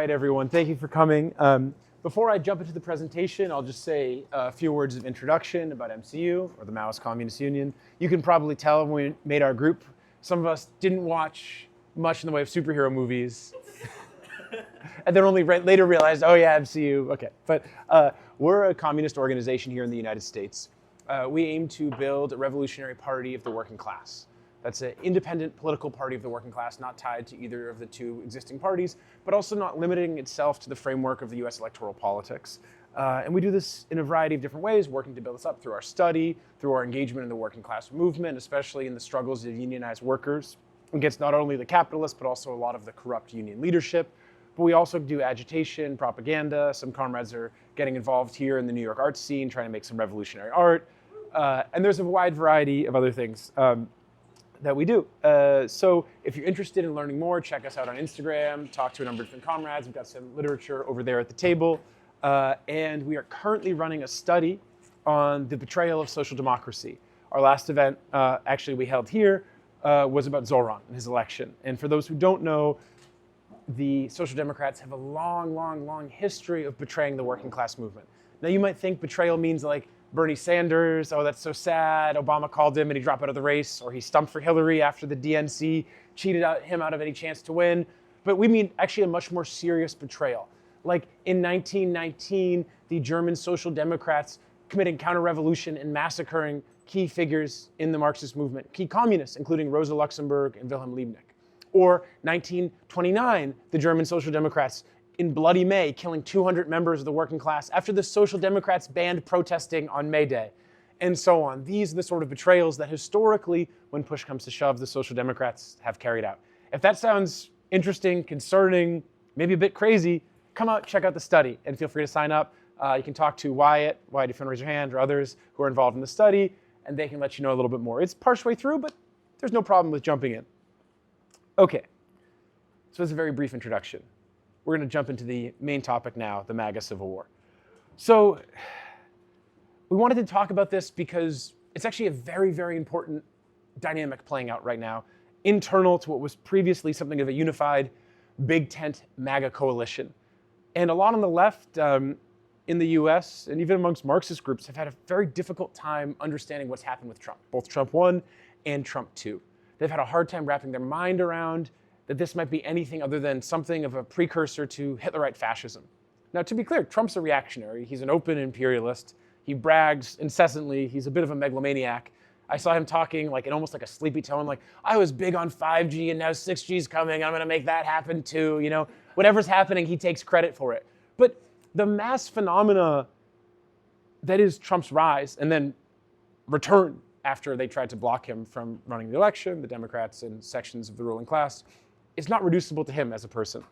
right, everyone, thank you for coming. Before I jump into the presentation, I'll just say a few words of introduction about MCU, or the Maoist Communist Union. You can probably tell when we made our group, some of us didn't watch much in the way of superhero movies. And then only later realized, oh yeah, MCU, okay. But we're a communist organization here in the United States. We aim to build a revolutionary party of the working class. That's an independent political party of the working class, not tied to either of the two existing parties, but also not limiting itself to the framework of the US electoral politics. And we do this in a variety of different ways, working to build this up through our study, through our engagement in the working class movement, especially in the struggles of unionized workers against not only the capitalists, but also a lot of the corrupt union leadership. But we also do agitation, propaganda. Some comrades are getting involved here in the New York art scene, trying to make some revolutionary art. And there's a wide variety of other things that we do. So if you're interested in learning more, check us out on Instagram, talk to a number of different comrades. We've got some literature over there at the table. And we are currently running a study on the betrayal of social democracy. Our last event, actually we held here, was about Zoran and his election. And for those who don't know, the Social Democrats have a long, long, long history of betraying the working class movement. Now you might think betrayal means like Bernie Sanders, oh, that's so sad. Obama called him and he dropped out of the race, or he stumped for Hillary after the DNC cheated him out of any chance to win. But we mean actually a much more serious betrayal. Like in 1919, the German Social Democrats committing counter-revolution and massacring key figures in the Marxist movement, key communists, including Rosa Luxemburg and Wilhelm Liebknecht. Or 1929, the German Social Democrats in Bloody May, killing 200 members of the working class after the Social Democrats banned protesting on May Day, and so on. These are the sort of betrayals that historically, when push comes to shove, the Social Democrats have carried out. If that sounds interesting, concerning, maybe a bit crazy, come out, check out the study, and feel free to sign up. You can talk to Wyatt if you want to raise your hand, or others who are involved in the study, and they can let you know a little bit more. It's partially through, but there's no problem with jumping in. Okay, so it's a very brief introduction. We're going to jump into the main topic now, the MAGA Civil War. So we wanted to talk about this because it's actually a very, very important dynamic playing out right now, internal to what was previously something of a unified big tent MAGA coalition. And a lot on the left in the US and even amongst Marxist groups have had a very difficult time understanding what's happened with Trump, both Trump 1 and Trump 2. They've had a hard time wrapping their mind around that this might be anything other than something of a precursor to Hitlerite fascism. Now, to be clear, Trump's a reactionary. He's an open imperialist. He brags incessantly. He's a bit of a megalomaniac. I saw him talking like in almost like a sleepy tone, like, I was big on 5G and now 6G's coming. I'm going to make that happen too. You know, whatever's happening, he takes credit for it. But the mass phenomena that is Trump's rise and then return after they tried to block him from running the election, the Democrats and sections of the ruling class, is not reducible to him as a person.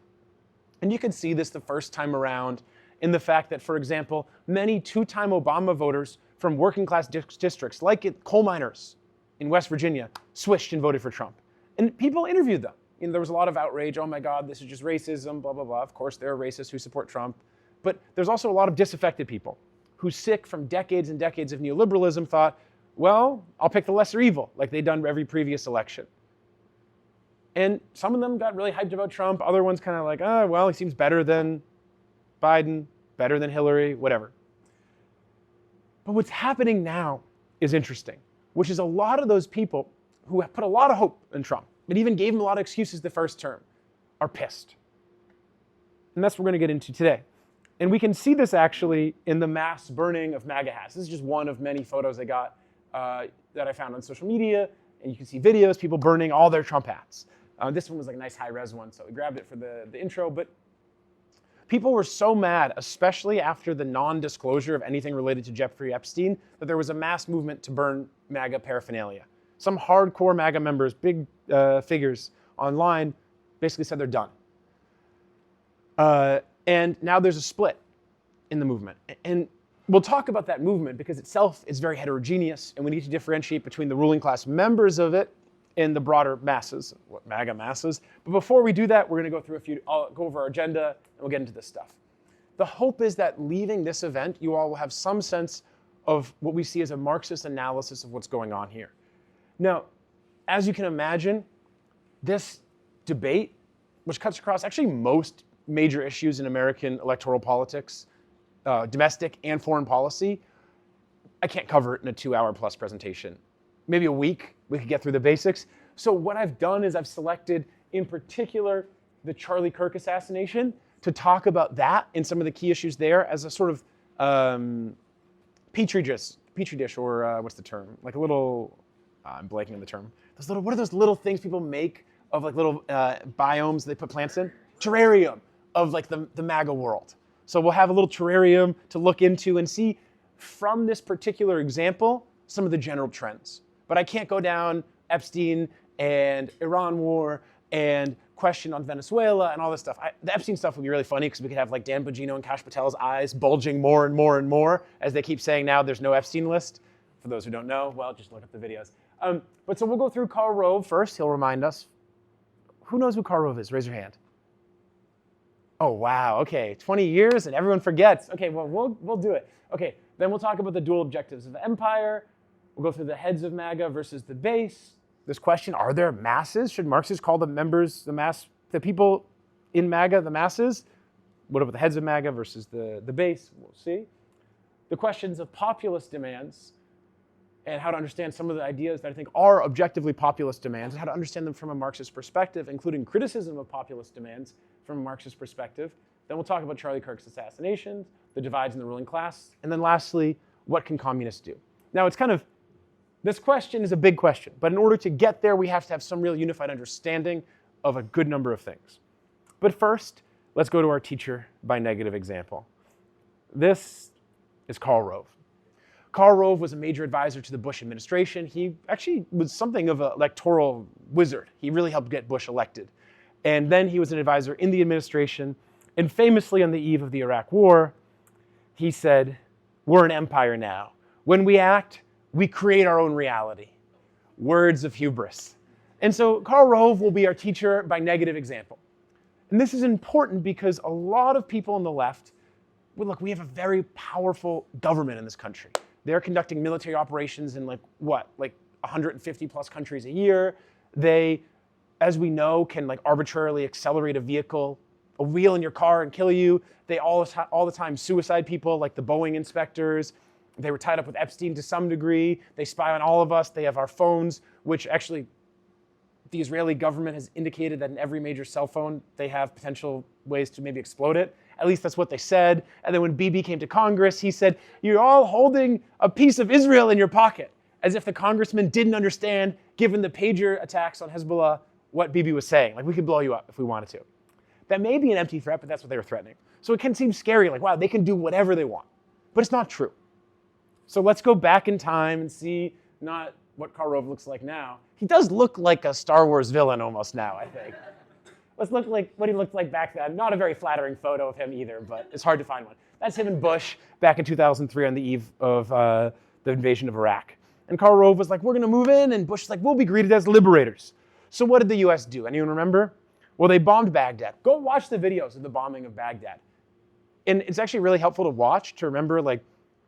And you can see this the first time around in the fact that, for example, many two-time Obama voters from working class districts, like coal miners in West Virginia, switched and voted for Trump. And people interviewed them. And there was a lot of outrage, oh my God, this is just racism, blah, blah, blah. Of course, there are racists who support Trump. But there's also a lot of disaffected people who, sick from decades and decades of neoliberalism, thought, well, I'll pick the lesser evil, like they'd done every previous election. And some of them got really hyped about Trump. Other ones kind of like, oh, well, he seems better than Biden, better than Hillary, whatever. But what's happening now is interesting, which is a lot of those people who have put a lot of hope in Trump, but even gave him a lot of excuses the first term, are pissed. And that's what we're going to get into today. And we can see this actually in the mass burning of MAGA hats. This is just one of many photos I got that I found on social media. And you can see videos, people burning all their Trump hats. This one was like a nice high-res one, so we grabbed it for the intro. But people were so mad, especially after the non-disclosure of anything related to Jeffrey Epstein, that there was a mass movement to burn MAGA paraphernalia. Some hardcore MAGA members, big figures online, basically said they're done. And now there's a split in the movement. And we'll talk about that movement because itself is very heterogeneous, and we need to differentiate between the ruling class members of it and the broader masses, what MAGA masses. But before we do that, we're going to go through I'll go over our agenda, and we'll get into this stuff. The hope is that leaving this event, you all will have some sense of what we see as a Marxist analysis of what's going on here. Now, as you can imagine, this debate, which cuts across actually most major issues in American electoral politics, domestic and foreign policy. I can't cover it in a 2-hour plus presentation. Maybe a week, we could get through the basics. So what I've done is I've selected, in particular, the Charlie Kirk assassination to talk about that and some of the key issues there as a sort of petri dish, or what's the term? Like a little, I'm blanking on the term. What are those little things people make of like little biomes they put plants in? Terrarium of like the MAGA world. So we'll have a little terrarium to look into and see from this particular example some of the general trends. But I can't go down Epstein and Iran war and question on Venezuela and all this stuff. The Epstein stuff would be really funny because we could have like Dan Bongino and Kash Patel's eyes bulging more and more and more as they keep saying now there's no Epstein list. For those who don't know, well, just look up the videos. But so we'll go through Karl Rove first. He'll remind us. Who knows who Karl Rove is? Raise your hand. Oh, wow. Okay, 20 years and everyone forgets. Okay, well, we'll do it. Okay, then we'll talk about the dual objectives of the empire. We'll go through the heads of MAGA versus the base. This question, are there masses? Should Marxists call the members, the people in MAGA, the masses? What about the heads of MAGA versus the base? We'll see. The questions of populist demands and how to understand some of the ideas that I think are objectively populist demands and how to understand them from a Marxist perspective, including criticism of populist demands from a Marxist perspective. Then we'll talk about Charlie Kirk's assassination, the divides in the ruling class, and then lastly, what can communists do? Now it's kind of, this question is a big question, but in order to get there, we have to have some real unified understanding of a good number of things. But first, let's go to our teacher by negative example. This is Karl Rove. Karl Rove was a major advisor to the Bush administration. He actually was something of an electoral wizard. He really helped get Bush elected. And then he was an advisor in the administration. And famously on the eve of the Iraq War, he said, "We're an empire now. When we act, we create our own reality." Words of hubris. And so Karl Rove will be our teacher by negative example. And this is important because a lot of people on the left, well, look, we have a very powerful government in this country. They're conducting military operations in like 150 plus countries a year. They, as we know, can like arbitrarily accelerate a vehicle, a wheel in your car and kill you. They all the time suicide people like the Boeing inspectors. They were tied up with Epstein to some degree. They spy on all of us. They have our phones, which actually the Israeli government has indicated that in every major cell phone, they have potential ways to maybe explode it. At least that's what they said. And then when Bibi came to Congress, he said, "You're all holding a piece of Israel in your pocket," as if the congressman didn't understand, given the pager attacks on Hezbollah, what Bibi was saying. Like, we could blow you up if we wanted to. That may be an empty threat, but that's what they were threatening. So it can seem scary, like, wow, they can do whatever they want. But it's not true. So let's go back in time and see not what Karl Rove looks like now. He does look like a Star Wars villain almost now, I think. Let's look like what he looked like back then. Not a very flattering photo of him either, but it's hard to find one. That's him and Bush back in 2003 on the eve of the invasion of Iraq. And Karl Rove was like, "We're going to move in," and Bush was like, "We'll be greeted as liberators." So what did the US do? Anyone remember? Well, they bombed Baghdad. Go watch the videos of the bombing of Baghdad. And it's actually really helpful to watch, to remember, like,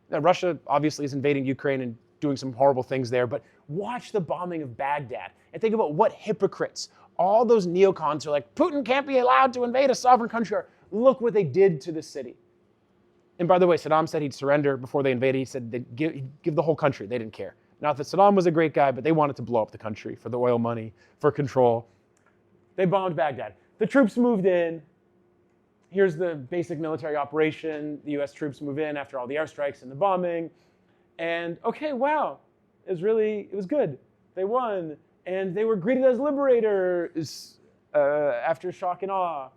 Russia obviously is invading Ukraine and doing some horrible things there, but watch the bombing of Baghdad and think about what hypocrites, all those neocons are like, Putin can't be allowed to invade a sovereign country. Look what they did to the city. And by the way, Saddam said he'd surrender before they invaded. He said they'd give the whole country. They didn't care. Not that Saddam was a great guy, but they wanted to blow up the country for the oil money, for control. They bombed Baghdad. The troops moved in. Here's the basic military operation. The US troops move in after all the airstrikes and the bombing. And okay, wow, it was good. They won. And they were greeted as liberators after shock and awe.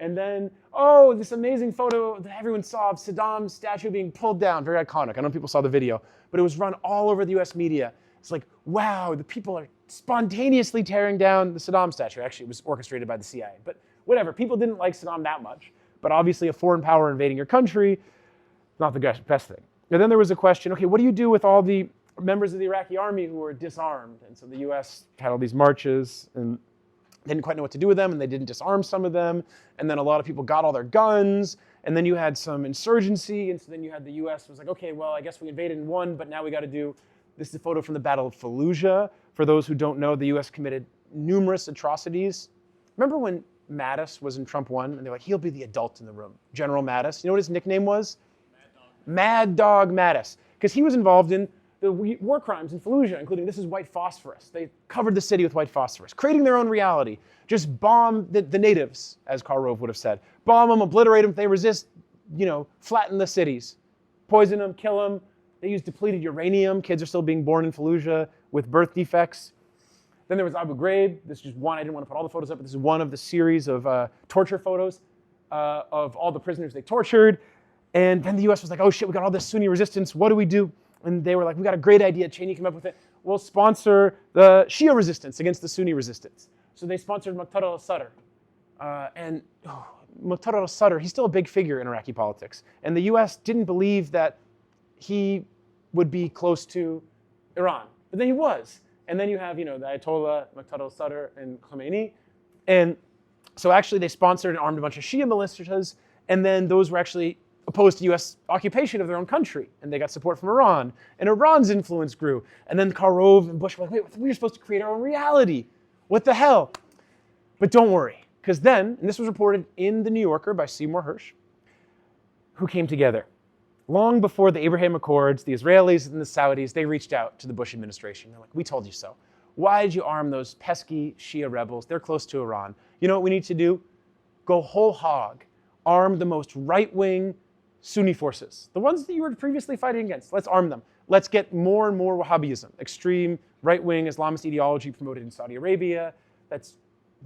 And then, oh, this amazing photo that everyone saw of Saddam's statue being pulled down, very iconic. I don't know if people saw the video, but it was run all over the US media. It's like, wow, the people are spontaneously tearing down the Saddam statue. Actually, it was orchestrated by the CIA, but whatever. People didn't like Saddam that much, but obviously a foreign power invading your country, not the best thing. And then there was a question, okay, what do you do with all the members of the Iraqi army who were disarmed? And so the US had all these marches and they didn't quite know what to do with them, and they didn't disarm some of them. And then a lot of people got all their guns, and then you had some insurgency, and so then you had the US was like, okay, well, I guess we invaded and won, but now we got to do, this is a photo from the Battle of Fallujah. For those who don't know, the US committed numerous atrocities. Remember when Mattis was in Trump 1, and they're like, he'll be the adult in the room. General Mattis. You know what his nickname was? Mad Dog Mattis. Because he was involved in the war crimes in Fallujah, including this is white phosphorus. They covered the city with white phosphorus, creating their own reality. Just bomb the natives, as Karl Rove would have said. Bomb them, obliterate them. If they resist, flatten the cities. Poison them, kill them. They used depleted uranium. Kids are still being born in Fallujah with birth defects. Then there was Abu Ghraib. This is just one. I didn't want to put all the photos up, but this is one of the series of torture photos of all the prisoners they tortured. And then the US was like, oh shit, we got all this Sunni resistance. What do we do? And they were like, we got a great idea. Cheney came up with it. We'll sponsor the Shia resistance against the Sunni resistance. So they sponsored Muqtada al-Sadr. Muqtada al-Sadr, he's still a big figure in Iraqi politics. And the US didn't believe that he would be close to Iran. But then he was. And then you have, the Ayatollah, Muqtada al-Sadr, and Khomeini. And so actually they sponsored and armed a bunch of Shia militias. And then those were actually opposed to US occupation of their own country. And they got support from Iran. And Iran's influence grew. And then Karl Rove and Bush were like, wait, we were supposed to create our own reality. What the hell? But don't worry. Because then, and this was reported in The New Yorker by Seymour Hersh, who came together. Long before the Abraham Accords, the Israelis and the Saudis, they reached out to the Bush administration. They're like, we told you so. Why did you arm those pesky Shia rebels? They're close to Iran. You know what we need to do? Go whole hog. Arm the most right-wing Sunni forces. The ones that you were previously fighting against. Let's arm them. Let's get more and more Wahhabism, extreme right-wing Islamist ideology promoted in Saudi Arabia. That's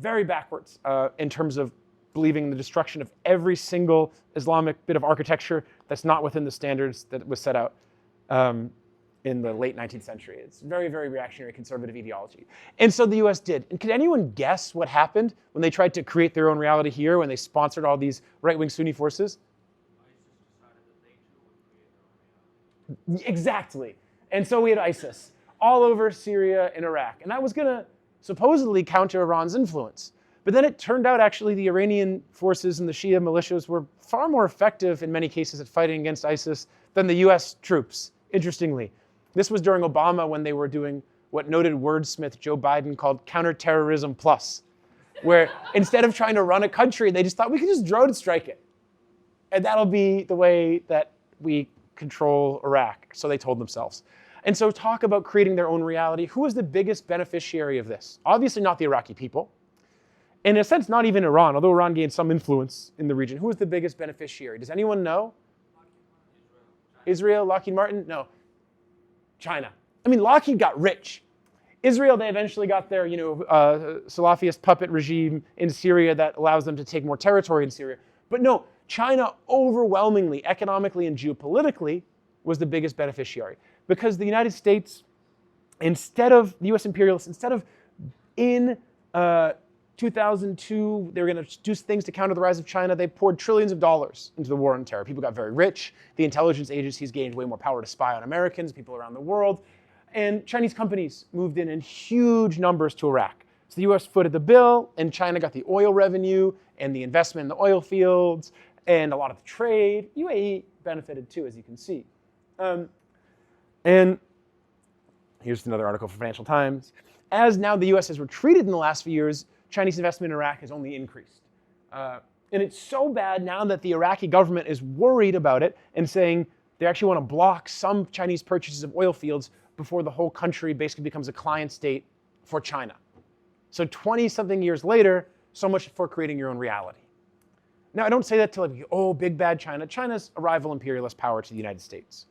very backwards in terms of believing in the destruction of every single Islamic bit of architecture that's not within the standards that was set out in the late 19th century. It's very, very reactionary conservative ideology. And so the US did. And could anyone guess what happened when they tried to create their own reality here, when they sponsored all these right-wing Sunni forces? Exactly. And so we had ISIS all over Syria and Iraq. And that was going to supposedly counter Iran's influence. But then it turned out actually the Iranian forces and the Shia militias were far more effective in many cases at fighting against ISIS than the US troops, interestingly. This was during Obama when they were doing what noted wordsmith Joe Biden called counterterrorism plus, where instead of trying to run a country, they just thought we could just drone strike it. And that'll be the way that we control Iraq, so they told themselves. And so talk about creating their own reality. Who was the biggest beneficiary of this? Obviously not the Iraqi people. In a sense, not even Iran, although Iran gained some influence in the region. Who was the biggest beneficiary? Does anyone know? Israel, Lockheed Martin? No. China. I mean, Lockheed got rich. Israel, they eventually got their, Salafist puppet regime in Syria that allows them to take more territory in Syria. But no, China overwhelmingly, economically and geopolitically, was the biggest beneficiary. Because the United States, instead of, the US imperialists, instead of in 2002, they were going to do things to counter the rise of China. They poured trillions of dollars into the war on terror. People got very rich. The intelligence agencies gained way more power to spy on Americans, people around the world. And Chinese companies moved in huge numbers to Iraq. So the US footed the bill, and China got the oil revenue and the investment in the oil fields and a lot of the trade. UAE benefited too, as you can see. And here's another article from Financial Times. As now the US has retreated in the last few years, Chinese investment in Iraq has only increased. And it's so bad now that the Iraqi government is worried about it and saying they actually want to block some Chinese purchases of oil fields before the whole country basically becomes a client state for China. So 20-something years later, so much for creating your own reality. Now, I don't say that to like, oh, big bad China. China's a rival imperialist power to the United States.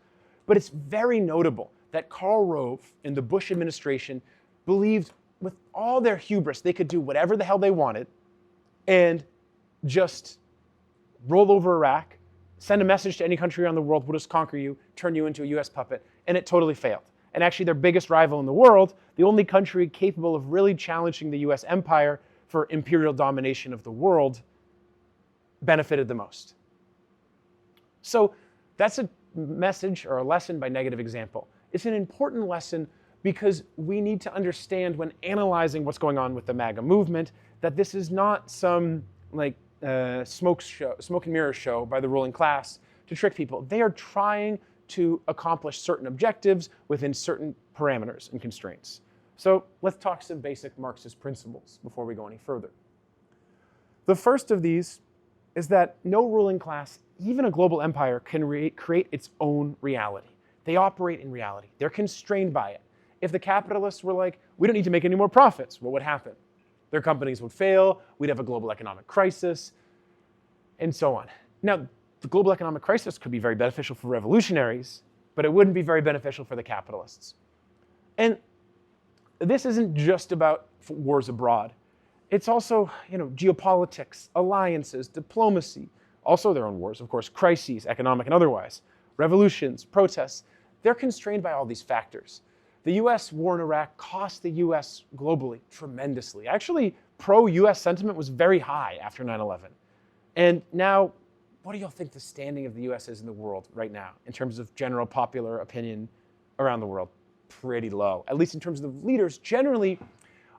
But it's very notable that Karl Rove and the Bush administration believed with all their hubris they could do whatever the hell they wanted and just roll over Iraq, send a message to any country around the world, we'll just conquer you, turn you into a US puppet, and it totally failed. And actually their biggest rival in the world, the only country capable of really challenging the US empire for imperial domination of the world, benefited the most. So that's a message or a lesson by negative example. It's an important lesson because we need to understand when analyzing what's going on with the MAGA movement that this is not some like smoke and mirror show by the ruling class to trick people. They are trying to accomplish certain objectives within certain parameters and constraints. So let's talk some basic Marxist principles before we go any further. The first of these is that no ruling class, even a global empire, can create its own reality. They operate in reality. They're constrained by it. If the capitalists were like, we don't need to make any more profits, what would happen? Their companies would fail, we'd have a global economic crisis, and so on. Now, the global economic crisis could be very beneficial for revolutionaries, but it wouldn't be very beneficial for the capitalists. And this isn't just about wars abroad. It's also, geopolitics, alliances, diplomacy, also their own wars, of course, crises, economic and otherwise, revolutions, protests. They're constrained by all these factors. The US war in Iraq cost the US globally tremendously. Actually, pro-US sentiment was very high after 9/11. And now, what do y'all think the standing of the US is in the world right now in terms of general popular opinion around the world? Pretty low, at least in terms of the leaders. Generally,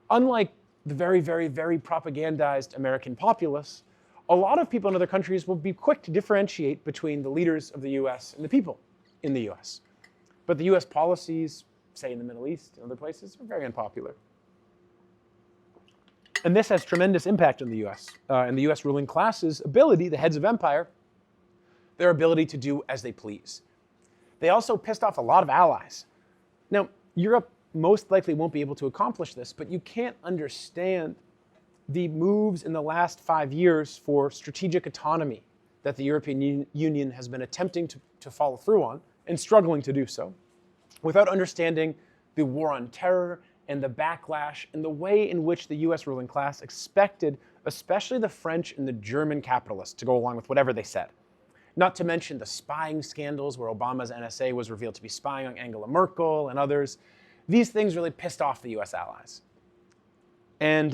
unlike the very, very, very propagandized American populace, a lot of people in other countries will be quick to differentiate between the leaders of the US and the people in the US. But the US policies, say in the Middle East and other places, are very unpopular. And this has tremendous impact on the US and the US ruling class's ability, the heads of empire, their ability to do as they please. They also pissed off a lot of allies. Now, Europe most likely won't be able to accomplish this, but you can't understand the moves in the last 5 years for strategic autonomy that the European Union has been attempting to follow through on and struggling to do so without understanding the war on terror and the backlash and the way in which the US ruling class expected, especially the French and the German capitalists, to go along with whatever they said. Not to mention the spying scandals where Obama's NSA was revealed to be spying on Angela Merkel and others. These things really pissed off the US allies. And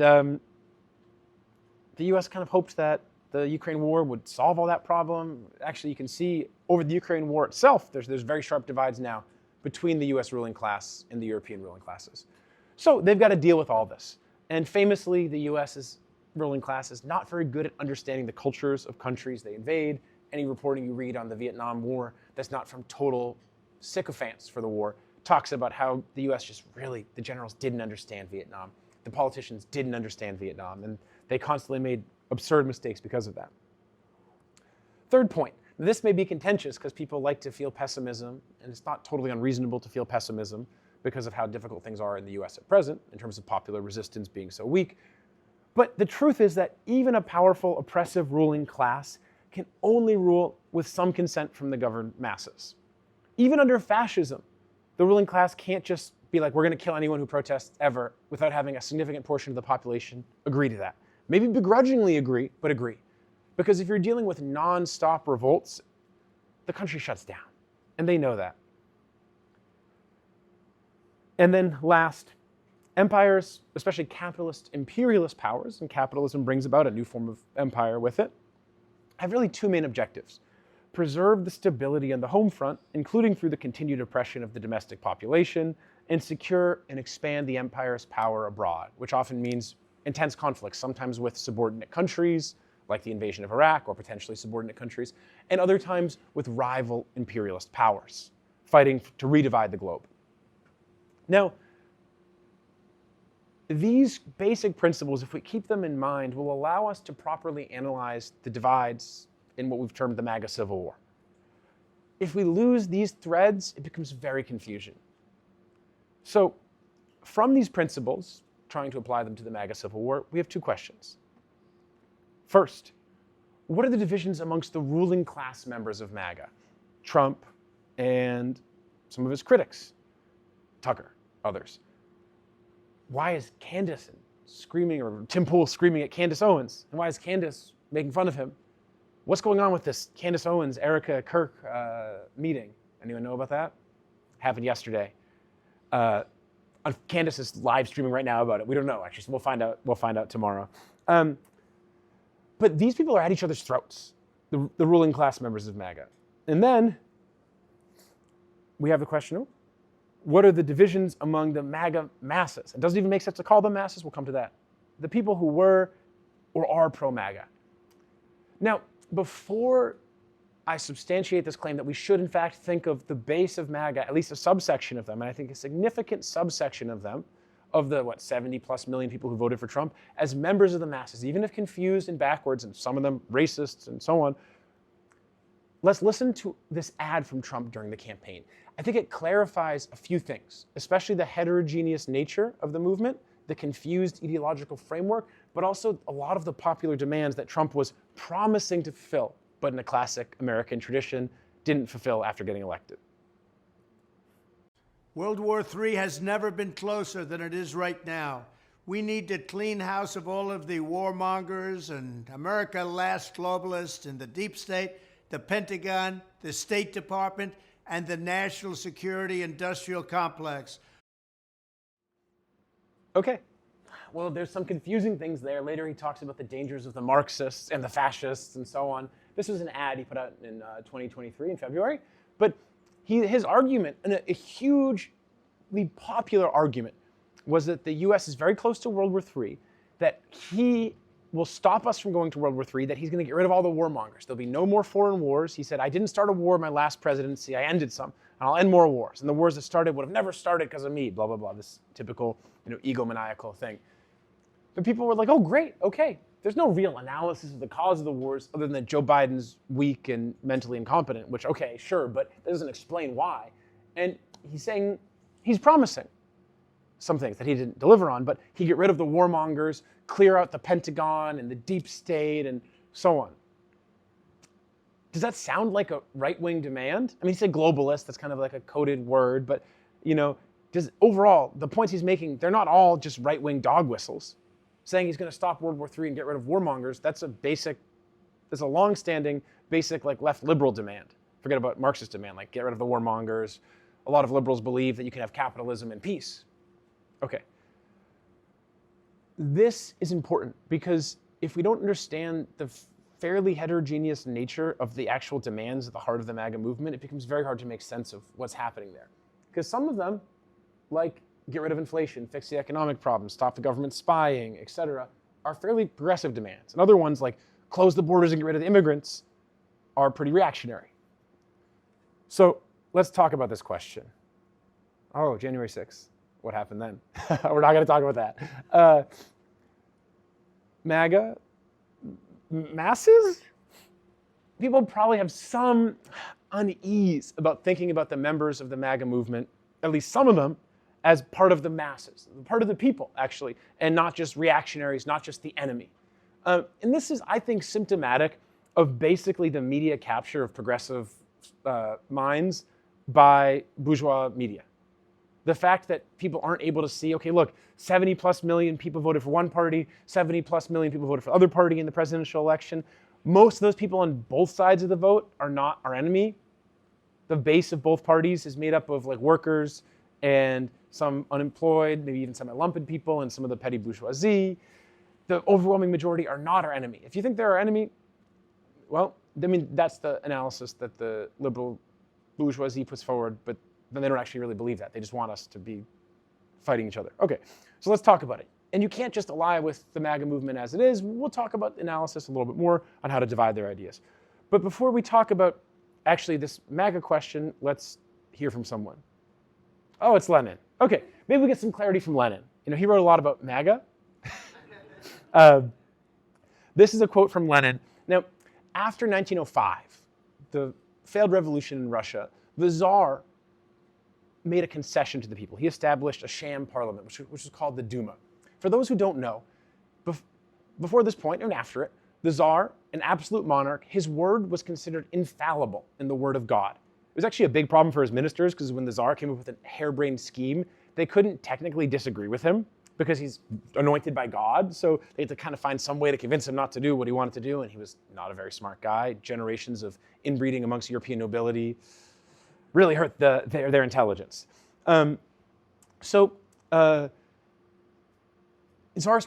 the US kind of hoped that the Ukraine war would solve all that problem. Actually, you can see over the Ukraine war itself, there's very sharp divides now between the US ruling class and the European ruling classes. So they've got to deal with all this. And famously, the US's ruling class is not very good at understanding the cultures of countries they invade. Any reporting you read on the Vietnam War that's not from total sycophants for the war talks about how the US just really, the generals didn't understand Vietnam. The politicians didn't understand Vietnam, and they constantly made absurd mistakes because of that. Third point, this may be contentious because people like to feel pessimism, and it's not totally unreasonable to feel pessimism because of how difficult things are in the US at present in terms of popular resistance being so weak. But the truth is that even a powerful, oppressive ruling class can only rule with some consent from the governed masses. Even under fascism, the ruling class can't just be like, we're going to kill anyone who protests ever without having a significant portion of the population agree to that. Maybe begrudgingly agree, but agree. Because if you're dealing with non-stop revolts, the country shuts down. And they know that. And then last, empires, especially capitalist imperialist powers, and capitalism brings about a new form of empire with it, have really two main objectives. Preserve the stability on the home front, including through the continued oppression of the domestic population, and secure and expand the empire's power abroad, which often means intense conflicts, sometimes with subordinate countries, like the invasion of Iraq, or potentially subordinate countries, and other times with rival imperialist powers, fighting to redivide the globe. Now, these basic principles, if we keep them in mind, will allow us to properly analyze the divides in what we've termed the MAGA Civil War. If we lose these threads, it becomes very confusing. So, from these principles, trying to apply them to the MAGA Civil War, we have two questions. First, what are the divisions amongst the ruling class members of MAGA? Trump and some of his critics, Tucker, others. Why is Candace screaming, or Tim Pool screaming at Candace Owens? And why is Candace making fun of him? What's going on with this Candace Owens, Erica Kirk meeting? Anyone know about that? Happened yesterday. Candace is live streaming right now about it. We don't know, actually, so we'll find out tomorrow. But these people are at each other's throats, the ruling class members of MAGA. And then we have the question, what are the divisions among the MAGA masses? It doesn't even make sense to call them masses. We'll come to that. The people who were or are pro-MAGA. Now, before I substantiate this claim that we should, in fact, think of the base of MAGA, at least a subsection of them, and I think a significant subsection of them, of the, 70 plus million people who voted for Trump, as members of the masses, even if confused and backwards, and some of them racists and so on. Let's listen to this ad from Trump during the campaign. I think it clarifies a few things, especially the heterogeneous nature of the movement, the confused ideological framework, but also a lot of the popular demands that Trump was promising to fulfill, but in a classic American tradition, didn't fulfill after getting elected. World War III has never been closer than it is right now. We need to clean house of all of the warmongers and America last globalists in the deep state, the Pentagon, the State Department, and the national security industrial complex. Okay. Well, there's some confusing things there. Later he talks about the dangers of the Marxists and the fascists and so on. This was an ad he put out in 2023 in February. But his argument, and a hugely popular argument, was that the US is very close to World War III, that he will stop us from going to World War III, that he's going to get rid of all the warmongers. There'll be no more foreign wars. He said, I didn't start a war in my last presidency. I ended some, and I'll end more wars. And the wars that started would have never started because of me, blah, blah, blah, this typical egomaniacal thing. But people were like, oh, great, okay. There's no real analysis of the cause of the wars other than that Joe Biden's weak and mentally incompetent, which, okay, sure, but that doesn't explain why. And he's saying, he's promising some things that he didn't deliver on, but he'd get rid of the warmongers, clear out the Pentagon and the deep state and so on. Does that sound like a right-wing demand? I mean, he said globalist, that's kind of like a coded word, but overall, the points he's making, they're not all just right-wing dog whistles. Saying he's going to stop World War III and get rid of warmongers, that's a long-standing, basic, like left liberal demand. Forget about Marxist demand, like get rid of the warmongers. A lot of liberals believe that you can have capitalism and peace. Okay. This is important because if we don't understand the fairly heterogeneous nature of the actual demands at the heart of the MAGA movement, it becomes very hard to make sense of what's happening there. Because some of them, like get rid of inflation, fix the economic problems, stop the government spying, etc., are fairly progressive demands. And other ones, like close the borders and get rid of the immigrants, are pretty reactionary. So let's talk about this question. Oh, January 6th. What happened then? We're not going to talk about that. MAGA, masses? People probably have some unease about thinking about the members of the MAGA movement, at least some of them, as part of the masses, part of the people, actually, and not just reactionaries, not just the enemy. And this is, I think, symptomatic of basically the media capture of progressive minds by bourgeois media. The fact that people aren't able to see, okay, look, 70 plus million people voted for one party, 70 plus million people voted for the other party in the presidential election. Most of those people on both sides of the vote are not our enemy. The base of both parties is made up of like workers and some unemployed, maybe even some lumpen people and some of the petty bourgeoisie. The overwhelming majority are not our enemy. If you think they're our enemy, well, I mean, that's the analysis that the liberal bourgeoisie puts forward, but then they don't actually really believe that. They just want us to be fighting each other. Okay, so let's talk about it. And you can't just ally with the MAGA movement as it is. We'll talk about analysis a little bit more on how to divide their ideas. But before we talk about actually this MAGA question, let's hear from someone. Oh, it's Lenin. Okay, maybe we get some clarity from Lenin. He wrote a lot about MAGA. This is a quote from Lenin. Now, after 1905, the failed revolution in Russia, the Tsar made a concession to the people. He established a sham parliament, which was called the Duma. For those who don't know, before this point and after it, the Tsar, an absolute monarch, his word was considered infallible in the word of God. It was actually a big problem for his ministers because when the Tsar came up with a harebrained scheme, they couldn't technically disagree with him because he's anointed by God. So they had to kind of find some way to convince him not to do what he wanted to do. And he was not a very smart guy. Generations of inbreeding amongst European nobility really hurt their intelligence. Tsarist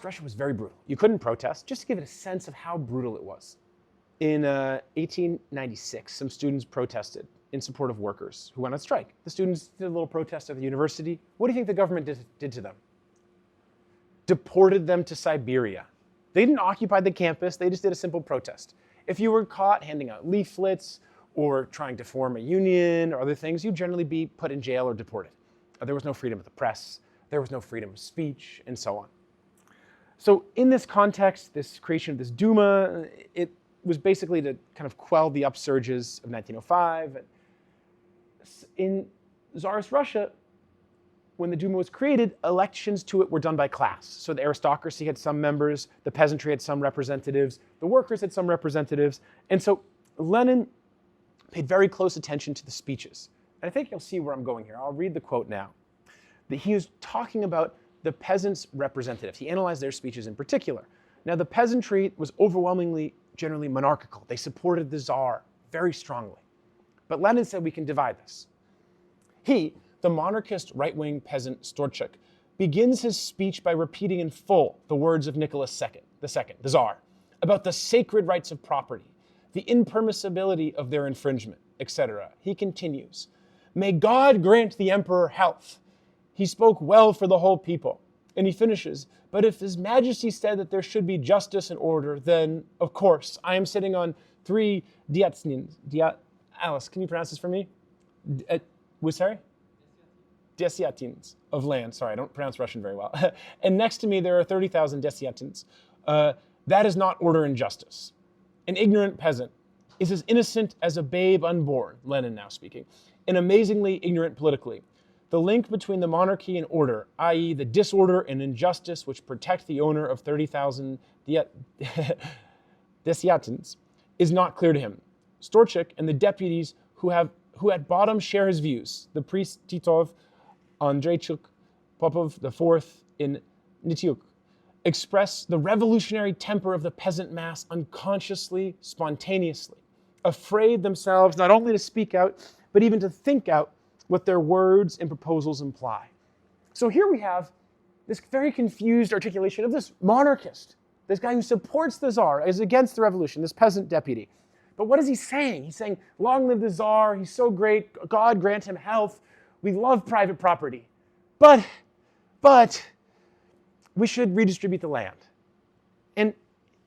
Russia was very brutal. You couldn't protest, just to give it a sense of how brutal it was. In 1896, some students protested in support of workers who went on strike. The students did a little protest at the university. What do you think the government did to them? Deported them to Siberia. They didn't occupy the campus, they just did a simple protest. If you were caught handing out leaflets or trying to form a union or other things, you'd generally be put in jail or deported. There was no freedom of the press. there was no freedom of speech, and so on. So in this context, this creation of this Duma, it was basically to kind of quell the upsurges of 1905. In Tsarist Russia, when the Duma was created, elections to it were done by class. So the aristocracy had some members, the peasantry had some representatives, the workers had some representatives. And so Lenin paid very close attention to the speeches. And I think you'll see where I'm going here. I'll read the quote now. That he was talking about the peasants' representatives. He analyzed their speeches in particular. Now, the peasantry was overwhelmingly, generally monarchical. They supported the Tsar very strongly. But Lenin said we can divide this. He, the monarchist right-wing peasant Storchak, begins his speech by repeating in full the words of Nicholas II, the Tsar, about the sacred rights of property, the impermissibility of their infringement, etc. He continues, "May God grant the emperor health. He spoke well for the whole people." And he finishes, "But if His Majesty said that there should be justice and order, then, of course, I am sitting on 3 diatsnins." Alice, can you pronounce this for me? Sorry? Desiatins of land. Sorry, I don't pronounce Russian very well. And next to me, there are 30,000 desiatins. That is not order and justice. An ignorant peasant is as innocent as a babe unborn, Lenin now speaking, and amazingly ignorant politically. The link between the monarchy and order, i.e. the disorder and injustice which protect the owner of 30,000 desiatins, is not clear to him. Storchak and the deputies who at bottom share his views, the priest Titov, Andreychuk, Popov IV in Nityuk, express the revolutionary temper of the peasant mass unconsciously, spontaneously, afraid themselves not only to speak out, but even to think out what their words and proposals imply. So here we have this very confused articulation of this monarchist, this guy who supports the Tsar, is against the revolution, this peasant deputy. But what is he saying? He's saying, long live the Tsar, he's so great, God grant him health, we love private property. But we should redistribute the land. And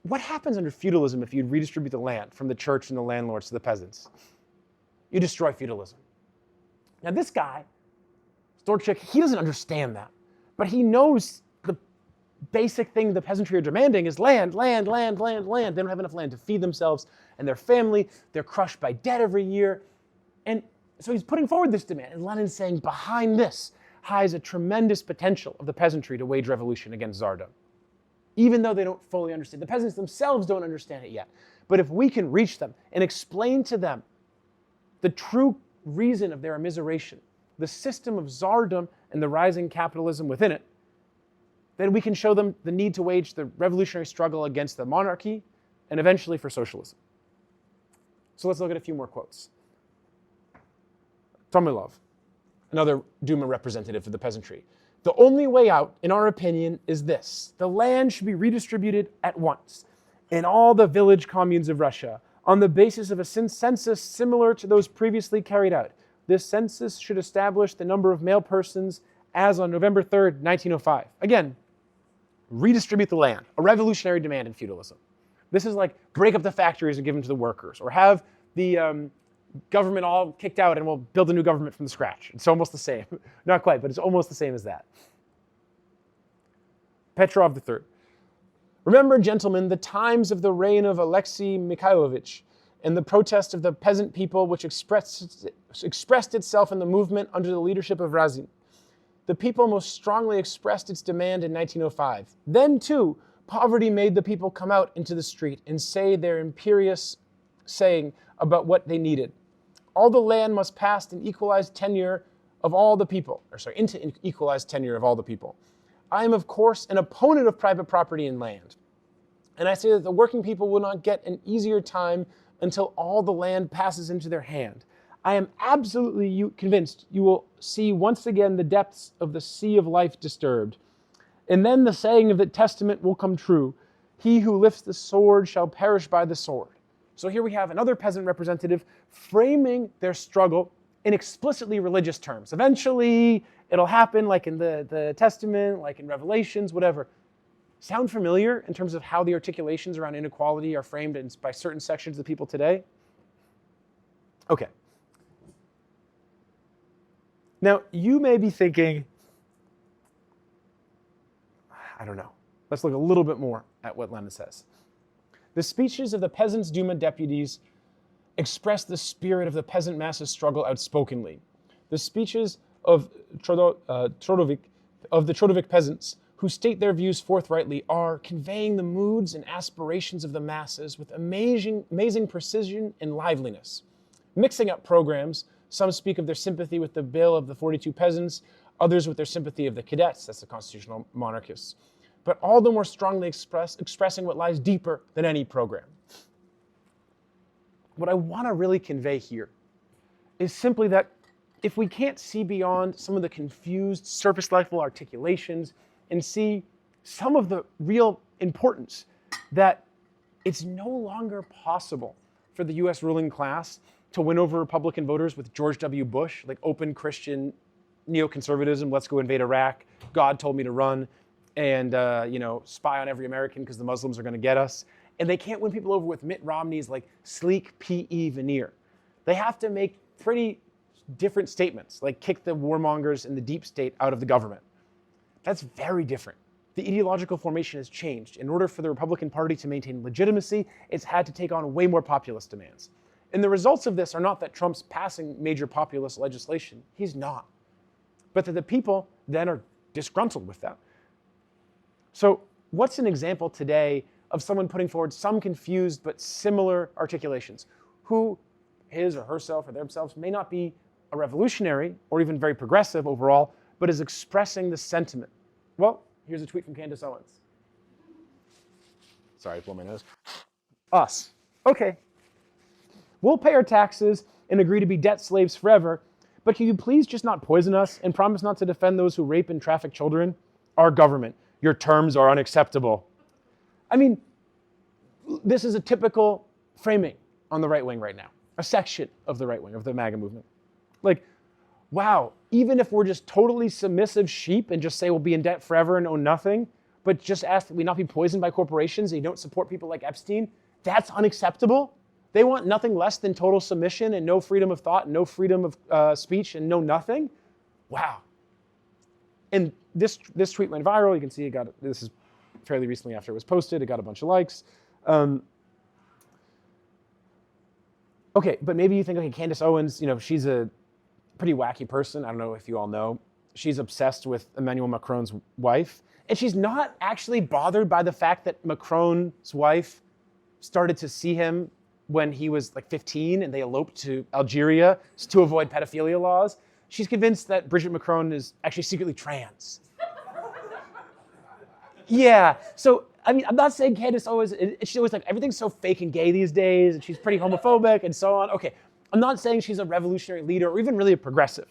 what happens under feudalism if you redistribute the land from the church and the landlords to the peasants? You destroy feudalism. Now this guy, Storchak, he doesn't understand that. But he knows the basic thing the peasantry are demanding is land, land, land, land, land. They don't have enough land to feed themselves and their family. They're crushed by debt every year. And so he's putting forward this demand. And Lenin's saying behind this hides a tremendous potential of the peasantry to wage revolution against Tsardom. Even though they don't fully understand. The peasants themselves don't understand it yet. But if we can reach them and explain to them the true reason of their immiseration, the system of Tsardom and the rising capitalism within it, then we can show them the need to wage the revolutionary struggle against the monarchy and eventually for socialism. So let's look at a few more quotes. Tomilov, another Duma representative for the peasantry. The only way out, in our opinion, is this. The land should be redistributed at once in all the village communes of Russia on the basis of a census similar to those previously carried out. This census should establish the number of male persons as on November 3rd, 1905. Again, redistribute the land, a revolutionary demand in feudalism. This is like break up the factories and give them to the workers, or have the government all kicked out and we'll build a new government from scratch. It's almost the same. Not quite, but it's almost the same as that. Petrov III. Remember, gentlemen, the times of the reign of Alexei Mikhailovich and the protest of the peasant people which expressed itself in the movement under the leadership of Razin. The people most strongly expressed its demand in 1905. Then, too, poverty made the people come out into the street and say their imperious saying about what they needed. All the land must pass an equalized tenure of all the people, into an equalized tenure of all the people. I am, of course, an opponent of private property in land. And I say that the working people will not get an easier time until all the land passes into their hand. I am absolutely convinced you will see once again the depths of the sea of life disturbed. And then the saying of the testament will come true. He who lifts the sword shall perish by the sword. So here we have another peasant representative framing their struggle in explicitly religious terms. Eventually, it'll happen like in the Testament, like in Revelations, whatever. Sound familiar in terms of how the articulations around inequality are framed by certain sections of people today? Okay. Now, you may be thinking, I don't know. Let's look a little bit more at what Lenin says. The speeches of the Peasants' Duma deputies express the spirit of the peasant masses' struggle outspokenly. The speeches of the Trudovik peasants, who state their views forthrightly, are conveying the moods and aspirations of the masses with amazing precision and liveliness. Mixing up programs, some speak of their sympathy with the bill of the 42 peasants, others with their sympathy of the cadets, that's the constitutional monarchists, but all the more strongly expressing what lies deeper than any program. What I want to really convey here is simply that if we can't see beyond some of the confused surface level articulations and see some of the real importance, that it's no longer possible for the US ruling class to win over Republican voters with George W. Bush, like open Christian neoconservatism, let's go invade Iraq, God told me to run, and spy on every American because the Muslims are going to get us. And they can't win people over with Mitt Romney's like sleek PE veneer. They have to make pretty different statements, like kick the warmongers and the deep state out of the government. That's very different. The ideological formation has changed. In order for the Republican Party to maintain legitimacy, it's had to take on way more populist demands. And the results of this are not that Trump's passing major populist legislation. He's not. But that the people then are disgruntled with that. So what's an example today of someone putting forward some confused but similar articulations, who his or herself or themselves may not be a revolutionary or even very progressive overall, but is expressing the sentiment? Well, here's a tweet from Candace Owens. Sorry, I blow my nose. Us. Okay. We'll pay our taxes and agree to be debt slaves forever, but can you please just not poison us and promise not to defend those who rape and traffic children? Our government, your terms are unacceptable. I mean, this is a typical framing on the right wing right now, a section of the right wing, of the MAGA movement. Like, wow, even if we're just totally submissive sheep and just say we'll be in debt forever and own nothing, but just ask that we not be poisoned by corporations and you don't support people like Epstein, that's unacceptable? They want nothing less than total submission and no freedom of thought, no freedom of speech, and no nothing? Wow. And this tweet went viral. You can see this is fairly recently after it was posted. It got a bunch of likes. Okay, but maybe you think, okay, Candace Owens, she's a pretty wacky person. I don't know if you all know. She's obsessed with Emmanuel Macron's wife. And she's not actually bothered by the fact that Macron's wife started to see him when he was like 15 and they eloped to Algeria to avoid pedophilia laws. She's convinced that Brigitte Macron is actually secretly trans. Yeah, so I mean, I'm not saying Candace Owens, she's always like, everything's so fake and gay these days, and she's pretty homophobic and so on. Okay, I'm not saying she's a revolutionary leader or even really a progressive.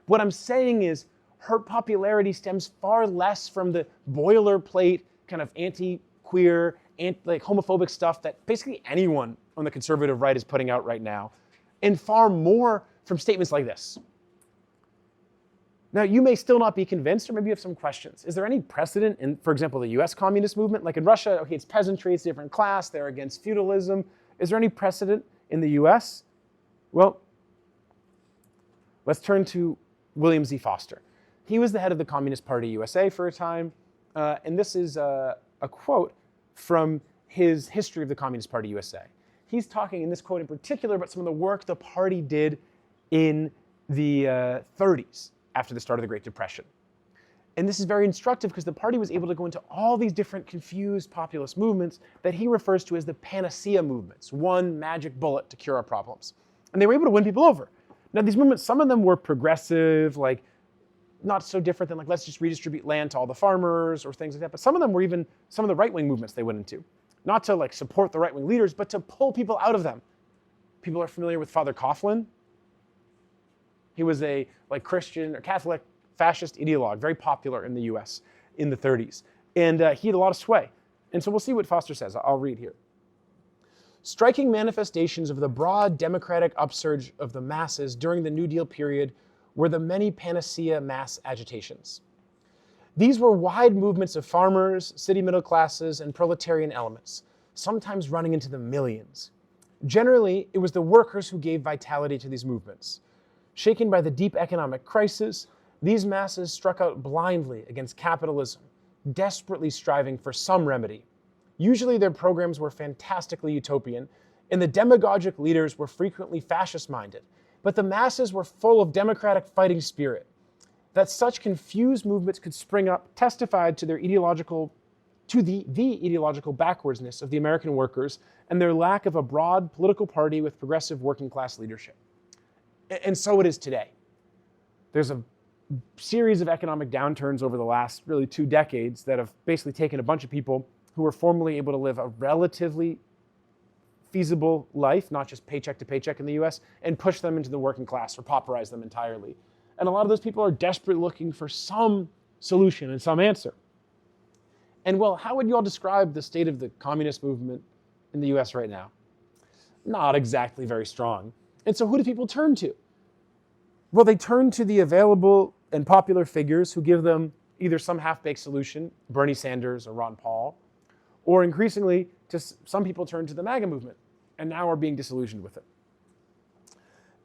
What I'm saying is her popularity stems far less from the boilerplate kind of anti-queer, like homophobic stuff that basically anyone on the conservative right is putting out right now, and far more from statements like this. Now, you may still not be convinced, or maybe you have some questions. Is there any precedent in, for example, the US communist movement? Like in Russia, okay, it's peasantry, it's a different class, they're against feudalism. Is there any precedent in the US? Well, let's turn to William Z. Foster. He was the head of the Communist Party USA for a time, and this is a quote from his History of the Communist Party USA. He's talking in this quote in particular about some of the work the party did in the 30s after the start of the Great Depression. And this is very instructive because the party was able to go into all these different confused populist movements that he refers to as the panacea movements, one magic bullet to cure our problems. And they were able to win people over. Now these movements, some of them were progressive, like not so different than like, let's just redistribute land to all the farmers or things like that. But some of them were even some of the right-wing movements they went into. Not to like support the right-wing leaders, but to pull people out of them. People are familiar with Father Coughlin. He was a like Christian or Catholic fascist ideologue, very popular in the US in the 30s. And he had a lot of sway. And so we'll see what Foster says. I'll read here. Striking manifestations of the broad democratic upsurge of the masses during the New Deal period were the many panacea mass agitations. These were wide movements of farmers, city middle classes, and proletarian elements, sometimes running into the millions. Generally, it was the workers who gave vitality to these movements. Shaken by the deep economic crisis, these masses struck out blindly against capitalism, desperately striving for some remedy. Usually their programs were fantastically utopian, and the demagogic leaders were frequently fascist-minded. But the masses were full of democratic fighting spirit. That such confused movements could spring up testified to the ideological backwardsness of the American workers and their lack of a broad political party with progressive working class leadership. And so it is today. There's a series of economic downturns over the last really 2 decades that have basically taken a bunch of people who were formerly able to live a relatively feasible life, not just paycheck to paycheck in the US, and push them into the working class or pauperize them entirely. And a lot of those people are desperately looking for some solution and some answer. And well, how would you all describe the state of the communist movement in the US right now? Not exactly very strong. And so who do people turn to? Well, they turn to the available and popular figures who give them either some half-baked solution, Bernie Sanders or Ron Paul, or increasingly, some people turn to the MAGA movement and now are being disillusioned with it.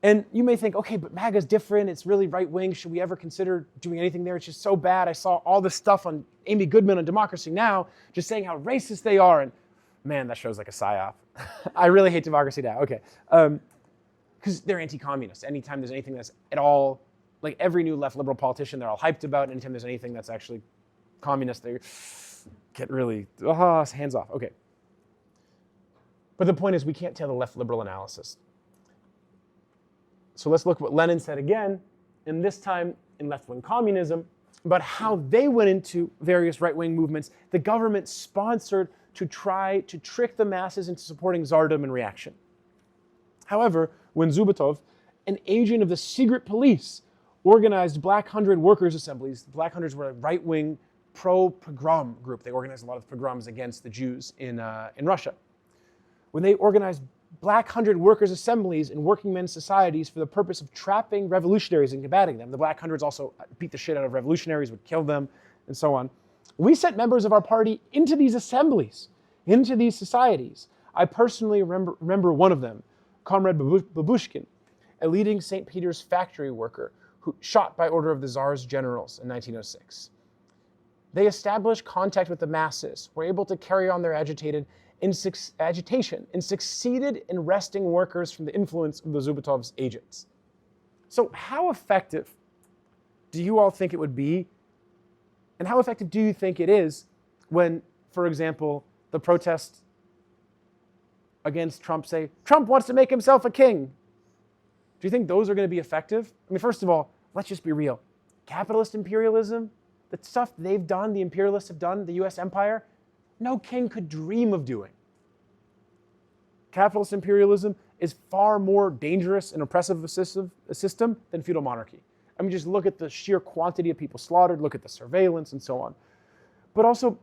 And you may think, okay, but MAGA's different, it's really right-wing, should we ever consider doing anything there? It's just so bad. I saw all this stuff on Amy Goodman on Democracy Now! Just saying how racist they are, and man, that show's like a psyop. I really hate Democracy Now! Okay. Because they're anti-communist. Anytime there's anything that's at all, like every new left liberal politician, they're all hyped about. Anytime there's anything that's actually communist, they get really, hands off. Okay. But the point is, we can't tell the left liberal analysis. So let's look at what Lenin said again, and this time in left-wing communism, about how they went into various right-wing movements the government sponsored to try to trick the masses into supporting Tsardom in reaction. However, when Zubetov, an agent of the secret police, organized Black Hundred workers' assemblies, the Black Hundreds were a right-wing pro-pogrom group. They organized a lot of pogroms against the Jews in Russia. When they organized Black Hundred workers' assemblies in working men's societies for the purpose of trapping revolutionaries and combating them. The Black Hundreds also beat the shit out of revolutionaries, would kill them, and so on. We sent members of our party into these assemblies, into these societies. I personally remember one of them, Comrade Babushkin, a leading St. Peter's factory worker who shot by order of the Tsar's generals in 1906. They established contact with the masses, were able to carry on their agitation, and succeeded in wresting workers from the influence of the Zubetov's agents. So how effective do you all think it would be, and how effective do you think it is when, for example, the protests against Trump say, Trump wants to make himself a king? Do you think those are going to be effective? I mean, first of all, let's just be real. Capitalist imperialism, the stuff they've done, the imperialists have done, the US empire, no king could dream of doing. Capitalist imperialism is far more dangerous and oppressive a system than feudal monarchy. I mean, just look at the sheer quantity of people slaughtered, look at the surveillance and so on. But also,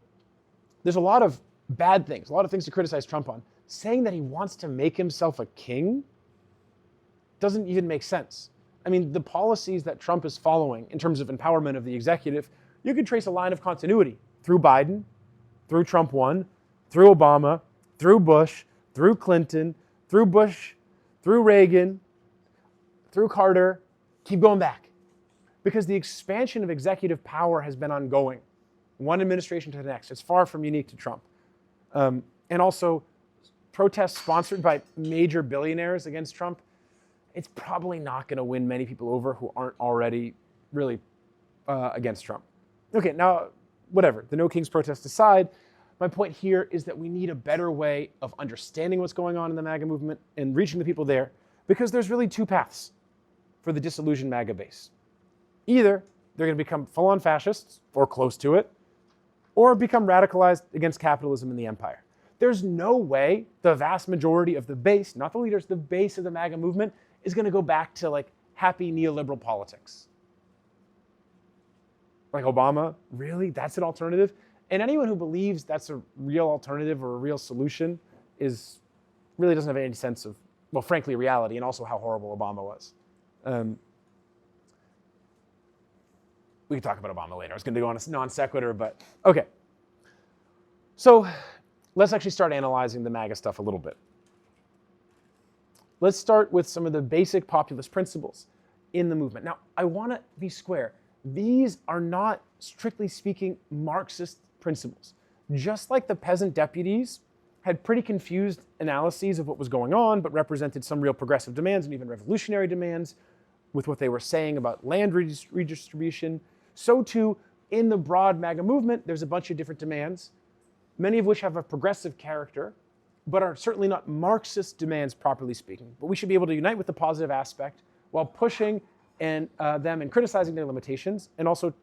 there's a lot of bad things, a lot of things to criticize Trump on. Saying that he wants to make himself a king doesn't even make sense. I mean, the policies that Trump is following in terms of empowerment of the executive, you could trace a line of continuity through Biden, through Trump 1, through Obama, through Bush, through Clinton, through Bush, through Reagan, through Carter, keep going back. Because the expansion of executive power has been ongoing, one administration to the next. It's far from unique to Trump. And also, protests sponsored by major billionaires against Trump, it's probably not going to win many people over who aren't already really against Trump. Okay, now, whatever, the No Kings protest aside, my point here is that we need a better way of understanding what's going on in the MAGA movement and reaching the people there, because there's really 2 paths for the disillusioned MAGA base. Either they're going to become full-on fascists, or close to it, or become radicalized against capitalism and the empire. There's no way the vast majority of the base, not the leaders, the base of the MAGA movement is going to go back to like happy neoliberal politics. Like Obama, really? That's an alternative? And anyone who believes that's a real alternative or a real solution really doesn't have any sense of, well, frankly, reality and also how horrible Obama was. We can talk about Obama later. I was going to go on a non sequitur, but okay. So let's actually start analyzing the MAGA stuff a little bit. Let's start with some of the basic populist principles in the movement. Now, I want to be square. These are not, strictly speaking, Marxist principles. Just like the peasant deputies had pretty confused analyses of what was going on, but represented some real progressive demands and even revolutionary demands with what they were saying about land redistribution, so too in the broad MAGA movement, there's a bunch of different demands, many of which have a progressive character, but are certainly not Marxist demands, properly speaking. But we should be able to unite with the positive aspect while pushing them and criticizing their limitations, and also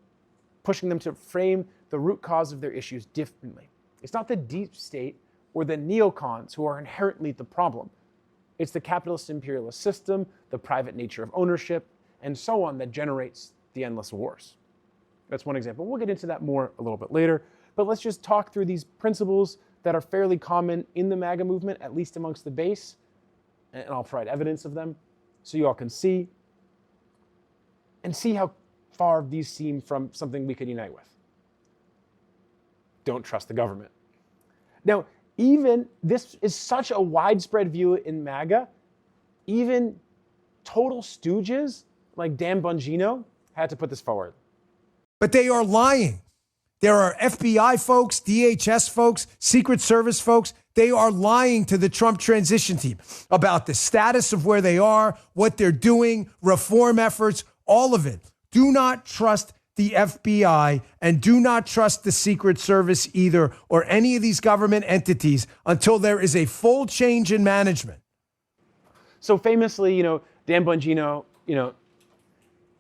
pushing them to frame the root cause of their issues differently. It's not the deep state or the neocons who are inherently the problem. It's the capitalist imperialist system, the private nature of ownership, and so on that generates the endless wars. That's one example. We'll get into that more a little bit later, but let's just talk through these principles that are fairly common in the MAGA movement, at least amongst the base, and I'll provide evidence of them so you all can see, and see how far these seem from something we could unite with. Don't trust the government. Now, even this is such a widespread view in MAGA, even total stooges like Dan Bongino had to put this forward. But they are lying. There are FBI folks, DHS folks, Secret Service folks. They are lying to the Trump transition team about the status of where they are, what they're doing, reform efforts, all of it. Do not trust the FBI and do not trust the Secret Service either, or any of these government entities, until there is a full change in management. So famously, Dan Bongino,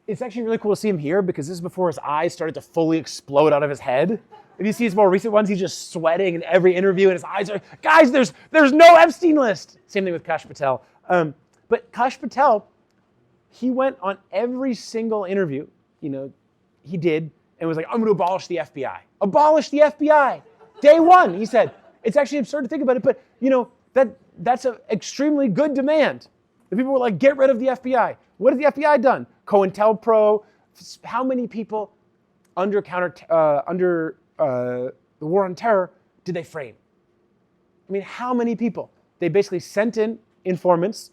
it's actually really cool to see him here because this is before his eyes started to fully explode out of his head. If you see his more recent ones, he's just sweating in every interview and his eyes are, guys, there's no Epstein list. Same thing with Kash Patel. But Kash Patel, he went on every single interview, he did, and was like, I'm going to abolish the FBI. Abolish the FBI. Day one, he said. It's actually absurd to think about it, but that's an extremely good demand. The people were like, get rid of the FBI. What has the FBI done? COINTELPRO. How many people under the war on terror did they frame? I mean, how many people? They basically sent in informants,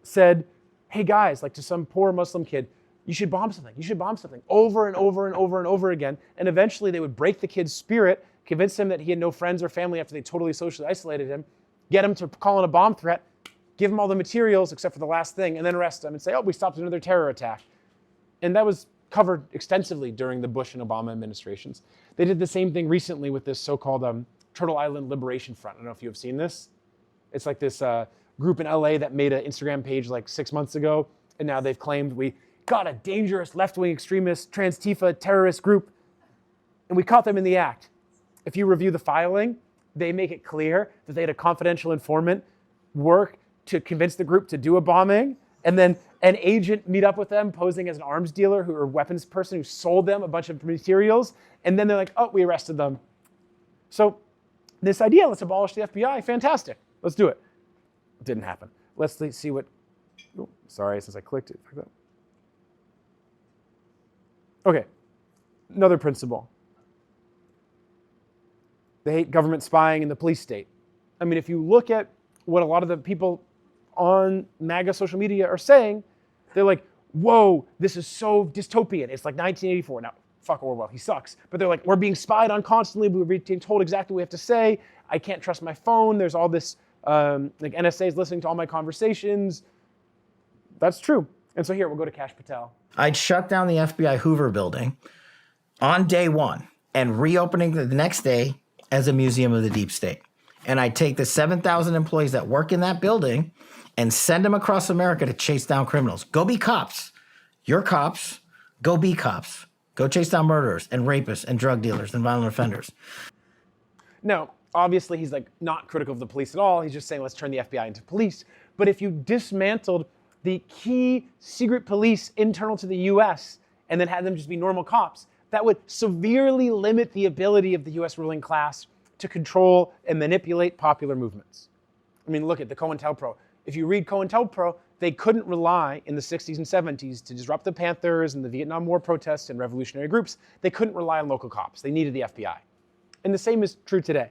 said, hey guys, like to some poor Muslim kid, you should bomb something. You should bomb something over and over and over and over again. And eventually they would break the kid's spirit, convince him that he had no friends or family after they totally socially isolated him, get him to call in a bomb threat, give him all the materials except for the last thing, and then arrest him and say, oh, we stopped another terror attack. And that was covered extensively during the Bush and Obama administrations. They did the same thing recently with this so-called Turtle Island Liberation Front. I don't know if you have seen this. It's like this group in LA that made an Instagram page like 6 months ago, and now they've claimed we got a dangerous left-wing extremist trans-Tifa terrorist group, and we caught them in the act. If you review the filing, they make it clear that they had a confidential informant work to convince the group to do a bombing, and then an agent meet up with them posing as an arms dealer or weapons person who sold them a bunch of materials, and then they're like, oh, we arrested them. So this idea, let's abolish the FBI, fantastic. Let's do it. It didn't happen. Let's see what, sorry, since I clicked it. Okay, another principle. They hate government spying in the police state. I mean, if you look at what a lot of the people on MAGA social media are saying, they're like, whoa, this is so dystopian. It's like 1984. Now, fuck Orwell, he sucks. But they're like, we're being spied on constantly. We're being told exactly what we have to say. I can't trust my phone. There's all this, like NSA is listening to all my conversations. That's true. And so here, we'll go to Kash Patel. I'd shut down the FBI Hoover building on day one and reopening the next day as a museum of the deep state. And I'd take the 7,000 employees that work in that building and send them across America to chase down criminals. Go be cops. You're cops. Go be cops. Go chase down murderers and rapists and drug dealers and violent offenders. Now, obviously, he's like not critical of the police at all. He's just saying, let's turn the FBI into police. But if you dismantled the key secret police internal to the US and then had them just be normal cops, that would severely limit the ability of the US ruling class to control and manipulate popular movements. I mean, look at the COINTELPRO. If you read COINTELPRO, they couldn't rely in the 60s and 70s to disrupt the Panthers and the Vietnam War protests and revolutionary groups. They couldn't rely on local cops. They needed the FBI. And the same is true today.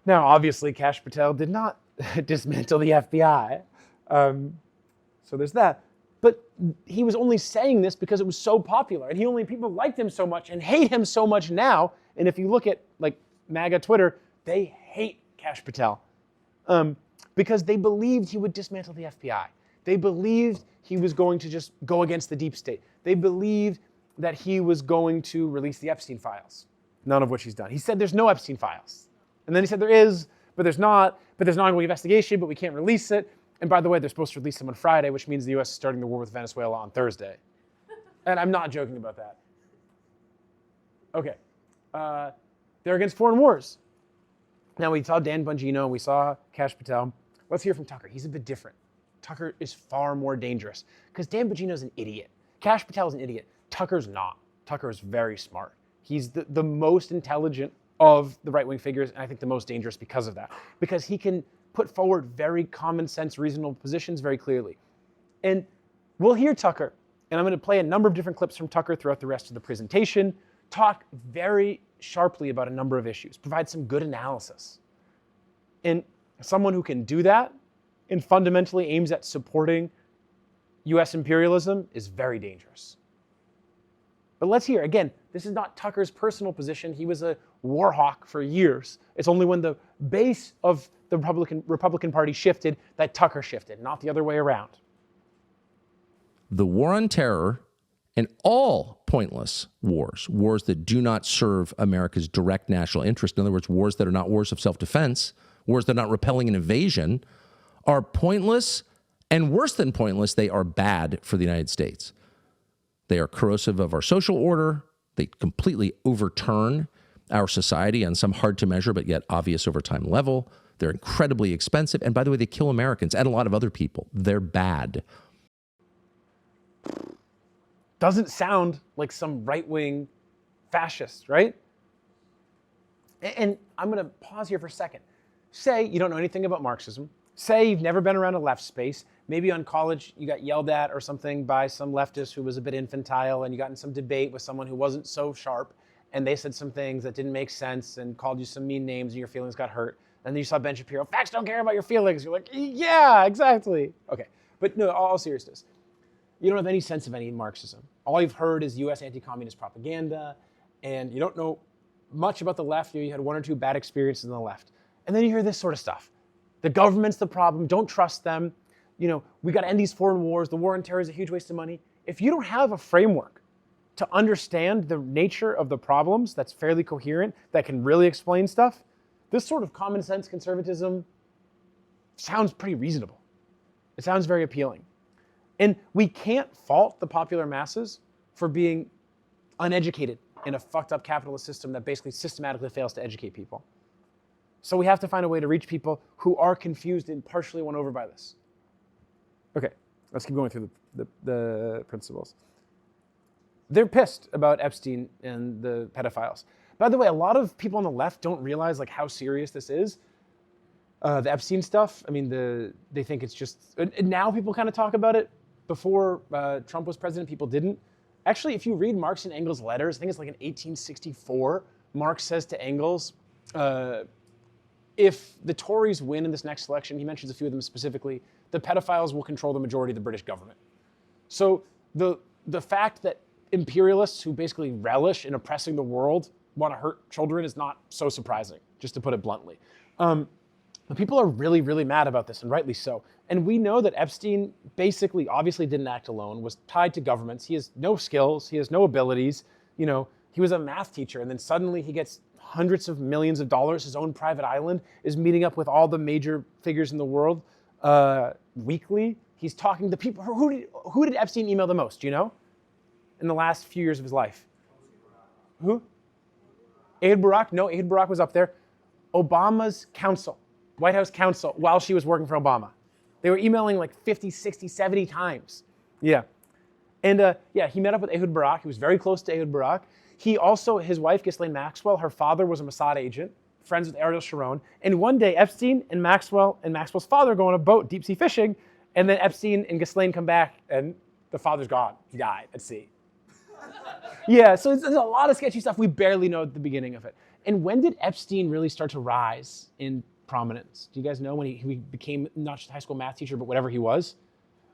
Now, obviously, Kash Patel did not dismantle the FBI. So there's that. But he was only saying this because it was so popular, and people liked him so much and hate him so much now And if you look at like MAGA Twitter, they hate Kash Patel because they believed he would dismantle the FBI. They believed he was going to just go against the deep state. They believed that he was going to release the Epstein files, none of which he's done. He said there's no Epstein files. And then he said there is, but there's not, but there's an ongoing investigation, but we can't release it. And by the way, they're supposed to release them on Friday, which means the US is starting the war with Venezuela on Thursday. And I'm not joking about that. Okay. They're against foreign wars. Now, we saw Dan Bongino, we saw Kash Patel. Let's hear from Tucker. He's a bit different. Tucker is far more dangerous because Dan Bongino's an idiot. Kash Patel is an idiot. Tucker's not. Tucker is very smart. He's the most intelligent of the right-wing figures, and I think the most dangerous because of that. Because he can put forward very common sense, reasonable positions very clearly. And we'll hear Tucker, and I'm going to play a number of different clips from Tucker throughout the rest of the presentation, talk very sharply about a number of issues, provide some good analysis. And someone who can do that and fundamentally aims at supporting US imperialism is very dangerous. But let's hear, again, this is not Tucker's personal position. He was a war hawk for years. It's only when the base of the Republican Party shifted that Tucker shifted, not the other way around. The war on terror and all pointless wars, wars that do not serve America's direct national interest, in other words, wars that are not wars of self-defense, wars that are not repelling an invasion, are pointless, and worse than pointless, they are bad for the United States. They are corrosive of our social order. They completely overturn our society on some hard to measure but yet obvious over time level. They're incredibly expensive. And by the way, they kill Americans and a lot of other people. They're bad. Doesn't sound like some right-wing fascist, right? And I'm going to pause here for a second. Say you don't know anything about Marxism. Say you've never been around a left space. Maybe on college you got yelled at or something by some leftist who was a bit infantile, and you got in some debate with someone who wasn't so sharp, and they said some things that didn't make sense and called you some mean names and your feelings got hurt. And then you saw Ben Shapiro, facts don't care about your feelings. You're like, yeah, exactly. Okay, but no, all seriousness. You don't have any sense of any Marxism. All you've heard is US anti-communist propaganda, and you don't know much about the left. You had one or two bad experiences on the left. And then you hear this sort of stuff. The government's the problem, don't trust them. You know, we gotta end these foreign wars. The war on terror is a huge waste of money. If you don't have a framework to understand the nature of the problems that's fairly coherent, that can really explain stuff, this sort of common sense conservatism sounds pretty reasonable. It sounds very appealing. And we can't fault the popular masses for being uneducated in a fucked up capitalist system that basically systematically fails to educate people. So we have to find a way to reach people who are confused and partially won over by this. Okay, let's keep going through the principles. They're pissed about Epstein and the pedophiles. By the way, a lot of people on the left don't realize like how serious this is. The Epstein stuff, I mean, they think it's just, now people kind of talk about it. Before Trump was president, people didn't. Actually, if you read Marx and Engels' letters, I think it's like in 1864, Marx says to Engels, if the Tories win in this next election, he mentions a few of them specifically, the pedophiles will control the majority of the British government. So the fact that imperialists who basically relish in oppressing the world want to hurt children is not so surprising, just to put it bluntly. But people are really, really mad about this, and rightly so. And we know that Epstein basically, obviously didn't act alone, was tied to governments. He has no skills, he has no abilities. You know, he was a math teacher, and then suddenly he gets hundreds of millions of dollars, his own private island, is meeting up with all the major figures in the world weekly. He's talking to people. Who did Epstein email the most, do you know? In the last few years of his life? Who? Ehud Barak? No, Ehud Barak was up there. Obama's counsel, White House counsel, while she was working for Obama. They were emailing like 50, 60, 70 times. Yeah. And yeah, he met up with Ehud Barak. He was very close to Ehud Barak. He also, his wife, Ghislaine Maxwell, her father was a Mossad agent, friends with Ariel Sharon. And one day, Epstein and Maxwell's father go on a boat, deep sea fishing, and then Epstein and Ghislaine come back, and the father's gone. He died at sea. Yeah, so there's a lot of sketchy stuff we barely know at the beginning of it. And when did Epstein really start to rise in prominence? Do you guys know when he became not just a high school math teacher, but whatever he was?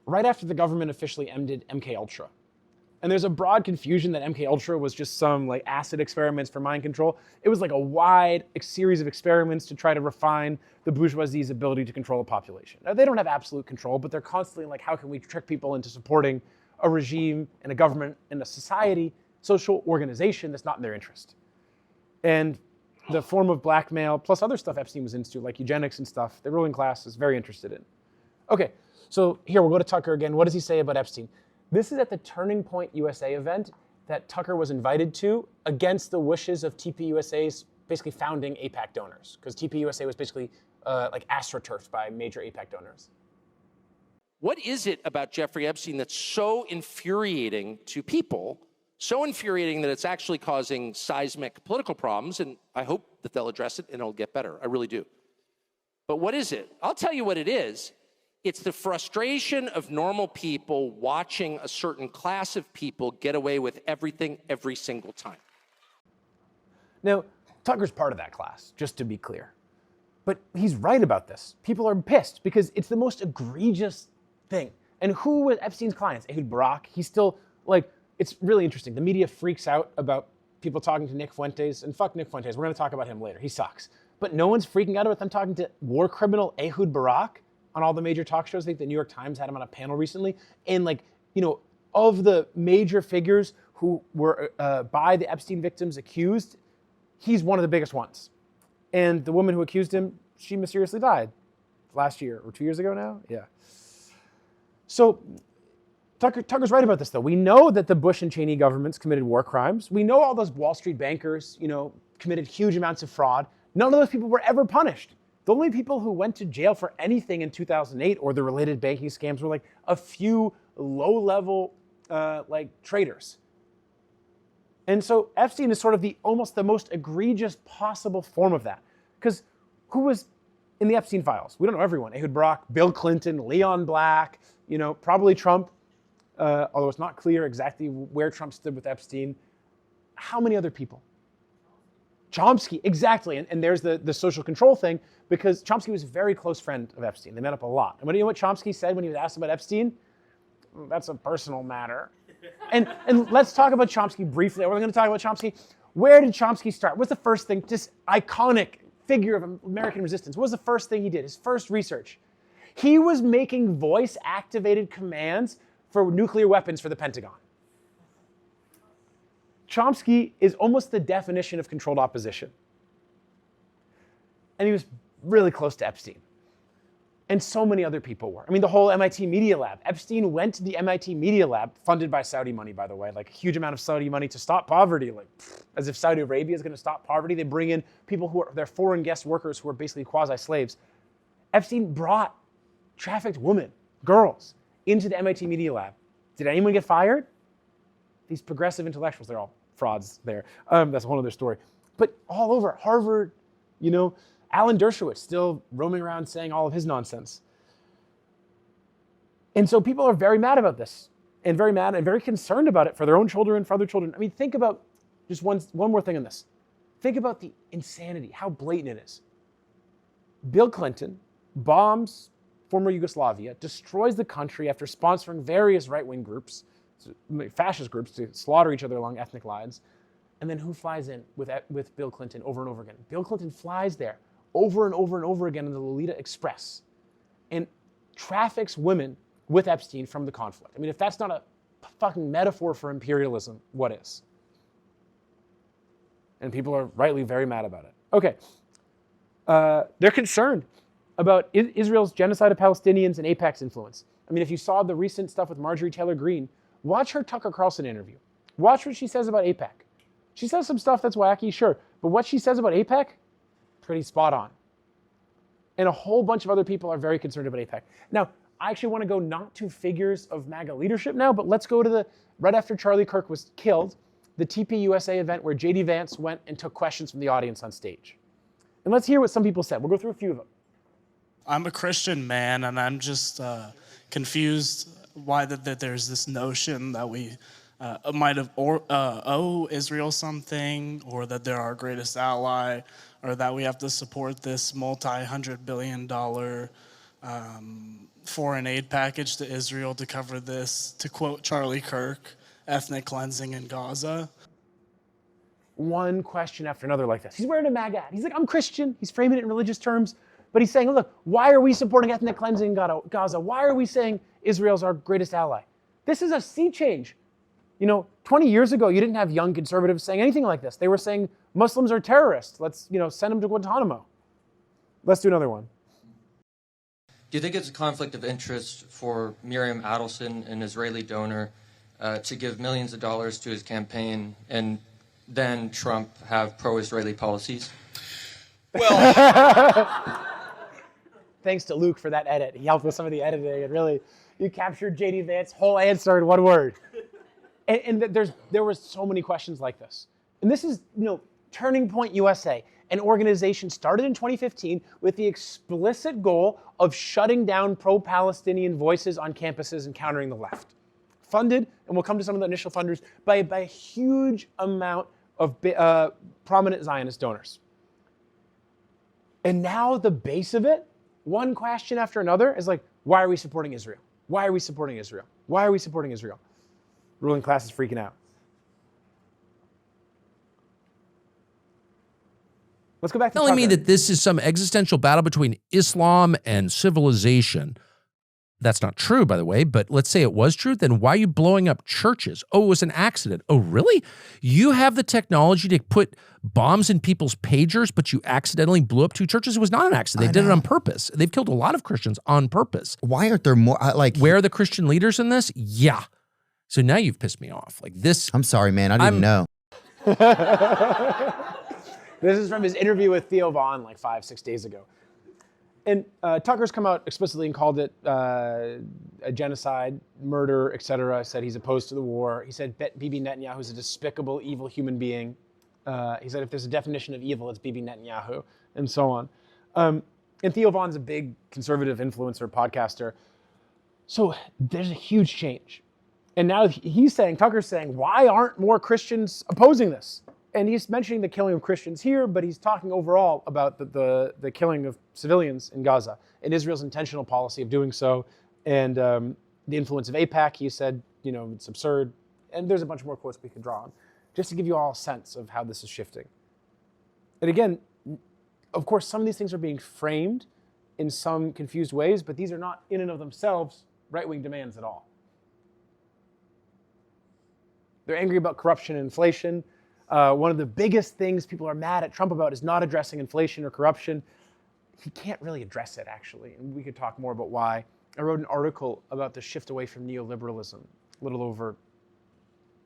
Right after the government officially ended MK Ultra. And there's a broad confusion that MKUltra was just some like acid experiments for mind control. It was like a wide series of experiments to try to refine the bourgeoisie's ability to control a population. Now, they don't have absolute control, but they're constantly like, how can we trick people into supporting a regime and a government and a society, social organization that's not in their interest? And the form of blackmail, plus other stuff Epstein was into, like eugenics and stuff, the ruling class is very interested in. Okay, so here we'll go to Tucker again. What does he say about Epstein? This is at the Turning Point USA event that Tucker was invited to against the wishes of TPUSA's basically founding AIPAC donors, because TPUSA was basically like astroturfed by major AIPAC donors. What is it about Jeffrey Epstein that's so infuriating to people, so infuriating that it's actually causing seismic political problems? And I hope that they'll address it and it'll get better. I really do. But what is it? I'll tell you what it is. It's the frustration of normal people watching a certain class of people get away with everything every single time. Now, Tucker's part of that class, just to be clear. But he's right about this. People are pissed because it's the most egregious thing. And who was Epstein's clients? Ehud Barak. He's still, like, it's really interesting. The media freaks out about people talking to Nick Fuentes, and fuck Nick Fuentes. We're going to talk about him later. He sucks. But no one's freaking out about them talking to war criminal Ehud Barak on all the major talk shows. I think the New York Times had him on a panel recently. And like, you know, of the major figures who were by the Epstein victims accused, he's one of the biggest ones. And the woman who accused him, she mysteriously died last year or 2 years ago now. Yeah. So Tucker's right about this though. We know that the Bush and Cheney governments committed war crimes. We know all those Wall Street bankers, you know, committed huge amounts of fraud. None of those people were ever punished. The only people who went to jail for anything in 2008 or the related banking scams were like a few low-level like traders. And so Epstein is sort of almost the most egregious possible form of that. Because who was in the Epstein files? We don't know everyone. Ehud Barak, Bill Clinton, Leon Black, you know, probably Trump, although it's not clear exactly where Trump stood with Epstein. How many other people? Chomsky, exactly. And there's the social control thing, because Chomsky was a very close friend of Epstein. They met up a lot. And you know what Chomsky said when he was asked about Epstein? That's a personal matter. And let's talk about Chomsky briefly. We're going to talk about Chomsky. Where did Chomsky start? What's the first thing? This iconic figure of American resistance. What was the first thing he did? His first research. He was making voice-activated commands for nuclear weapons for the Pentagon. Chomsky is almost the definition of controlled opposition. And he was really close to Epstein. And so many other people were. I mean, the whole MIT Media Lab. Epstein went to the MIT Media Lab, funded by Saudi money, by the way, like a huge amount of Saudi money to stop poverty. Like, as if Saudi Arabia is going to stop poverty. They bring in people who are, they're foreign guest workers who are basically quasi-slaves. Epstein brought trafficked women, girls, into the MIT Media Lab. Did anyone get fired? These progressive intellectuals, they're all frauds there. That's a whole other story. But all over, Harvard, you know, Alan Dershowitz still roaming around saying all of his nonsense. And so people are very mad about this, and very mad and very concerned about it for their own children, for other children. I mean, think about just one more thing on this. Think about the insanity, how blatant it is. Bill Clinton bombs former Yugoslavia, destroys the country after sponsoring various right-wing groups, fascist groups, to slaughter each other along ethnic lines. And then who flies in with Bill Clinton over and over again? Bill Clinton flies there over and over and over again in the Lolita Express and traffics women with Epstein from the conflict. I mean, if that's not a fucking metaphor for imperialism, what is? And people are rightly very mad about it. Okay. They're concerned about Israel's genocide of Palestinians and AIPAC's influence. I mean, if you saw the recent stuff with Marjorie Taylor Greene, watch her Tucker Carlson interview. Watch what she says about AIPAC. She says some stuff that's wacky, sure, but what she says about AIPAC, pretty spot on. And a whole bunch of other people are very concerned about AIPAC. Now, I actually want to go not to figures of MAGA leadership now, but let's go to right after Charlie Kirk was killed, the TPUSA event where J.D. Vance went and took questions from the audience on stage. And let's hear what some people said. We'll go through a few of them. I'm a Christian man, and I'm just confused why that there's this notion that we might have owe Israel something, or that they're our greatest ally, or that we have to support this multi-hundred-billion-dollar foreign aid package to Israel to cover this. To quote Charlie Kirk, ethnic cleansing in Gaza. One question after another like this. He's wearing a MAGA hat. He's like, I'm Christian. He's framing it in religious terms. But he's saying, look, why are we supporting ethnic cleansing in Gaza? Why are we saying Israel's our greatest ally? This is a sea change. 20 years ago, you didn't have young conservatives saying anything like this. They were saying Muslims are terrorists. Let's, send them to Guantanamo. Let's do another one. Do you think it's a conflict of interest for Miriam Adelson, an Israeli donor, to give millions of dollars to his campaign and then Trump have pro-Israeli policies? Well, thanks to Luke for that edit. He helped with some of the editing, and really, you captured J.D. Vance's whole answer in one word. And there were so many questions like this. And this is, Turning Point USA, an organization started in 2015 with the explicit goal of shutting down pro-Palestinian voices on campuses and countering the left. Funded, and we'll come to some of the initial funders, by a huge amount of prominent Zionist donors. And now the base of it, one question after another, is like, why are we supporting Israel? Why are we supporting Israel? Why are we supporting Israel? Ruling class is freaking out. Let's go back to telling me Tucker. that this is some existential battle between Islam and civilization. That's not true, by the way, but let's say it was true. Then why are you blowing up churches? Oh, it was an accident. Oh, really? You have the technology to put bombs in people's pagers, but you accidentally blew up 2 churches? It was not an accident. They did it on purpose. They've killed a lot of Christians on purpose. Why aren't there more? Where are the Christian leaders in this? Yeah. So now you've pissed me off. Like this. I'm sorry, man. I didn't know. This is from his interview with Theo Vaughn like 5-6 days ago. And Tucker's come out explicitly and called it a genocide, murder, etc. Said he's opposed to the war. He said Bibi Netanyahu is a despicable, evil human being. He said if there's a definition of evil, it's Bibi Netanyahu, and so on. And Theo Vaughn's a big conservative influencer, podcaster. So there's a huge change. And now Tucker's saying, why aren't more Christians opposing this? And he's mentioning the killing of Christians here, but he's talking overall about the killing of civilians in Gaza and Israel's intentional policy of doing so, and the influence of AIPAC. He said, it's absurd. And there's a bunch more quotes we could draw on, just to give you all a sense of how this is shifting. And again, of course, some of these things are being framed in some confused ways, but these are not in and of themselves right-wing demands at all. They're angry about corruption and inflation. One of the biggest things people are mad at Trump about is not addressing inflation or corruption. He can't really address it, actually, and we could talk more about why. I wrote an article about the shift away from neoliberalism a little over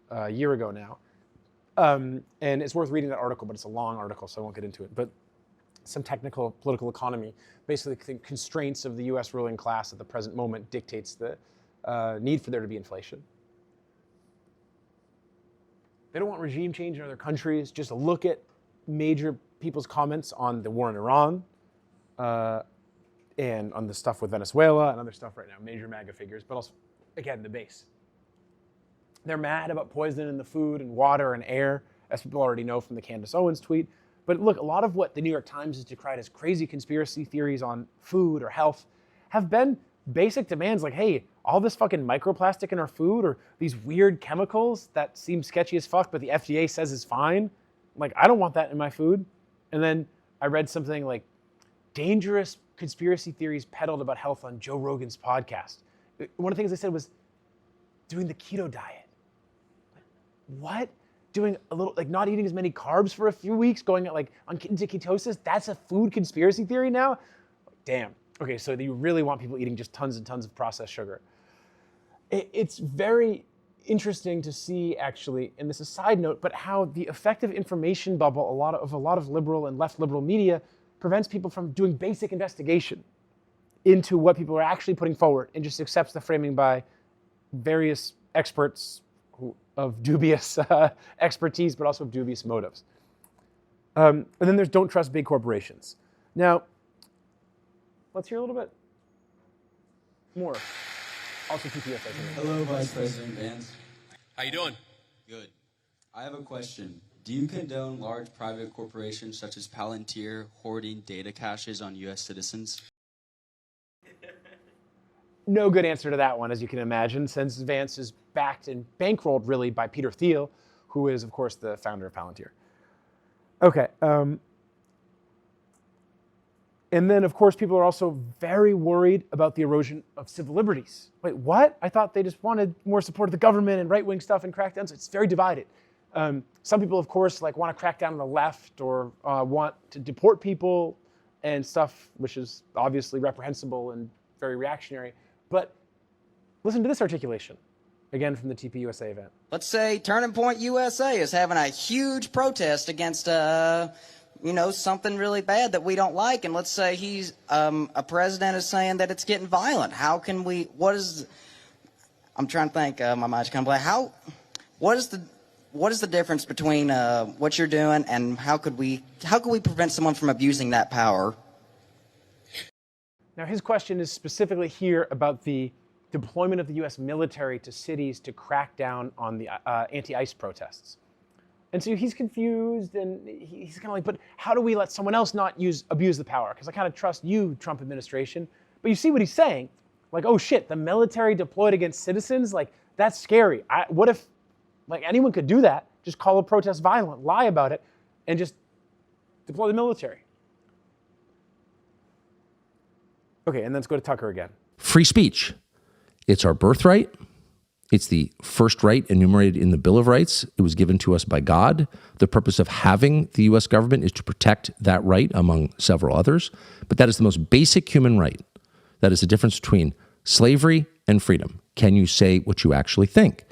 a year ago now. And it's worth reading that article, but it's a long article, so I won't get into it. But some technical political economy, basically the constraints of the US ruling class at the present moment dictates the need for there to be inflation. They don't want regime change in other countries. Just look at major people's comments on the war in Iran and on the stuff with Venezuela and other stuff right now, major MAGA figures, but also, again, the base. They're mad about poison in the food and water and air, as people already know from the Candace Owens tweet. But look, a lot of what the New York Times has decried as crazy conspiracy theories on food or health have been basic demands like, hey, all this fucking microplastic in our food or these weird chemicals that seem sketchy as fuck, but the FDA says is fine. Like, I don't want that in my food. And then I read something like dangerous conspiracy theories peddled about health on Joe Rogan's podcast. One of the things they said was doing the keto diet. What? Doing a little, like not eating as many carbs for a few weeks, going into ketosis? That's a food conspiracy theory now? Damn. Okay, so you really want people eating just tons and tons of processed sugar. It's very interesting to see, actually, and this is a side note, but how the effective information bubble, a lot of liberal and left liberal media prevents people from doing basic investigation into what people are actually putting forward and just accepts the framing by various experts of dubious expertise, but also of dubious motives. And then there's don't trust big corporations. Now, let's hear a little bit more. Also, TPS. Hello, Vice President Vance. How you doing? Good. I have a question. Do you condone large private corporations such as Palantir hoarding data caches on U.S. citizens? no good answer to that one, as you can imagine, since Vance is backed and bankrolled really by Peter Thiel, who is, of course, the founder of Palantir. Okay. And then, of course, people are also very worried about the erosion of civil liberties. Wait, what? I thought they just wanted more support of the government and right-wing stuff and crackdowns. It's very divided. Some people, of course, like want to crack down on the left or want to deport people and stuff, which is obviously reprehensible and very reactionary. But listen to this articulation, again from the TPUSA event. Let's say Turning Point USA is having a huge protest against, something really bad that we don't like. And let's say he's, a president is saying that it's getting violent. How can we, I'm trying to think, my mind's kind of blank. What is the difference between what you're doing and how could we prevent someone from abusing that power? Now, his question is specifically here about the deployment of the U.S. military to cities to crack down on the anti-ICE protests. And so he's confused, and he's kind of like, but how do we let someone else not abuse the power? Because I kind of trust you, Trump administration. But you see what he's saying? Like, oh shit, the military deployed against citizens? Like, that's scary. What if, like, anyone could do that? Just call a protest violent, lie about it, and just deploy the military. Okay, and let's go to Tucker again. Free speech. It's our birthright. It's the first right enumerated in the Bill of Rights. It was given to us by God. The purpose of having the U.S. government is to protect that right, among several others. But that is the most basic human right. That is the difference between slavery and freedom. Can you say what you actually think?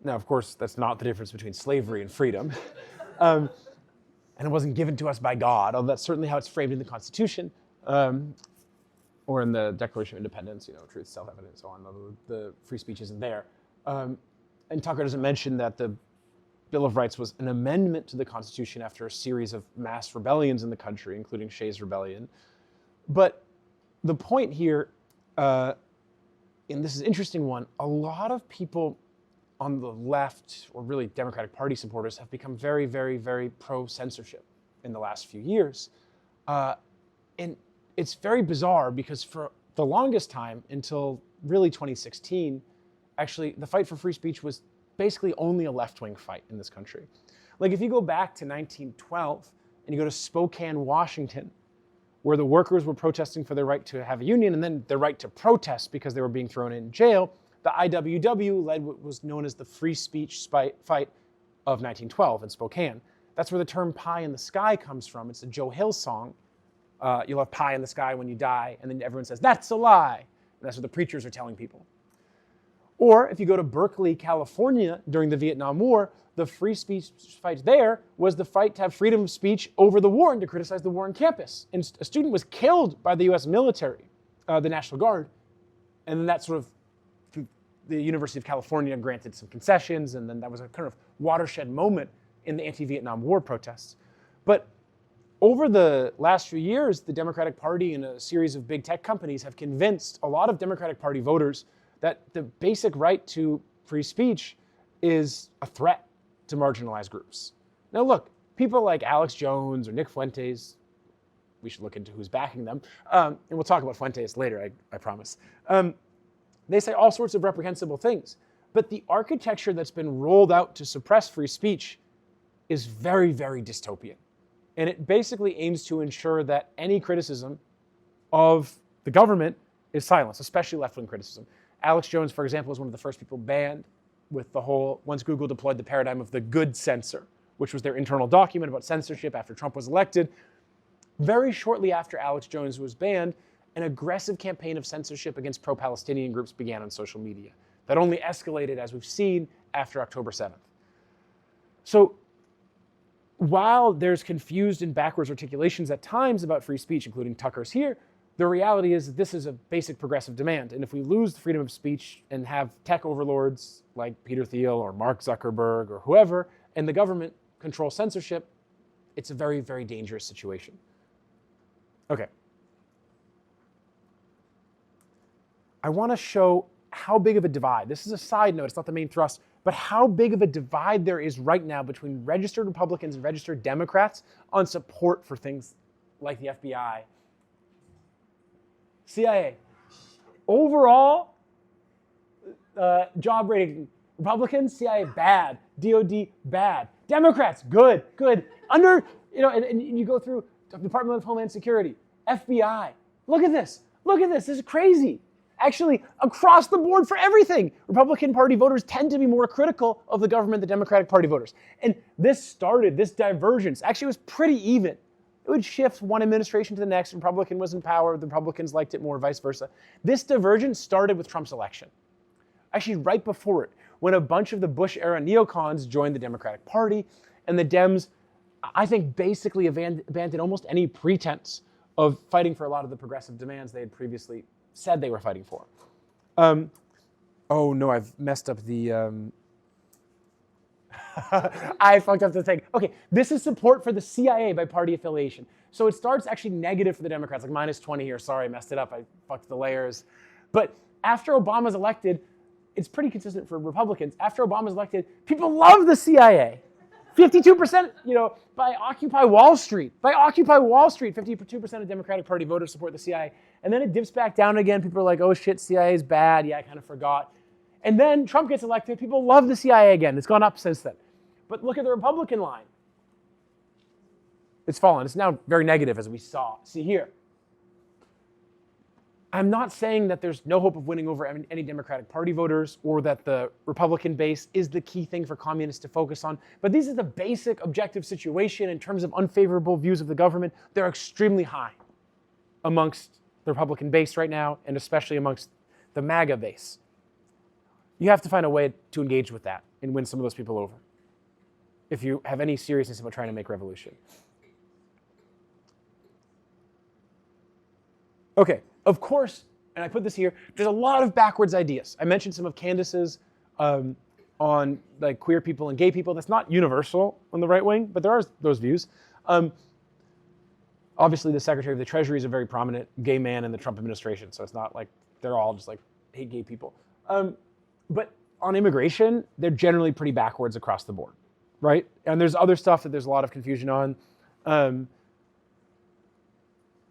Now, of course, that's not the difference between slavery and freedom. And it wasn't given to us by God, although that's certainly how it's framed in the Constitution. Or in the Declaration of Independence, truth, self-evident, and so on, although the free speech isn't there. And Tucker doesn't mention that the Bill of Rights was an amendment to the Constitution after a series of mass rebellions in the country, including Shays' Rebellion. But the point here, and this is an interesting one, a lot of people on the left, or really Democratic Party supporters, have become very, very, very pro-censorship in the last few years. And it's very bizarre because for the longest time, until really 2016, actually the fight for free speech was basically only a left-wing fight in this country. Like if you go back to 1912 and you go to Spokane, Washington, where the workers were protesting for their right to have a union and then their right to protest because they were being thrown in jail, the IWW led what was known as the free speech fight of 1912 in Spokane. That's where the term pie in the sky comes from. It's a Joe Hill song. You'll have pie in the sky when you die, and then everyone says, that's a lie. And that's what the preachers are telling people. Or if you go to Berkeley, California during the Vietnam War, the free speech fight there was the fight to have freedom of speech over the war and to criticize the war on campus. And a student was killed by the US military, the National Guard, and then that sort of, the University of California granted some concessions, and then that was a kind of watershed moment in the anti-Vietnam War protests. But over the last few years, the Democratic Party and a series of big tech companies have convinced a lot of Democratic Party voters that the basic right to free speech is a threat to marginalized groups. Now look, people like Alex Jones or Nick Fuentes, we should look into who's backing them, and we'll talk about Fuentes later, I promise. They say all sorts of reprehensible things, but the architecture that's been rolled out to suppress free speech is very, very dystopian. And it basically aims to ensure that any criticism of the government is silenced, especially left-wing criticism. Alex Jones, for example, was one of the first people banned with the whole, once Google deployed the paradigm of the good censor, which was their internal document about censorship after Trump was elected. Very shortly after Alex Jones was banned, an aggressive campaign of censorship against pro-Palestinian groups began on social media. That only escalated, as we've seen, after October 7th. So while there's confused and backwards articulations at times about free speech, including Tucker's here, the reality is that this is a basic progressive demand. And if we lose the freedom of speech and have tech overlords like Peter Thiel or Mark Zuckerberg or whoever, and the government control censorship, it's a very, very dangerous situation. Okay. I want to show how big of a divide. This is a side note, it's not the main thrust, but how big of a divide there is right now between registered Republicans and registered Democrats on support for things like the FBI, CIA, Overall, job rating, Republicans, CIA, bad. DOD, bad. Democrats, good. And you go through Department of Homeland Security, FBI. Look at this. This is crazy. Actually, across the board for everything, Republican Party voters tend to be more critical of the government than Democratic Party voters. And this divergence, actually was pretty even. It would shift one administration to the next. Republican was in power. The Republicans liked it more, vice versa. This divergence started with Trump's election. Actually, right before it, when a bunch of the Bush-era neocons joined the Democratic Party, and the Dems, I think, basically abandoned almost any pretense of fighting for a lot of the progressive demands they had previously said they were fighting for. Oh no, I've messed up the... I fucked up the thing. Okay, this is support for the CIA by party affiliation. So it starts actually negative for the Democrats, like -20 here. Sorry, I messed it up. I fucked the layers. But after Obama's elected, it's pretty consistent for Republicans. After Obama's elected, people love the CIA. 52%, by Occupy Wall Street. 52% of Democratic Party voters support the CIA. And then it dips back down again. People are like, oh shit, CIA is bad. Yeah, I kind of forgot. And then Trump gets elected. People love the CIA again. It's gone up since then. But look at the Republican line. It's fallen. It's now very negative, as we see here. I'm not saying that there's no hope of winning over any Democratic Party voters or that the Republican base is the key thing for communists to focus on, but this is the basic objective situation in terms of unfavorable views of the government. They're extremely high amongst the Republican base right now, and especially amongst the MAGA base. You have to find a way to engage with that and win some of those people over if you have any seriousness about trying to make revolution. Okay. Of course, and I put this here, there's a lot of backwards ideas. I mentioned some of Candace's on like queer people and gay people. That's not universal on the right wing, but there are those views. Obviously, the Secretary of the Treasury is a very prominent gay man in the Trump administration, so it's not like they're all just like hate gay people. But on immigration, they're generally pretty backwards across the board, right? And there's other stuff that there's a lot of confusion on.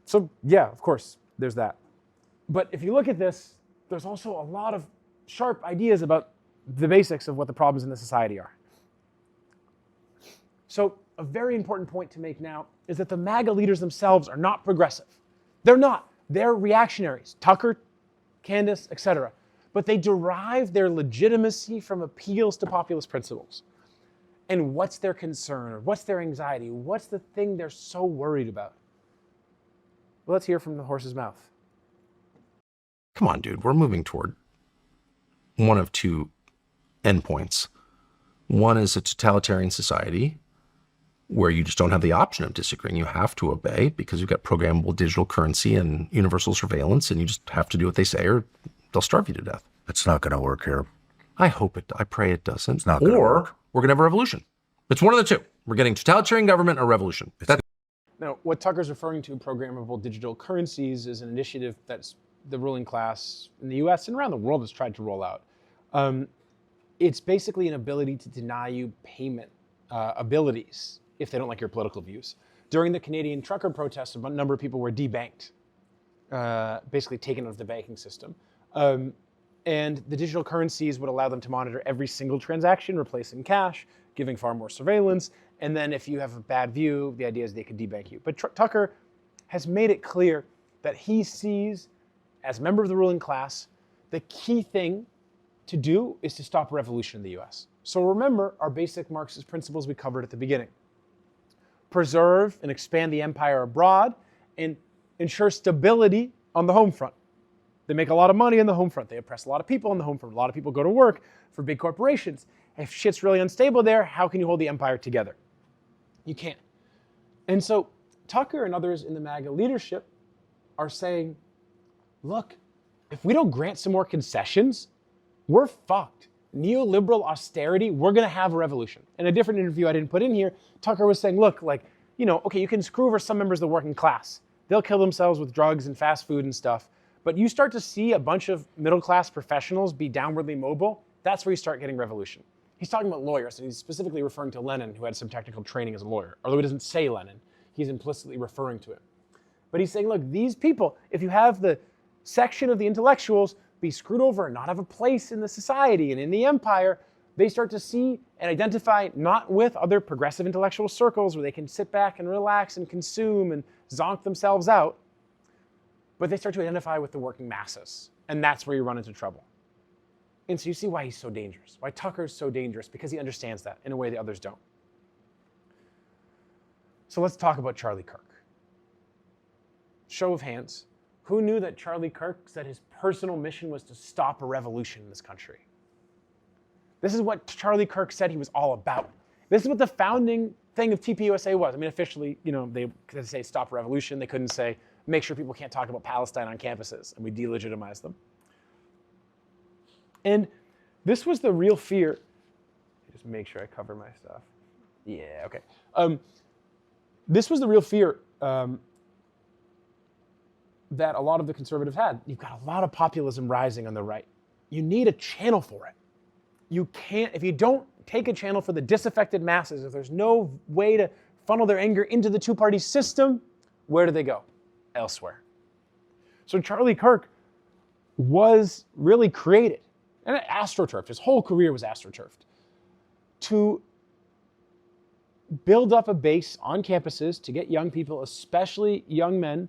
So yeah, of course. There's that. But if you look at this, there's also a lot of sharp ideas about the basics of what the problems in the society are. So a very important point to make now is that the MAGA leaders themselves are not progressive. They're not. They're reactionaries. Tucker, Candace, etc. But they derive their legitimacy from appeals to populist principles. And what's their concern? What's their anxiety? What's the thing they're so worried about? Well, let's hear from the horse's mouth. Come on, dude. We're moving toward one of two endpoints. One is a totalitarian society where you just don't have the option of disagreeing. You have to obey because you've got programmable digital currency and universal surveillance, and you just have to do what they say or they'll starve you to death. It's not going to work here. I hope it. I pray it doesn't. It's not going to work. Or we're going to have a revolution. It's one of the two. We're getting totalitarian government or revolution. Now, what Tucker's referring to, programmable digital currencies, is an initiative that's the ruling class in the US and around the world has tried to roll out. It's basically an ability to deny you payment abilities if they don't like your political views. During the Canadian trucker protests, a number of people were debanked, basically taken out of the banking system. And the digital currencies would allow them to monitor every single transaction, replacing cash, giving far more surveillance. And then if you have a bad view, the idea is they could debank you. But Tucker has made it clear that he sees, as a member of the ruling class, the key thing to do is to stop revolution in the US. So remember our basic Marxist principles we covered at the beginning. Preserve and expand the empire abroad and ensure stability on the home front. They make a lot of money on the home front. They oppress a lot of people on the home front. A lot of people go to work for big corporations. If shit's really unstable there, how can you hold the empire together? You can't. And so Tucker and others in the MAGA leadership are saying, look, if we don't grant some more concessions, we're fucked. Neoliberal austerity, we're going to have a revolution. In a different interview I didn't put in here, Tucker was saying, look, okay, you can screw over some members of the working class. They'll kill themselves with drugs and fast food and stuff. But you start to see a bunch of middle-class professionals be downwardly mobile, that's where you start getting revolution. He's talking about lawyers, and he's specifically referring to Lenin, who had some technical training as a lawyer. Although he doesn't say Lenin, he's implicitly referring to it. But he's saying, look, these people, if you have the section of the intellectuals be screwed over and not have a place in the society and in the empire, they start to see and identify not with other progressive intellectual circles where they can sit back and relax and consume and zonk themselves out, but they start to identify with the working masses. And that's where you run into trouble. And so you see why he's so dangerous, why Tucker's so dangerous, because he understands that in a way the others don't. So let's talk about Charlie Kirk. Show of hands. Who knew that Charlie Kirk said his personal mission was to stop a revolution in this country? This is what Charlie Kirk said he was all about. This is what the founding thing of TPUSA was. I mean, officially, they could say stop revolution. They couldn't say make sure people can't talk about Palestine on campuses, and we delegitimize them. And this was the real fear. Just make sure I cover my stuff. Yeah, okay. This was the real fear that a lot of the conservatives had. You've got a lot of populism rising on the right. You need a channel for it. You can't, if you don't take a channel for the disaffected masses, if there's no way to funnel their anger into the two-party system, where do they go? Elsewhere. So Charlie Kirk was really created, and astroturfed, his whole career was astroturfed, to build up a base on campuses to get young people, especially young men,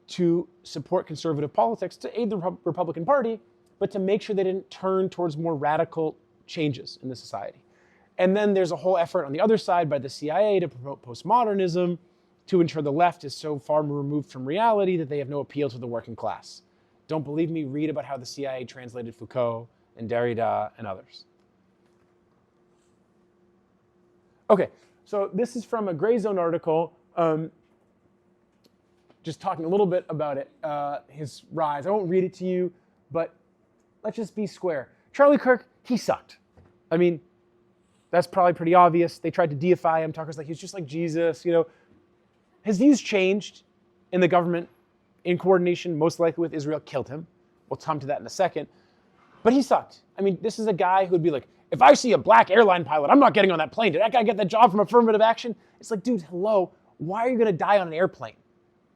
to support conservative politics, to aid the Republican Party, but to make sure they didn't turn towards more radical changes in the society. And then there's a whole effort on the other side by the CIA to promote postmodernism, to ensure the left is so far removed from reality that they have no appeal to the working class. Don't believe me? Read about how the CIA translated Foucault and Derrida and others. Okay, so this is from a Gray Zone article, just talking a little bit about it, his rise. I won't read it to you, but let's just be square. Charlie Kirk, he sucked. I mean, that's probably pretty obvious. They tried to deify him. Tucker's like, he's just like Jesus, His views changed, and the government, in coordination, most likely with Israel, killed him. We'll come to that in a second. But he sucked. I mean, this is a guy who'd be like, if I see a black airline pilot, I'm not getting on that plane. Did that guy get that job from affirmative action? It's like, dude, hello, why are you going to die on an airplane?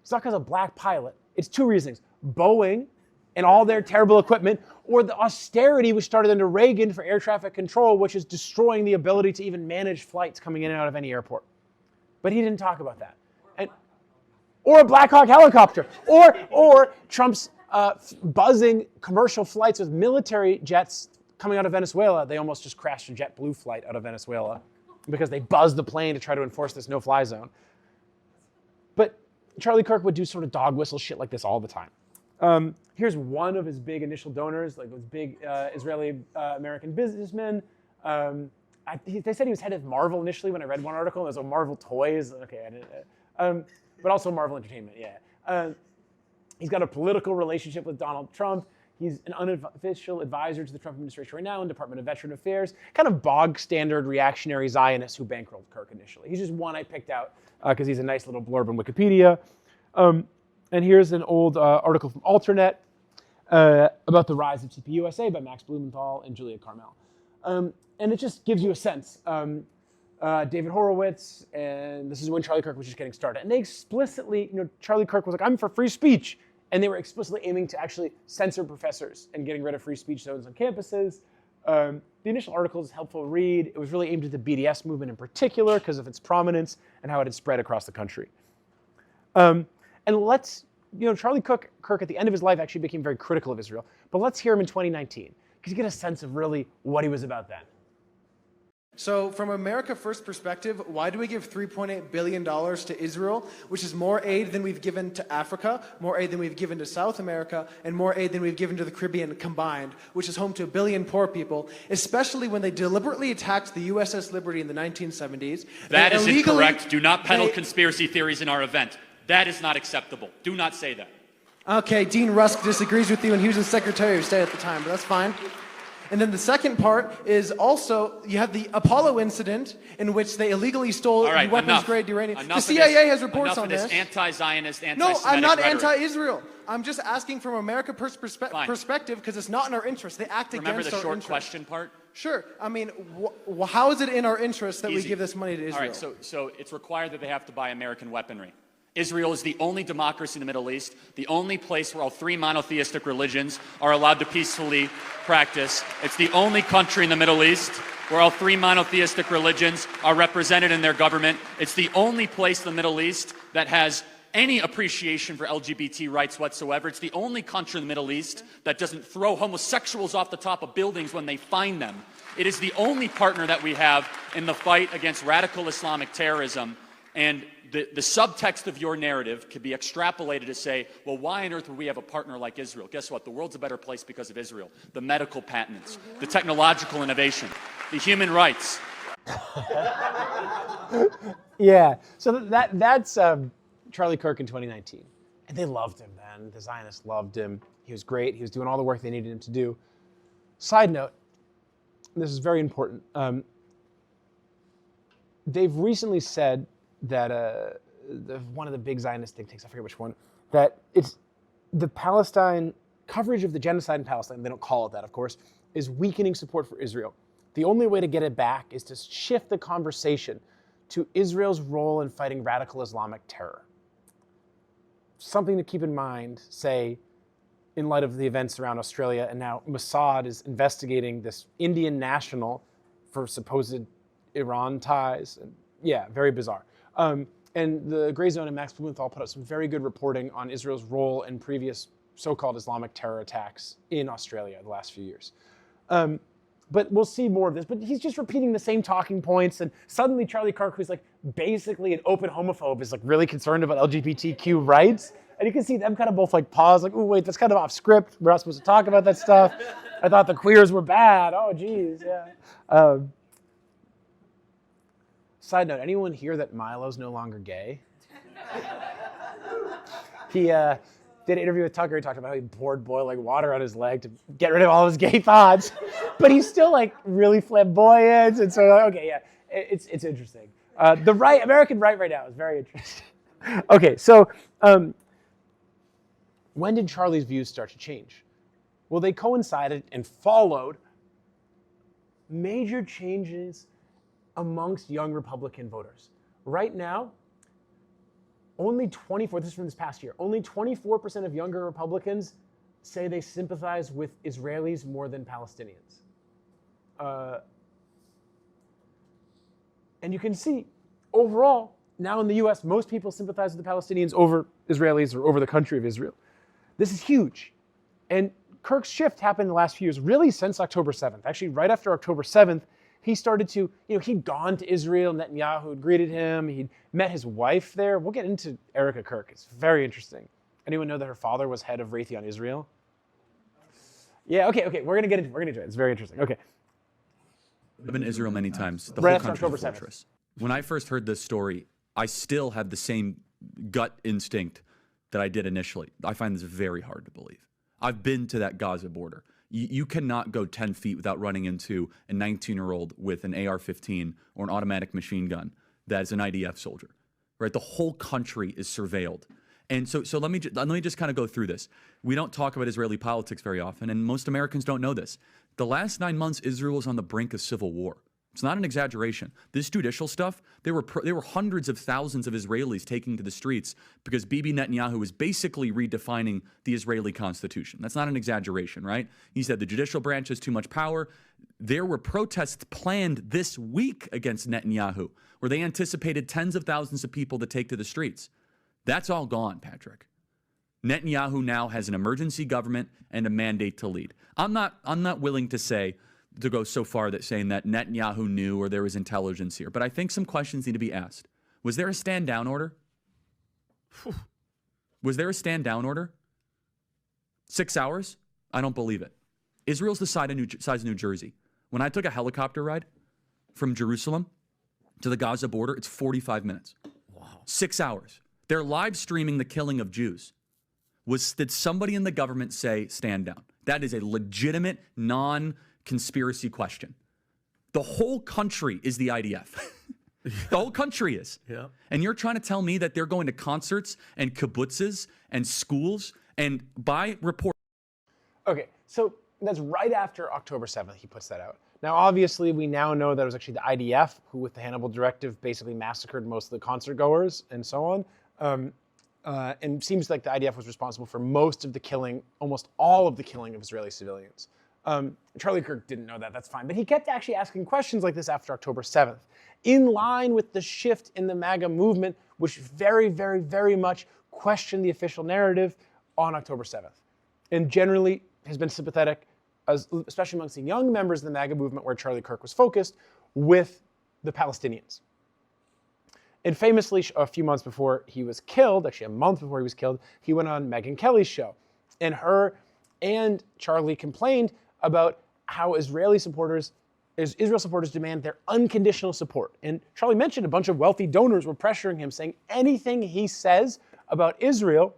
It's not because of a black pilot. It's two reasons. Boeing and all their terrible equipment, or the austerity which started under Reagan for air traffic control, which is destroying the ability to even manage flights coming in and out of any airport. But he didn't talk about that. Or a Black Hawk helicopter, or Trump's buzzing commercial flights with military jets coming out of Venezuela. They almost just crashed a JetBlue flight out of Venezuela because they buzzed the plane to try to enforce this no-fly zone. But Charlie Kirk would do sort of dog whistle shit like this all the time. Here's one of his big initial donors, like those big Israeli-American businessmen. They said he was head of Marvel initially when I read one article. It was Marvel Toys. Okay, I didn't. But also Marvel Entertainment, yeah. He's got a political relationship with Donald Trump. He's an unofficial advisor to the Trump administration right now in Department of Veteran Affairs. Kind of bog standard reactionary Zionist who bankrolled Kirk initially. He's just one I picked out because he's a nice little blurb on Wikipedia. And here's an old article from Alternet about the rise of TPUSA by Max Blumenthal and Julia Carmel. And it just gives you a sense. David Horowitz, and this is when Charlie Kirk was just getting started. And they explicitly, Charlie Kirk was like, I'm for free speech. And they were explicitly aiming to actually censor professors and getting rid of free speech zones on campuses. The initial article is a helpful read. It was really aimed at the BDS movement in particular because of its prominence and how it had spread across the country. And Charlie Kirk at the end of his life actually became very critical of Israel. But let's hear him in 2019 because you get a sense of really what he was about then. So from America First perspective, why do we give $3.8 billion to Israel, which is more aid than we've given to Africa, more aid than we've given to South America, and more aid than we've given to the Caribbean combined, which is home to 1 billion poor people, especially when they deliberately attacked the USS Liberty in the 1970s. That is incorrect. Do not peddle conspiracy theories in our event. That is not acceptable. Do not say that. Okay, Dean Rusk disagrees with you, and he was the Secretary of State at the time, but that's fine. And then the second part is also, you have the Apollo incident in which they illegally stole weapons-grade uranium. The CIA has reports on this. Anti-Zionist, anti-Semitic No, I'm not rhetoric. Anti-Israel. I'm just asking from America First perspective because it's not in our interest. They act against our Remember the interest. short question part? Sure. I mean, how is it in our interest that we give this money to Israel? All right, so it's required that they have to buy American weaponry. Israel is the only democracy in the Middle East, the only place where all three monotheistic religions are allowed to peacefully practice. It's the only country in the Middle East where all three monotheistic religions are represented in their government. It's the only place in the Middle East that has any appreciation for LGBT rights whatsoever. It's the only country in the Middle East that doesn't throw homosexuals off the top of buildings when they find them. It is the only partner that we have in the fight against radical Islamic terrorism. And the subtext of your narrative could be extrapolated to say, well, why on earth would we have a partner like Israel? Guess what? The world's a better place because of Israel. The medical patents, the technological innovation, the human rights. Yeah, so that's Charlie Kirk in 2019. And they loved him then. The Zionists loved him. He was great. He was doing all the work they needed him to do. Side note, this is very important. They've recently said that one of the big Zionist think tanks, I forget which one, that it's the Palestine coverage of the genocide in Palestine, they don't call it that, of course, is weakening support for Israel. The only way to get it back is to shift the conversation to Israel's role in fighting radical Islamic terror. Something to keep in mind, say, in light of the events around Australia, and now Mossad is investigating this Indian national for supposed Iran ties. And yeah, very bizarre. And the Gray Zone and Max Blumenthal put out some very good reporting on Israel's role in previous so-called Islamic terror attacks in Australia the last few years. But we'll see more of this. But he's just repeating the same talking points. And suddenly Charlie Kirk, who's like basically an open homophobe, is like really concerned about LGBTQ rights. And you can see them kind of both like pause, like, oh, wait, that's kind of off script. We're not supposed to talk about that stuff. I thought the queers were bad. Oh, geez, yeah. Side note, anyone hear that Milo's no longer gay? He did an interview with Tucker. He talked about how he poured boiling water on his leg to get rid of all his gay thoughts. But he's still like really flamboyant. And so, okay, yeah, it's interesting. The right, American right now is very interesting. Okay, so when did Charlie's views start to change? Well, they coincided and followed major changes amongst young Republican voters. Right now, only 24, this is from this past year, only 24% of younger Republicans say they sympathize with Israelis more than Palestinians. And you can see, overall, now in the US, most people sympathize with the Palestinians over Israelis or over the country of Israel. This is huge. And Kirk's shift happened in the last few years, really since October 7th. Actually, right after October 7th, he started to, he'd gone to Israel, Netanyahu had greeted him, he'd met his wife there. We'll get into Erica Kirk, it's very interesting. Anyone know that her father was head of Raytheon Israel? Yeah, okay, we're gonna get into it, it's very interesting, okay. I've been to Israel many times. The Right whole after country's a October 7th. fortress. When I first heard this story, I still had the same gut instinct that I did initially. I find this very hard to believe. I've been to that Gaza border. You cannot go 10 feet without running into a 19-year-old with an AR-15 or an automatic machine gun that is an IDF soldier, right? The whole country is surveilled. And so let me just kind of go through this. We don't talk about Israeli politics very often, and most Americans don't know this. The last 9 months, Israel was on the brink of civil war. It's not an exaggeration. This judicial stuff, there were hundreds of thousands of Israelis taking to the streets because Bibi Netanyahu was basically redefining the Israeli constitution. That's not an exaggeration, right? He said the judicial branch has too much power. There were protests planned this week against Netanyahu, where they anticipated tens of thousands of people to take to the streets. That's all gone, Patrick. Netanyahu now has an emergency government and a mandate to lead. I'm not willing to go so far that saying that Netanyahu knew or there was intelligence here. But I think some questions need to be asked. Was there a stand down order? Was there a stand down order? 6 hours? I don't believe it. Israel's the size of New Jersey. When I took a helicopter ride from Jerusalem to the Gaza border, it's 45 minutes. Wow. 6 hours. They're live streaming the killing of Jews. Did somebody in the government say stand down? That is a legitimate non-conspiracy question. The whole country is the IDF. The whole country is. Yeah. And you're trying to tell me that they're going to concerts and kibbutzes and schools and by report. Okay, so that's right after October 7th, he puts that out. Now, obviously, we now know that it was actually the IDF who, with the Hannibal Directive, basically massacred most of the concert goers and so on. and seems like the IDF was responsible for most of the killing, almost all of the killing of Israeli civilians. Charlie Kirk didn't know that, that's fine. But he kept actually asking questions like this after October 7th, in line with the shift in the MAGA movement, which very, very, very much questioned the official narrative on October 7th. And generally has been sympathetic, especially amongst the young members of the MAGA movement where Charlie Kirk was focused, with the Palestinians. And famously, a few months before he was killed, actually a month before he was killed, he went on Megyn Kelly's show. And her and Charlie complained about how Israel supporters demand their unconditional support. And Charlie mentioned a bunch of wealthy donors were pressuring him, saying anything he says about Israel,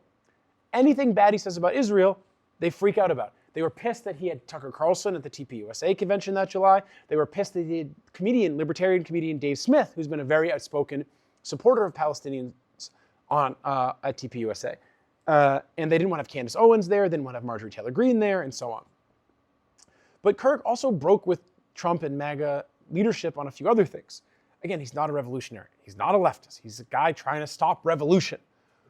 anything bad he says about Israel, they freak out about. They were pissed that he had Tucker Carlson at the TPUSA convention that July. They were pissed that he had libertarian comedian Dave Smith, who's been a very outspoken supporter of Palestinians at TPUSA. And they didn't want to have Candace Owens there, didn't want to have Marjorie Taylor Greene there, and so on. But Kirk also broke with Trump and MAGA leadership on a few other things. Again, he's not a revolutionary. He's not a leftist. He's a guy trying to stop revolution.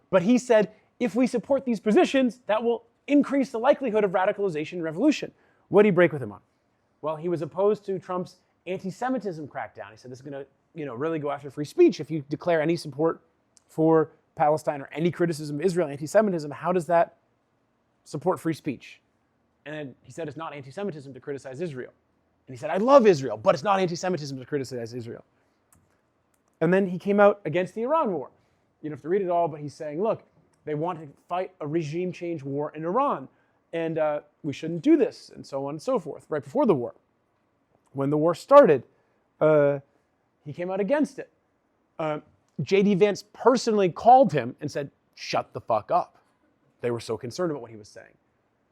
But he said, if we support these positions, that will increase the likelihood of radicalization and revolution. What did he break with him on? Well, he was opposed to Trump's anti-Semitism crackdown. He said this is going to really go after free speech. If you declare any support for Palestine or any criticism of Israel, anti-Semitism, how does that support free speech? And then he said it's not anti-Semitism to criticize Israel. And he said, I love Israel, but it's not anti-Semitism to criticize Israel. And then he came out against the Iran war. You don't have to read it all, but he's saying, look, they want to fight a regime change war in Iran, and we shouldn't do this, and so on and so forth, right before the war. When the war started, he came out against it. J.D. Vance personally called him and said, shut the fuck up. They were so concerned about what he was saying.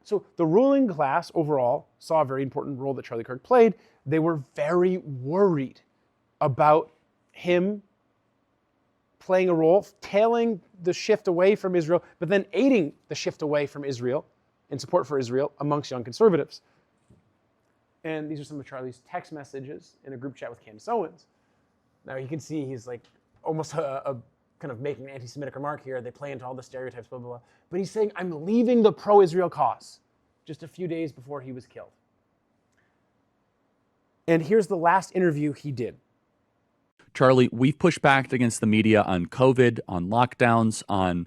So the ruling class overall saw a very important role that Charlie Kirk played. They were very worried about him playing a role, tailing the shift away from Israel, but then aiding the shift away from Israel and support for Israel amongst young conservatives. And these are some of Charlie's text messages in a group chat with Candace Owens. Now you can see he's like almost a kind of making an anti-Semitic remark here. They play into all the stereotypes, blah, blah, blah. But he's saying, I'm leaving the pro-Israel cause, just a few days before he was killed. And here's the last interview he did. Charlie, we've pushed back against the media on COVID, on lockdowns, on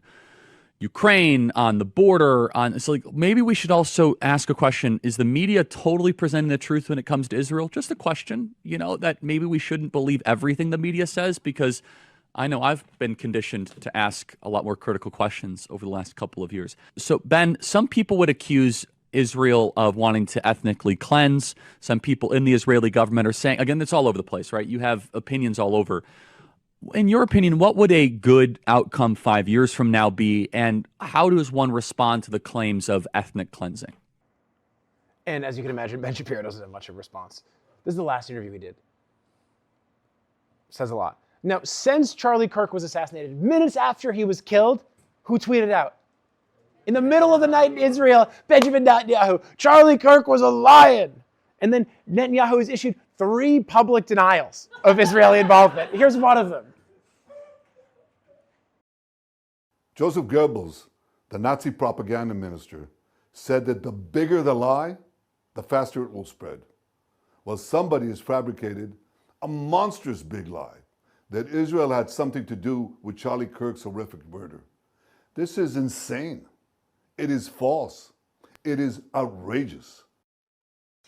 Ukraine, on the border. It's like maybe we should also ask a question. Is the media totally presenting the truth when it comes to Israel? Just a question, that maybe we shouldn't believe everything the media says, because I know I've been conditioned to ask a lot more critical questions over the last couple of years. So, Ben, some people would accuse Israel of wanting to ethnically cleanse. Some people in the Israeli government are saying, again, it's all over the place, right? You have opinions all over. In your opinion, what would a good outcome 5 years from now be, and how does one respond to the claims of ethnic cleansing? And as you can imagine, Ben Shapiro doesn't have much of a response. This is the last interview he did. Says a lot. Now, since Charlie Kirk was assassinated, minutes after he was killed, who tweeted out? In the middle of the night in Israel, Benjamin Netanyahu, Charlie Kirk was a lion. And then Netanyahu has issued 3 public denials of Israeli involvement. Here's one of them. Joseph Goebbels, the Nazi propaganda minister, said that the bigger the lie, the faster it will spread. Well, somebody has fabricated a monstrous big lie that Israel had something to do with Charlie Kirk's horrific murder. This is insane. It is false. It is outrageous.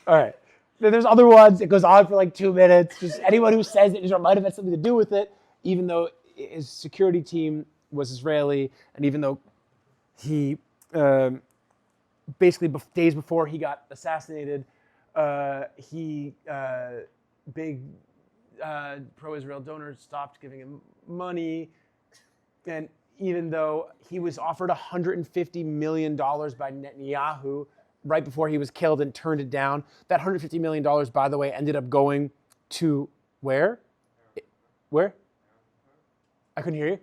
All right. There's other ones. It goes on for like 2 minutes. Just anyone who says that Israel might have had something to do with it, even though his security team was Israeli, and even though he basically days before he got assassinated, big pro-Israel donors stopped giving him money, and even though he was offered $150 million by Netanyahu right before he was killed and turned it down. That $150 million, by the way, ended up going to where? Where? I couldn't hear you.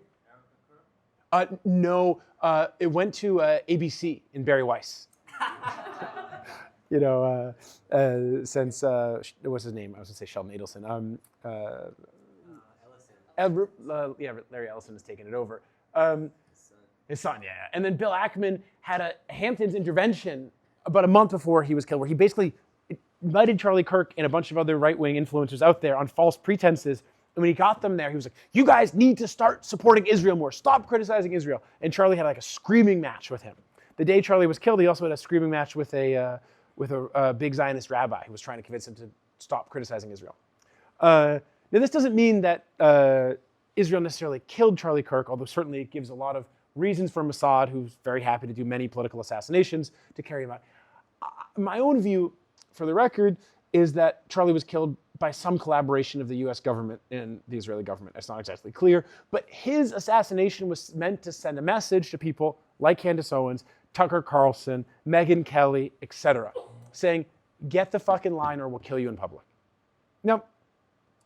No, it went to ABC in Barry Weiss. Since, what's his name? I was going to say Sheldon Adelson. Larry Ellison has taken it over. His son, yeah. And then Bill Ackman had a Hamptons intervention about a month before he was killed, where he basically invited Charlie Kirk and a bunch of other right-wing influencers out there on false pretenses. And when he got them there, he was like, you guys need to start supporting Israel more. Stop criticizing Israel. And Charlie had like a screaming match with him. The day Charlie was killed, he also had a screaming match with a big Zionist rabbi who was trying to convince him to stop criticizing Israel. Now, this doesn't mean that Israel necessarily killed Charlie Kirk, although certainly it gives a lot of reasons for Mossad, who's very happy to do many political assassinations, to carry him out. My own view, for the record, is that Charlie was killed by some collaboration of the US government and the Israeli government. It's not exactly clear, but his assassination was meant to send a message to people like Candace Owens, Tucker Carlson, Megyn Kelly, etc., saying, get the fuck in line or we'll kill you in public. Now,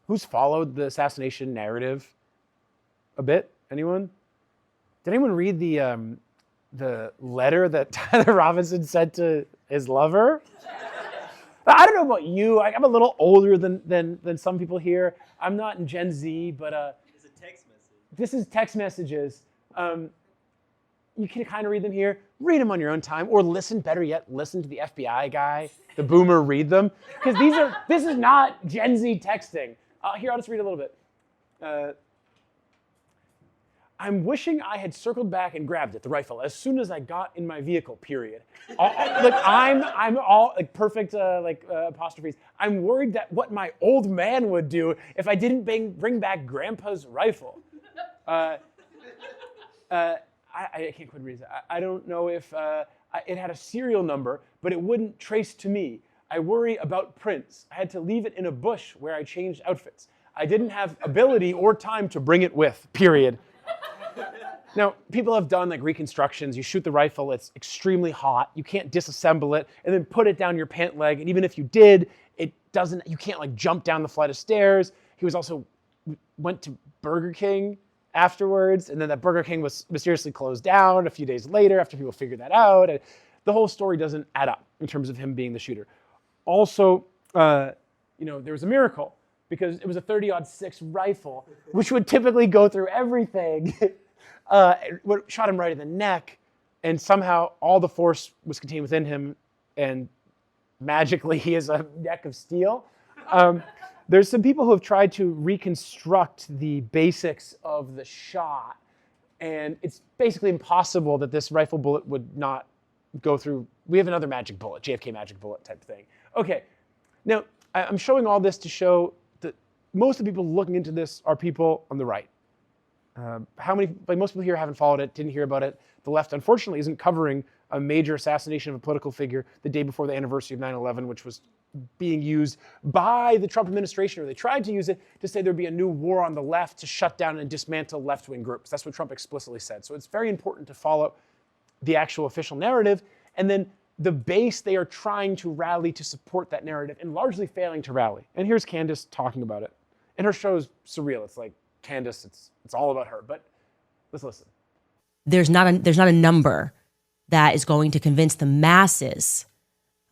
who's followed the assassination narrative a bit? Anyone? Did anyone read the letter that Tyler Robinson sent to his lover? I don't know about you. I'm a little older than some people here. I'm not in Gen Z, but it's a text message. This is text messages. You can kind of read them here. Read them on your own time, or listen. Better yet, listen to the FBI guy, the boomer, read them, because this is not Gen Z texting. Here, I'll just read a little bit. I'm wishing I had circled back and grabbed it, the rifle, as soon as I got in my vehicle, period. I'm all like perfect apostrophes. I'm worried that what my old man would do if I didn't bring back Grandpa's rifle. I can't quite read it. I don't know if it had a serial number, but it wouldn't trace to me. I worry about prints. I had to leave it in a bush where I changed outfits. I didn't have ability or time to bring it with, period. Now, people have done like reconstructions. You shoot the rifle, it's extremely hot. You can't disassemble it and then put it down your pant leg. And even if you did, you can't like jump down the flight of stairs. He was also went to Burger King afterwards. And then that Burger King was mysteriously closed down a few days later after people figured that out. And the whole story doesn't add up in terms of him being the shooter. Also, there was a miracle because it was a 30-06 rifle, which would typically go through everything. Shot him right in the neck, and somehow all the force was contained within him, and magically he has a neck of steel. There's some people who have tried to reconstruct the basics of the shot, and it's basically impossible that this rifle bullet would not go through. We have another magic bullet, JFK magic bullet type thing. Okay, now I'm showing all this to show that most of the people looking into this are people on the right. Most people here haven't followed it, didn't hear about it. The left, unfortunately, isn't covering a major assassination of a political figure the day before the anniversary of 9/11, which was being used by the Trump administration, or they tried to use it to say there'd be a new war on the left to shut down and dismantle left-wing groups. That's what Trump explicitly said. So it's very important to follow the actual official narrative, and then the base they are trying to rally to support that narrative and largely failing to rally. And here's Candace talking about it. And her show is surreal. It's like, Candace, it's all about her, but let's listen. There's not a number that is going to convince the masses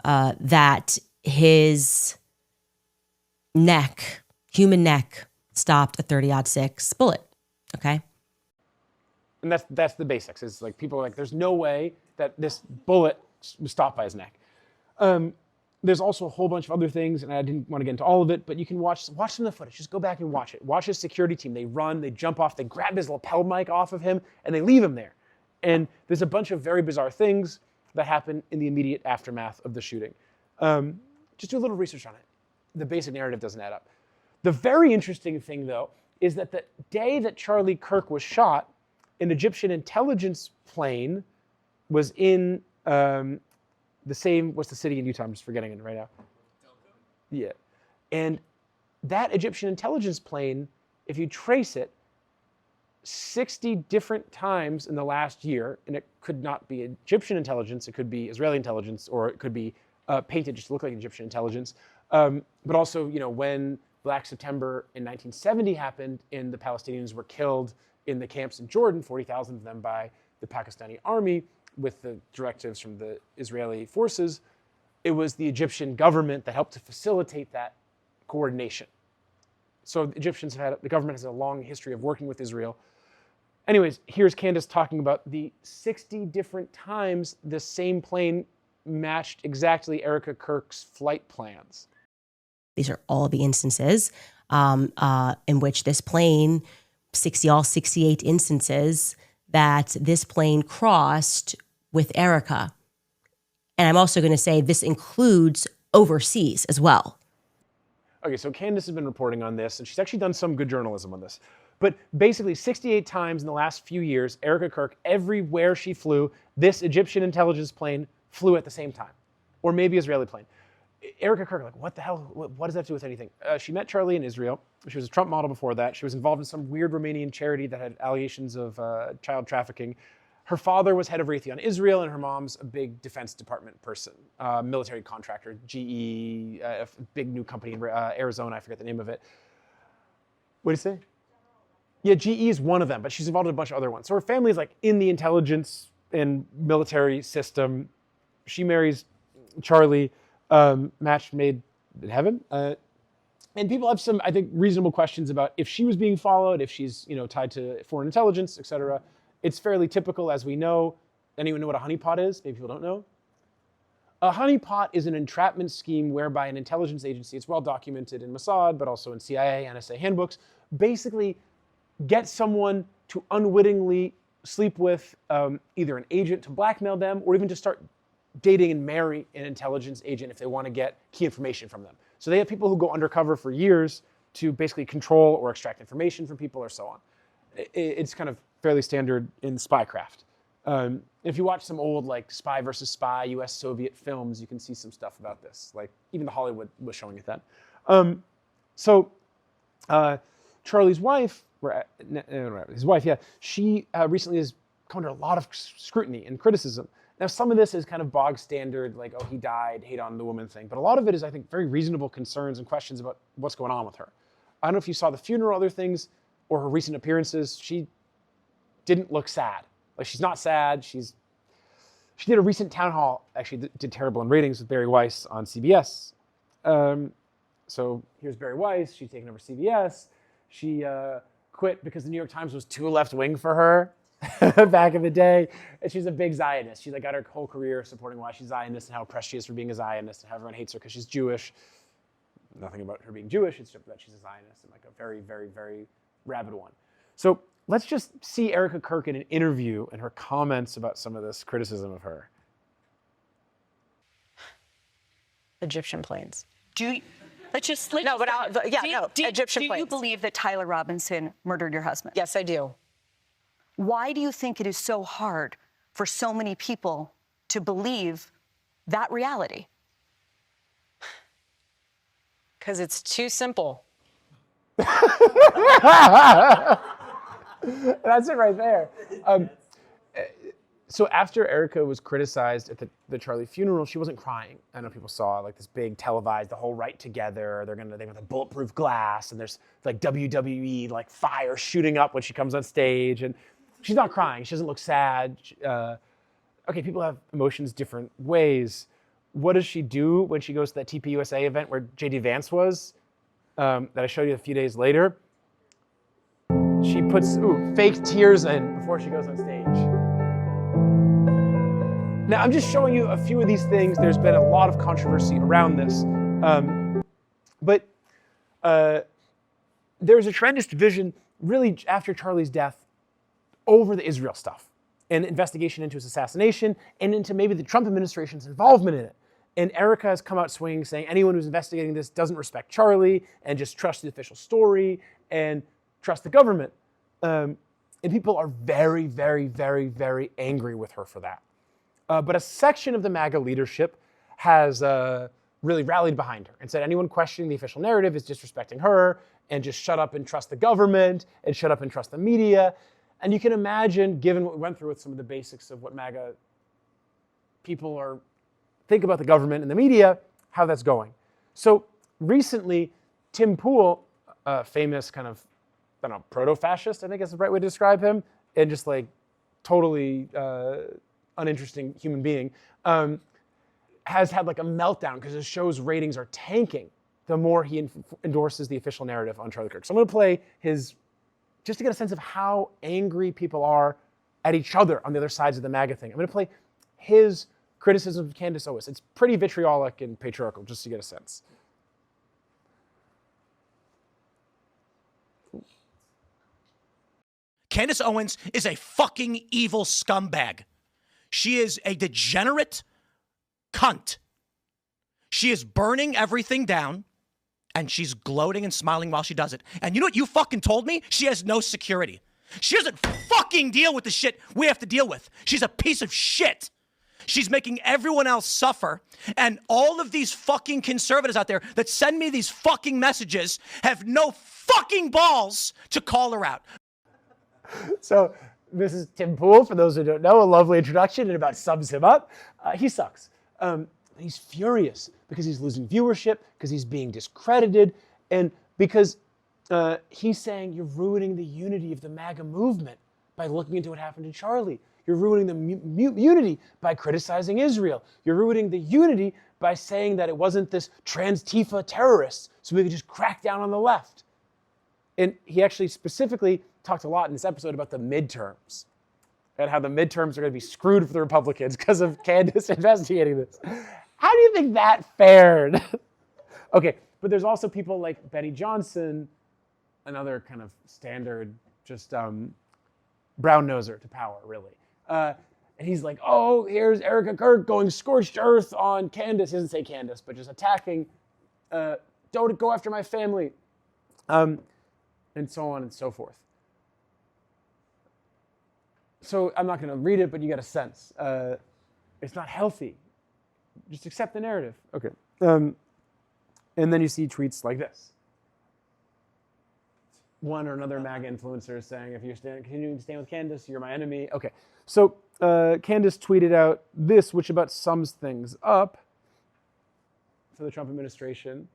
that his human neck, stopped a 30-06 bullet. Okay. And that's the basics. It's like people are like, there's no way that this bullet was stopped by his neck. There's also a whole bunch of other things, and I didn't want to get into all of it, but you can watch some of the footage. Just go back and watch it. Watch his security team. They run, they jump off, they grab his lapel mic off of him, and they leave him there. And there's a bunch of very bizarre things that happen in the immediate aftermath of the shooting. Just do a little research on it. The basic narrative doesn't add up. The very interesting thing, though, is that the day that Charlie Kirk was shot, an Egyptian intelligence plane was in what's the city in Utah? I'm just forgetting it right now. Yeah. And that Egyptian intelligence plane, if you trace it, 60 different times in the last year, and it could not be Egyptian intelligence, it could be Israeli intelligence, or it could be painted just to look like Egyptian intelligence. But also, when Black September in 1970 happened and the Palestinians were killed in the camps in Jordan, 40,000 of them by the Pakistani army, with the directives from the Israeli forces, it was the Egyptian government that helped to facilitate that coordination. So the government has a long history of working with Israel. Anyways, here's Candace talking about the 60 different times the same plane matched exactly Erica Kirk's flight plans. These are all the instances in which this plane, all 68 instances that this plane crossed with Erica. And I'm also going to say this includes overseas as well. Okay, so Candace has been reporting on this, and she's actually done some good journalism on this. But basically, 68 times in the last few years, Erica Kirk, everywhere she flew, this Egyptian intelligence plane flew at the same time, or maybe Israeli plane. Erica Kirk, like, what the hell? What does that have to do with anything? She met Charlie in Israel. She was a Trump model before that. She was involved in some weird Romanian charity that had allegations of child trafficking. Her father was head of Raytheon Israel, and her mom's a big Defense Department person, military contractor, GE, a big new company in Arizona. I forget the name of it. What did you say? Yeah, GE is one of them, but she's involved in a bunch of other ones. So her family is like in the intelligence and military system. She marries Charlie, match made in heaven. And people have some, I think, reasonable questions about if she was being followed, if she's, tied to foreign intelligence, et cetera. It's fairly typical, as we know. Anyone know what a honeypot is? Maybe people don't know. A honeypot is an entrapment scheme whereby an intelligence agency, it's well documented in Mossad, but also in CIA, NSA handbooks, basically get someone to unwittingly sleep with either an agent to blackmail them, or even to start dating and marry an intelligence agent if they want to get key information from them. So they have people who go undercover for years to basically control or extract information from people or so on. It's kind of fairly standard in spycraft. If you watch some old like Spy versus Spy, US-Soviet films, you can see some stuff about this. Like even the Hollywood was showing it then. Charlie's wife, she recently has come under a lot of scrutiny and criticism. Now, some of this is kind of bog standard, like, oh, he died, hate on the woman thing. But a lot of it is, I think, very reasonable concerns and questions about what's going on with her. I don't know if you saw the funeral, other things, or her recent appearances. She didn't look sad. Like, she's not sad. She did a recent town hall, actually did terrible in ratings with Barry Weiss on CBS. So here's Barry Weiss. She's taken over CBS. She quit because the New York Times was too left-wing for her back in the day. And she's a big Zionist. She got her whole career supporting why she's Zionist and how oppressed she is for being a Zionist and how everyone hates her because she's Jewish. Nothing about her being Jewish. It's just that she's a Zionist and like a very, very, very rabid one. So let's just see Erica Kirk in an interview and her comments about some of this criticism of her. Egyptian planes. Egyptian planes. Do you believe that Tyler Robinson murdered your husband? Yes, I do. Why do you think it is so hard for so many people to believe that reality? Because it's too simple. That's it right there. So after Erica was criticized at the Charlie funeral, she wasn't crying. I know people saw like this big televised, the whole right together. They have the bulletproof glass, and there's like WWE like fire shooting up when she comes on stage, and she's not crying. She doesn't look sad. Okay, people have emotions different ways. What does she do when she goes to that TPUSA event where JD Vance was, that I showed you a few days later? She puts fake tears in before she goes on stage. Now, I'm just showing you a few of these things. There's been a lot of controversy around this. But there's a tremendous division, really, after Charlie's death, over the Israel stuff and investigation into his assassination and into maybe the Trump administration's involvement in it. And Erica has come out swinging, saying anyone who's investigating this doesn't respect Charlie and just trust the official story and trust the government. And people are very, very, very, very angry with her for that. But a section of the MAGA leadership has really rallied behind her and said anyone questioning the official narrative is disrespecting her and just shut up and trust the government and shut up and trust the media. And you can imagine, given what we went through with some of the basics of what MAGA people think about the government and the media, how that's going. So recently, Tim Pool, a famous kind of, proto-fascist, I think is the right way to describe him, and just like totally uninteresting human being, has had like a meltdown because his show's ratings are tanking the more he endorses the official narrative on Charlie Kirk. So I'm going to play his just to get a sense of how angry people are at each other on the other sides of the MAGA thing. I'm going to play his criticism of Candace Owens. It's pretty vitriolic and patriarchal, just to get a sense. Candace Owens is a fucking evil scumbag. She is a degenerate cunt. She is burning everything down, and she's gloating and smiling while she does it. And you know what you fucking told me? She has no security. She doesn't fucking deal with the shit we have to deal with. She's a piece of shit. She's making everyone else suffer. And all of these fucking conservatives out there that send me these fucking messages have no fucking balls to call her out. So this is Tim Pool, for those who don't know, a lovely introduction, and about sums him up. He sucks. He's furious because he's losing viewership, because he's being discredited, and because he's saying you're ruining the unity of the MAGA movement by looking into what happened to Charlie. You're ruining the unity by criticizing Israel. You're ruining the unity by saying that it wasn't this trans-Tifa terrorist, so we could just crack down on the left. And he actually specifically talked a lot in this episode about the midterms and how the midterms are going to be screwed for the Republicans because of Candace investigating this. How do you think that fared? Okay, but there's also people like Benny Johnson, another kind of standard, just brown-noser to power, really. And he's like, oh, here's Erica Kirk going scorched earth on Candace. He doesn't say Candace, but just attacking. Don't go after my family. And so on and so forth. So I'm not going to read it, but you get a sense. It's not healthy. Just accept the narrative. Okay. And then you see tweets like this. One or another MAGA influencer saying, if you're continuing to stand with Candace, you're my enemy. Okay. So Candace tweeted out this, which about sums things up for the Trump administration.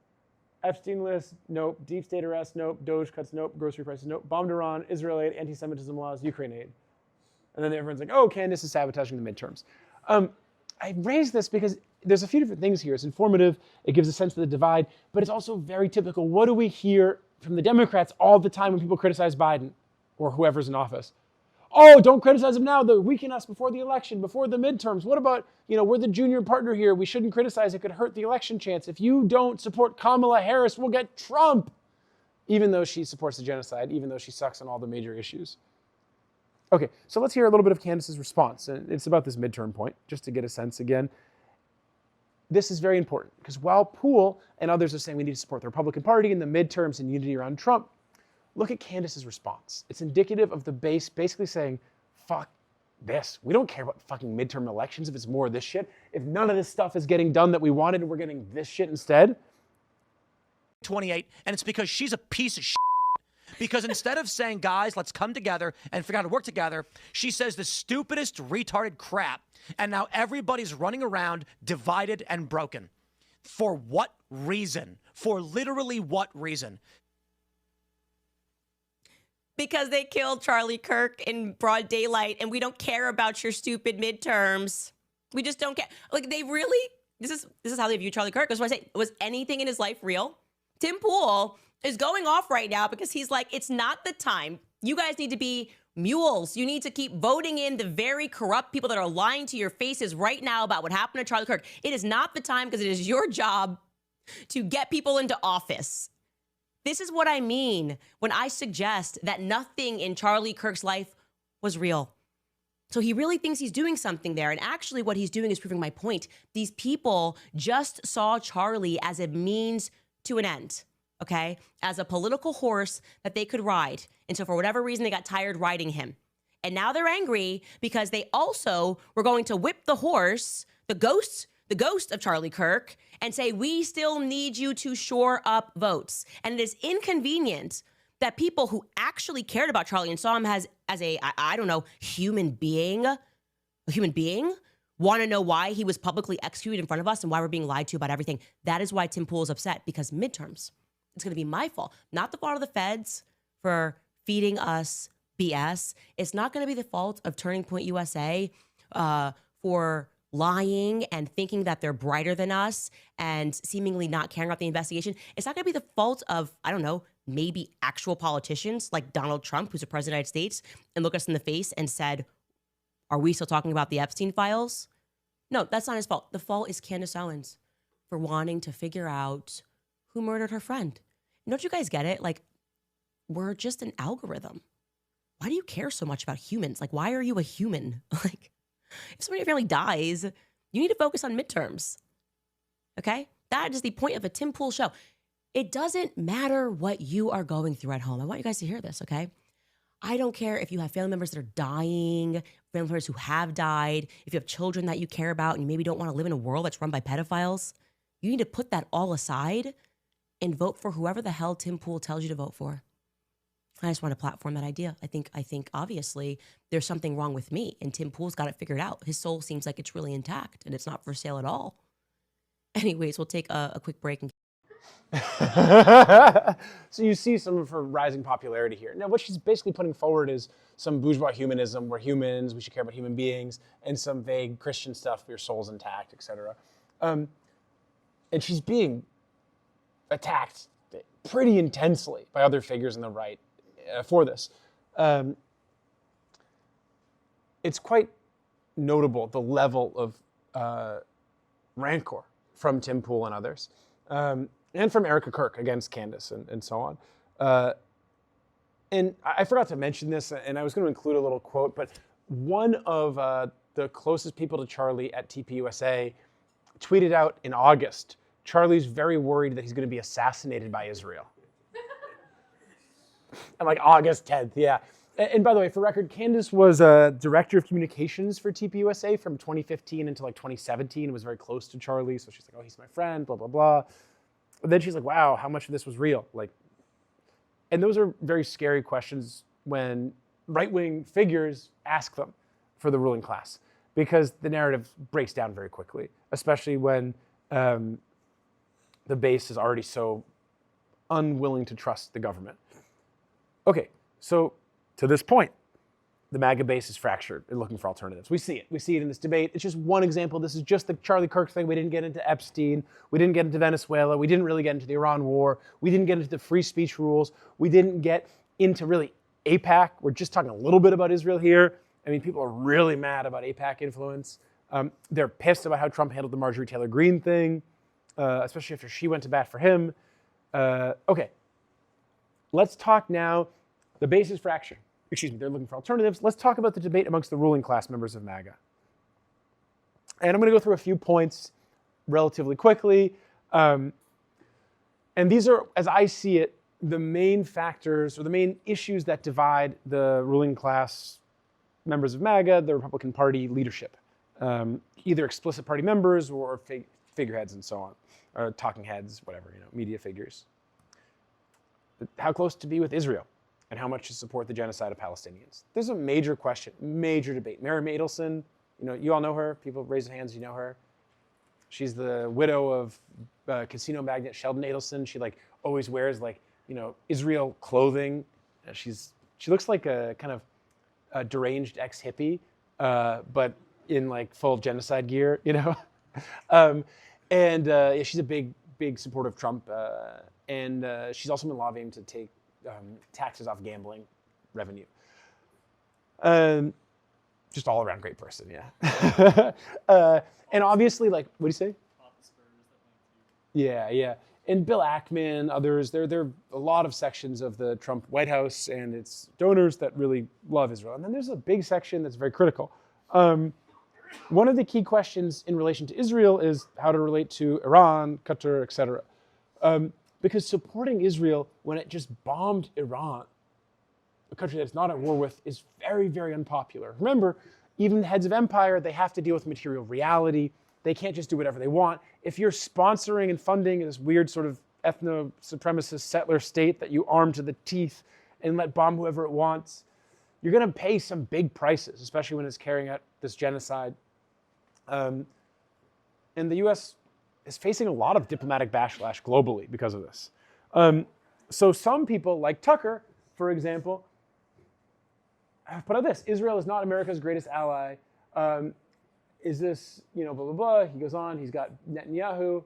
Epstein list, nope. Deep state arrest, nope. Doge cuts, nope. Grocery prices, nope. Bombed Iran, Israel aid, anti-Semitism laws, Ukraine aid. And then everyone's like, oh, Candace is sabotaging the midterms. I raised this because there's a few different things here. It's informative. It gives a sense of the divide, but it's also very typical. What do we hear from the Democrats all the time when people criticize Biden or whoever's in office? Oh, don't criticize him now. They'll weaken us before the election, before the midterms. What about, we're the junior partner here. We shouldn't criticize. It could hurt the election chance. If you don't support Kamala Harris, we'll get Trump. Even though she supports the genocide, even though she sucks on all the major issues. Okay, so let's hear a little bit of Candace's response. And it's about this midterm point, just to get a sense again. This is very important, because while Poole and others are saying we need to support the Republican Party in the midterms and unity around Trump, look at Candace's response. It's indicative of the base basically saying, fuck this. We don't care about fucking midterm elections if it's more of this shit. If none of this stuff is getting done that we wanted and we're getting this shit instead. 28, and it's because she's a piece of shit. Because instead of saying, guys, let's come together and figure out how to work together, she says the stupidest, retarded crap. And now everybody's running around divided and broken. For what reason? For literally what reason? Because they killed Charlie Kirk in broad daylight, and we don't care about your stupid midterms. We just don't care. Like, they really, this is how they view Charlie Kirk. That's why I say, was anything in his life real? Tim Pool is going off right now because he's like, it's not the time. You guys need to be mules. You need to keep voting in the very corrupt people that are lying to your faces right now about what happened to Charlie Kirk. It is not the time because it is your job to get people into office. This is what I mean when I suggest that nothing in Charlie Kirk's life was real. So he really thinks he's doing something there. And actually what he's doing is proving my point. These people just saw Charlie as a means to an end. Okay, as a political horse that they could ride. And so for whatever reason, they got tired riding him. And now they're angry because they also were going to whip the horse, the ghost of Charlie Kirk, and say, we still need you to shore up votes. And it is inconvenient that people who actually cared about Charlie and saw him as a, I don't know, human being, want to know why he was publicly executed in front of us and why we're being lied to about everything. That is why Tim Pool is upset, because midterms. It's going to be my fault, not the fault of the feds for feeding us BS. It's not going to be the fault of Turning Point USA for lying and thinking that they're brighter than us and seemingly not caring about the investigation. It's not going to be the fault of, I don't know, maybe actual politicians like Donald Trump, who's a president of the United States, and look us in the face and said, are we still talking about the Epstein files? No, that's not his fault. The fault is Candace Owens for wanting to figure out who murdered her friend. Don't you guys get it? Like, we're just an algorithm. Why do you care so much about humans? Like, why are you a human? Like, if somebody in your family dies, you need to focus on midterms. Okay? That is the point of a Tim Pool show. It doesn't matter what you are going through at home. I want you guys to hear this, okay? I don't care if you have family members that are dying, family members who have died, if you have children that you care about and you maybe don't want to live in a world that's run by pedophiles. You need to put that all aside and vote for whoever the hell Tim Pool tells you to vote for. I just want to platform that idea. I think obviously there's something wrong with me, and Tim Pool's got it figured out. His soul seems like it's really intact, and it's not for sale at all. Anyways, we'll take a quick break. So you see some of her rising popularity here. Now, what she's basically putting forward is some bourgeois humanism. We're humans, we should care about human beings, and some vague Christian stuff, your soul's intact, etc. And she's being attacked pretty intensely by other figures on the right for this. It's quite notable, the level of rancor from Tim Pool and others, and from Erica Kirk against Candace and so on. And I forgot to mention this, and I was going to include a little quote, but one of the closest people to Charlie at TPUSA tweeted out in August, Charlie's very worried that he's going to be assassinated by Israel. And like August 10th, yeah. And by the way, for record, Candace was director of communications for TPUSA from 2015 until like 2017. And was very close to Charlie, so she's like, "Oh, he's my friend," blah blah blah. But then she's like, "Wow, how much of this was real?" Like, and those are very scary questions when right-wing figures ask them for the ruling class, because the narrative breaks down very quickly, especially when the base is already so unwilling to trust the government. Okay, so to this point, the MAGA base is fractured and looking for alternatives. We see it. We see it in this debate. It's just one example. This is just the Charlie Kirk thing. We didn't get into Epstein. We didn't get into Venezuela. We didn't really get into the Iran war. We didn't get into the free speech rules. We didn't get into really AIPAC. We're just talking a little bit about Israel here. I mean, people are really mad about AIPAC influence. They're pissed about how Trump handled the Marjorie Taylor Greene thing, especially after she went to bat for him. Okay, let's talk now. The base is fractured. Excuse me, they're looking for alternatives. Let's talk about the debate amongst the ruling class members of MAGA. And I'm going to go through a few points relatively quickly. And these are, as I see it, the main factors or the main issues that divide the ruling class members of MAGA, the Republican Party leadership, either explicit party members or figureheads and so on, or talking heads, whatever, media figures. How close to be with Israel? And how much to support the genocide of Palestinians. There's a major question, major debate. Miriam Adelson, you all know her. People raise their hands, you know her. She's the widow of casino magnate Sheldon Adelson. She always wears Israel clothing. She looks like a kind of a deranged ex-hippie, but in full genocide gear, yeah, she's a big supporter of Trump, and she's also been lobbying to take taxes off gambling revenue. Just all around great person, yeah. And obviously, what do you say? Yeah. And Bill Ackman, others, there are a lot of sections of the Trump White House and its donors that really love Israel. And then there's a big section that's very critical. One of the key questions in relation to Israel is how to relate to Iran, Qatar, etc. Because supporting Israel when it just bombed Iran, a country that's not at war with, is very, very unpopular. Remember, even the heads of empire, they have to deal with material reality. They can't just do whatever they want. If you're sponsoring and funding this weird sort of ethno-supremacist settler state that you arm to the teeth and let bomb whoever it wants, you're going to pay some big prices, especially when it's carrying out this genocide. And the U.S. is facing a lot of diplomatic backlash globally because of this. So some people, like Tucker, for example, have put out this: Israel is not America's greatest ally. Is this, blah, blah, blah. He goes on, he's got Netanyahu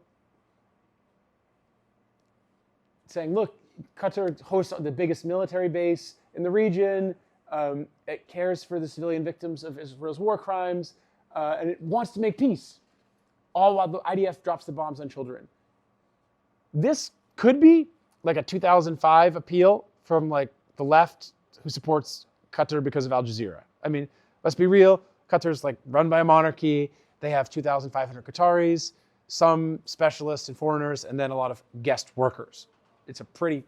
saying, look, Qatar hosts the biggest military base in the region. It cares for the civilian victims of Israel's war crimes, and it wants to make peace, all while the IDF drops the bombs on children. This could be like a 2005 appeal from like the left who supports Qatar because of Al Jazeera. I mean, let's be real. Qatar's like run by a monarchy. They have 2,500 Qataris, some specialists and foreigners, and then a lot of guest workers. It's a pretty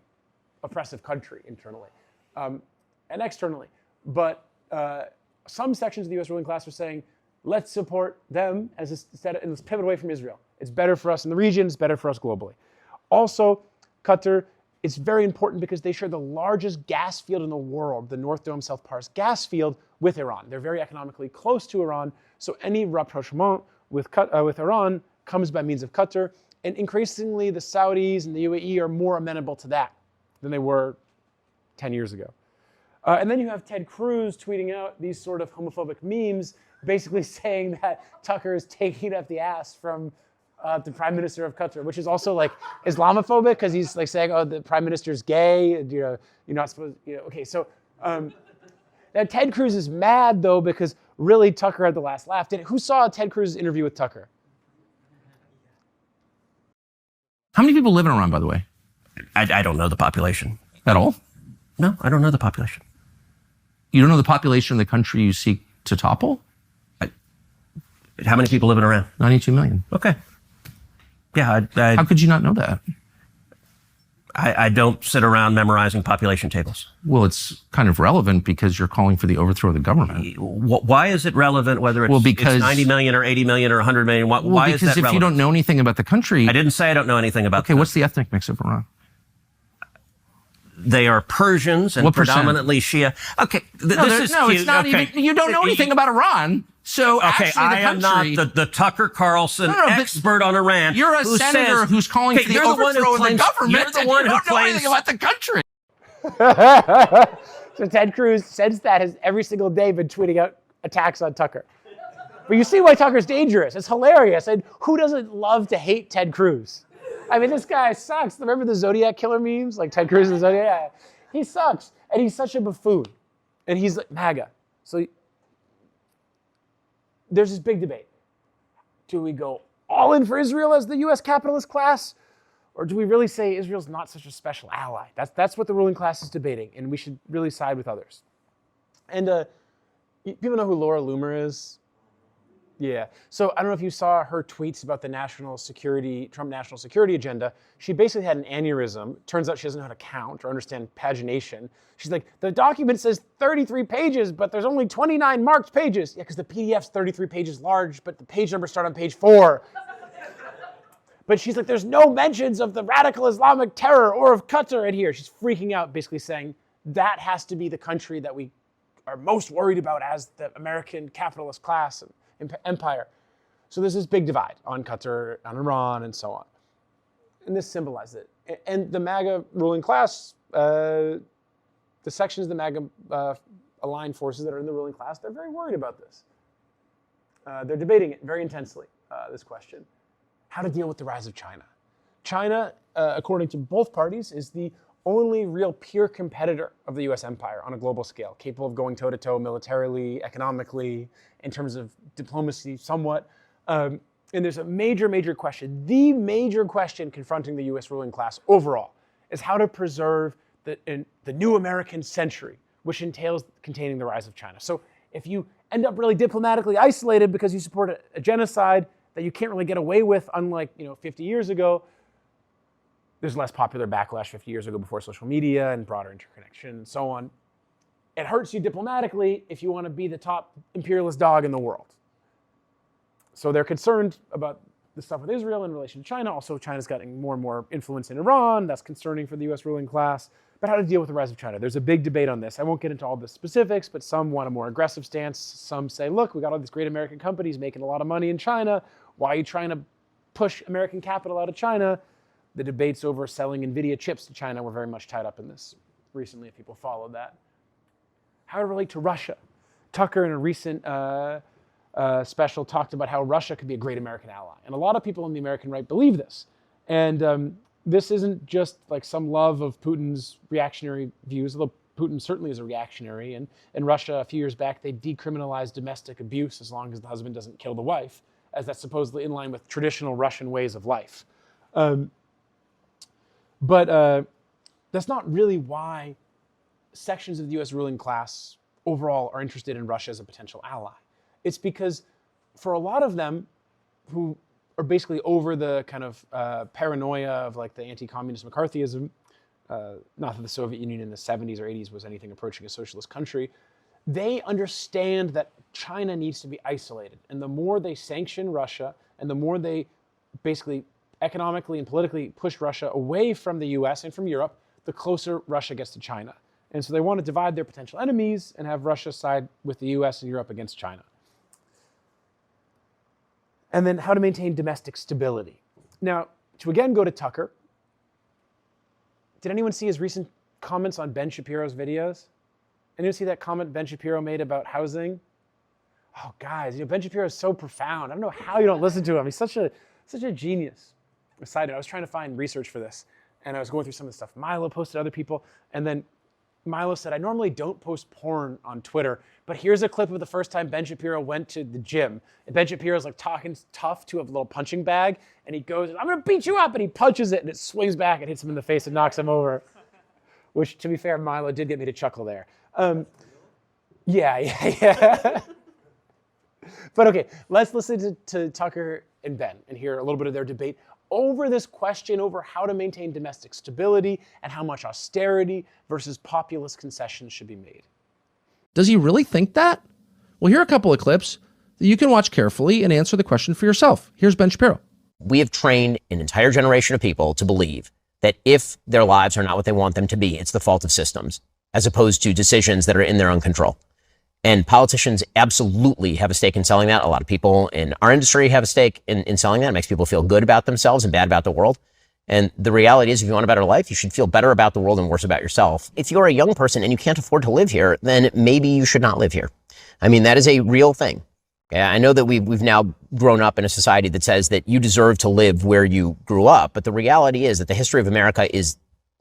oppressive country internally and externally. But some sections of the U.S. ruling class are saying, let's support them and let's pivot away from Israel. It's better for us in the region. It's better for us globally. Also, Qatar is very important because they share the largest gas field in the world, the North Dome South Pars gas field, with Iran. They're very economically close to Iran, so any rapprochement with Iran comes by means of Qatar, and increasingly the Saudis and the UAE are more amenable to that than they were 10 years ago. And then you have Ted Cruz tweeting out these sort of homophobic memes, basically saying that Tucker is taking it up the ass from the Prime Minister of Qatar, which is also like Islamophobic because he's like saying, "Oh, the Prime Minister's gay." You're not supposed. Okay, so now Ted Cruz is mad though because really Tucker had the last laugh. Who saw Ted Cruz's interview with Tucker? How many people live in Iran, by the way? I don't know the population. At all? No, I don't know the population. You don't know the population of the country you seek to topple? How many people live in Iran? 92 million. Okay. Yeah. How could you not know that? I don't sit around memorizing population tables. Well, it's kind of relevant because you're calling for the overthrow of the government. Why is it relevant whether it's 90 million or 80 million or 100 million? Why is that relevant? Because if you don't know anything about the country... I didn't say I don't know anything about Okay, what's the ethnic mix of Iran? They are Persians and What percent? predominantly Shia. Okay, this is no, cute. it's not Okay. even... You don't know anything about Iran. So Okay, actually, I am not country, the Tucker Carlson expert on Iran. You're a who senator says, who's calling for the overthrow of the government. You're the one who you don't know claims anything about the country. So Ted Cruz, since that, has every single day been tweeting out attacks on Tucker. But you see why Tucker's dangerous. It's hilarious. And who doesn't love to hate Ted Cruz? I mean, this guy sucks. Remember the Zodiac Killer memes? Like Ted Cruz and Zodiac? Yeah. He sucks. And he's such a buffoon. And he's like MAGA. So there's this big debate. Do we go all in for Israel as the U.S. capitalist class? Or do we really say Israel's not such a special ally? That's what the ruling class is debating, and we should really side with others. And people know who Laura Loomer is? Yeah. So I don't know if you saw her tweets about the Trump national security agenda. She basically had an aneurysm. Turns out she doesn't know how to count or understand pagination. She's like, the document says 33 pages, but there's only 29 marked pages. Yeah, because the PDF's 33 pages large, but the page numbers start on page 4. But she's like, there's no mentions of the radical Islamic terror or of Qatar in here. She's freaking out, basically saying that has to be the country that we are most worried about as the American capitalist class and empire. So there's this big divide on Qatar, on Iran, and so on. And this symbolizes it. And the MAGA ruling class, the sections of the MAGA aligned forces that are in the ruling class, they're very worried about this. They're debating it very intensely, this question. How to deal with the rise of China. China, according to both parties, is the only real peer competitor of the US empire on a global scale, capable of going toe-to-toe militarily, economically, in terms of diplomacy somewhat. And there's a major, major question. The major question confronting the US ruling class overall is how to preserve the new American century, which entails containing the rise of China. So if you end up really diplomatically isolated because you support a genocide that you can't really get away with, unlike 50 years ago, there's less popular backlash 50 years ago before social media and broader interconnection and so on. It hurts you diplomatically if you want to be the top imperialist dog in the world. So they're concerned about the stuff with Israel in relation to China. Also, China's getting more and more influence in Iran. That's concerning for the US ruling class. But how to deal with the rise of China. There's a big debate on this. I won't get into all the specifics, but some want a more aggressive stance. Some say, look, we got all these great American companies making a lot of money in China. Why are you trying to push American capital out of China? The debates over selling NVIDIA chips to China were very much tied up in this recently, if people followed that. How to relate to Russia. Tucker, in a recent special, talked about how Russia could be a great American ally. And a lot of people on the American right believe this. And this isn't just like some love of Putin's reactionary views, although Putin certainly is a reactionary. And in Russia, a few years back, they decriminalized domestic abuse as long as the husband doesn't kill the wife, as that's supposedly in line with traditional Russian ways of life. But that's not really why sections of the US ruling class overall are interested in Russia as a potential ally. It's because for a lot of them who are basically over the kind of paranoia of like the anti-communist McCarthyism, not that the Soviet Union in the 70s or 80s was anything approaching a socialist country, they understand that China needs to be isolated. And the more they sanction Russia and the more they basically economically and politically push Russia away from the US and from Europe, the closer Russia gets to China. And so they want to divide their potential enemies and have Russia side with the US and Europe against China. And then how to maintain domestic stability. Now, to again go to Tucker, did anyone see his recent comments on Ben Shapiro's videos? Anyone see that comment Ben Shapiro made about housing? Oh, guys, Ben Shapiro is so profound. I don't know how you don't listen to him. He's such a genius. Side note, I was trying to find research for this, and I was going through some of the stuff Milo posted, other people, and then Milo said, I normally don't post porn on Twitter, but here's a clip of the first time Ben Shapiro went to the gym. And Ben Shapiro's like talking tough to a little punching bag, and he goes, I'm gonna beat you up, and he punches it, and it swings back and hits him in the face and knocks him over. Which, to be fair, Milo did get me to chuckle there. Yeah. But okay, let's listen to Tucker and Ben and hear a little bit of their debate over this question over how to maintain domestic stability and how much austerity versus populist concessions should be made. Does he really think that? Well, here are a couple of clips that you can watch carefully and answer the question for yourself. Here's Ben Shapiro. We have trained an entire generation of people to believe that if their lives are not what they want them to be, it's the fault of systems, as opposed to decisions that are in their own control. And politicians absolutely have a stake in selling that. A lot of people in our industry have a stake in selling that. It makes people feel good about themselves and bad about the world. And the reality is, if you want a better life, you should feel better about the world and worse about yourself. If you're a young person and you can't afford to live here, then maybe you should not live here. I mean, that is a real thing. Okay? I know that we've now grown up in a society that says that you deserve to live where you grew up. But the reality is that the history of America is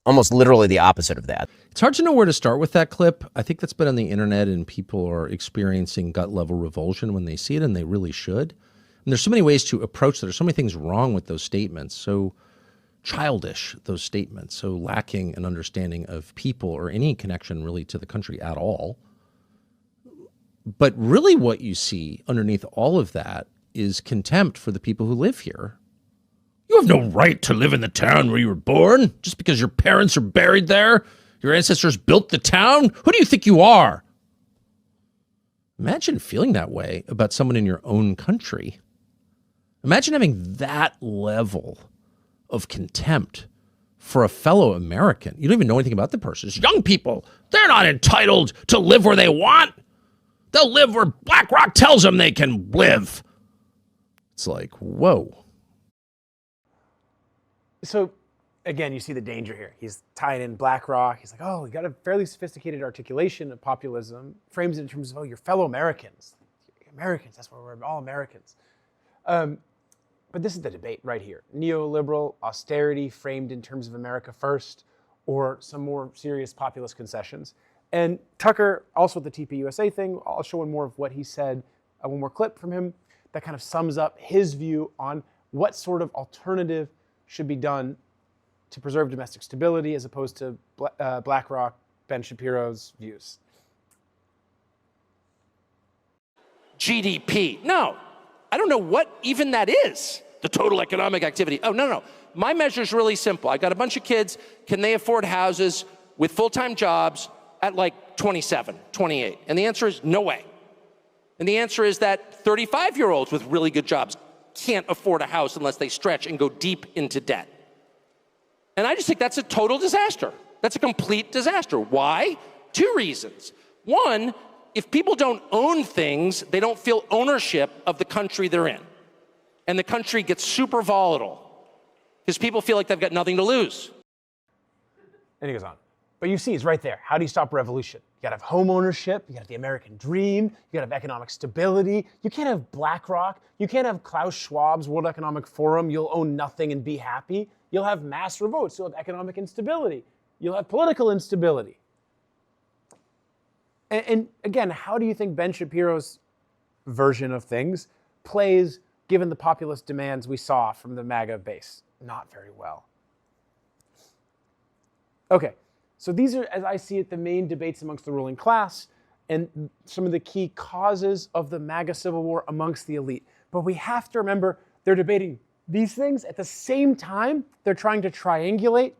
almost literally the opposite of that. It's hard to know where to start with that clip. I think that's been on the internet and people are experiencing gut level revulsion when they see it, and they really should. And there's so many ways to approach that. There's so many things wrong with those statements. So childish, those statements, so lacking an understanding of people or any connection really to the country at all. But really what you see underneath all of that is contempt for the people who live here. You have no right to live in the town where you were born just because your parents are buried there. Your ancestors built the town. Who do you think you are? Imagine feeling that way about someone in your own country. Imagine having that level of contempt for a fellow American. You don't even know anything about the person. It's young people. They're not entitled to live where they want. They'll live where BlackRock tells them they can live. It's like, whoa. So again, you see the danger here. He's tied in BlackRock. He's like, oh, you got a fairly sophisticated articulation of populism, frames it in terms of, oh, you're fellow Americans. Americans, that's where we're all Americans. But this is the debate right here. Neoliberal austerity framed in terms of America first, or some more serious populist concessions. And Tucker, also with the TPUSA thing, I'll show one more of what he said, one more clip from him that kind of sums up his view on what sort of alternative should be done to preserve domestic stability as opposed to BlackRock, Ben Shapiro's views. GDP. No, I don't know what even that is. The total economic activity. Oh, no. My measure is really simple. I got a bunch of kids. Can they afford houses with full-time jobs at like 27, 28? And the answer is no way. And the answer is that 35-year-olds with really good jobs can't afford a house unless they stretch and go deep into debt. And I just think that's a total disaster. That's a complete disaster. Why? Two reasons. One, if people don't own things, they don't feel ownership of the country they're in. And the country gets super volatile because people feel like they've got nothing to lose. And he goes on. But you see, it's right there. How do you stop revolution? You gotta have home ownership, you gotta have the American dream, you gotta have economic stability. You can't have BlackRock, you can't have Klaus Schwab's World Economic Forum, you'll own nothing and be happy. You'll have mass revolts. You'll have economic instability. You'll have political instability. And again, how do you think Ben Shapiro's version of things plays given the populist demands we saw from the MAGA base? Not very well. Okay, so these are, as I see it, the main debates amongst the ruling class and some of the key causes of the MAGA civil war amongst the elite. But we have to remember they're debating these things at the same time they're trying to triangulate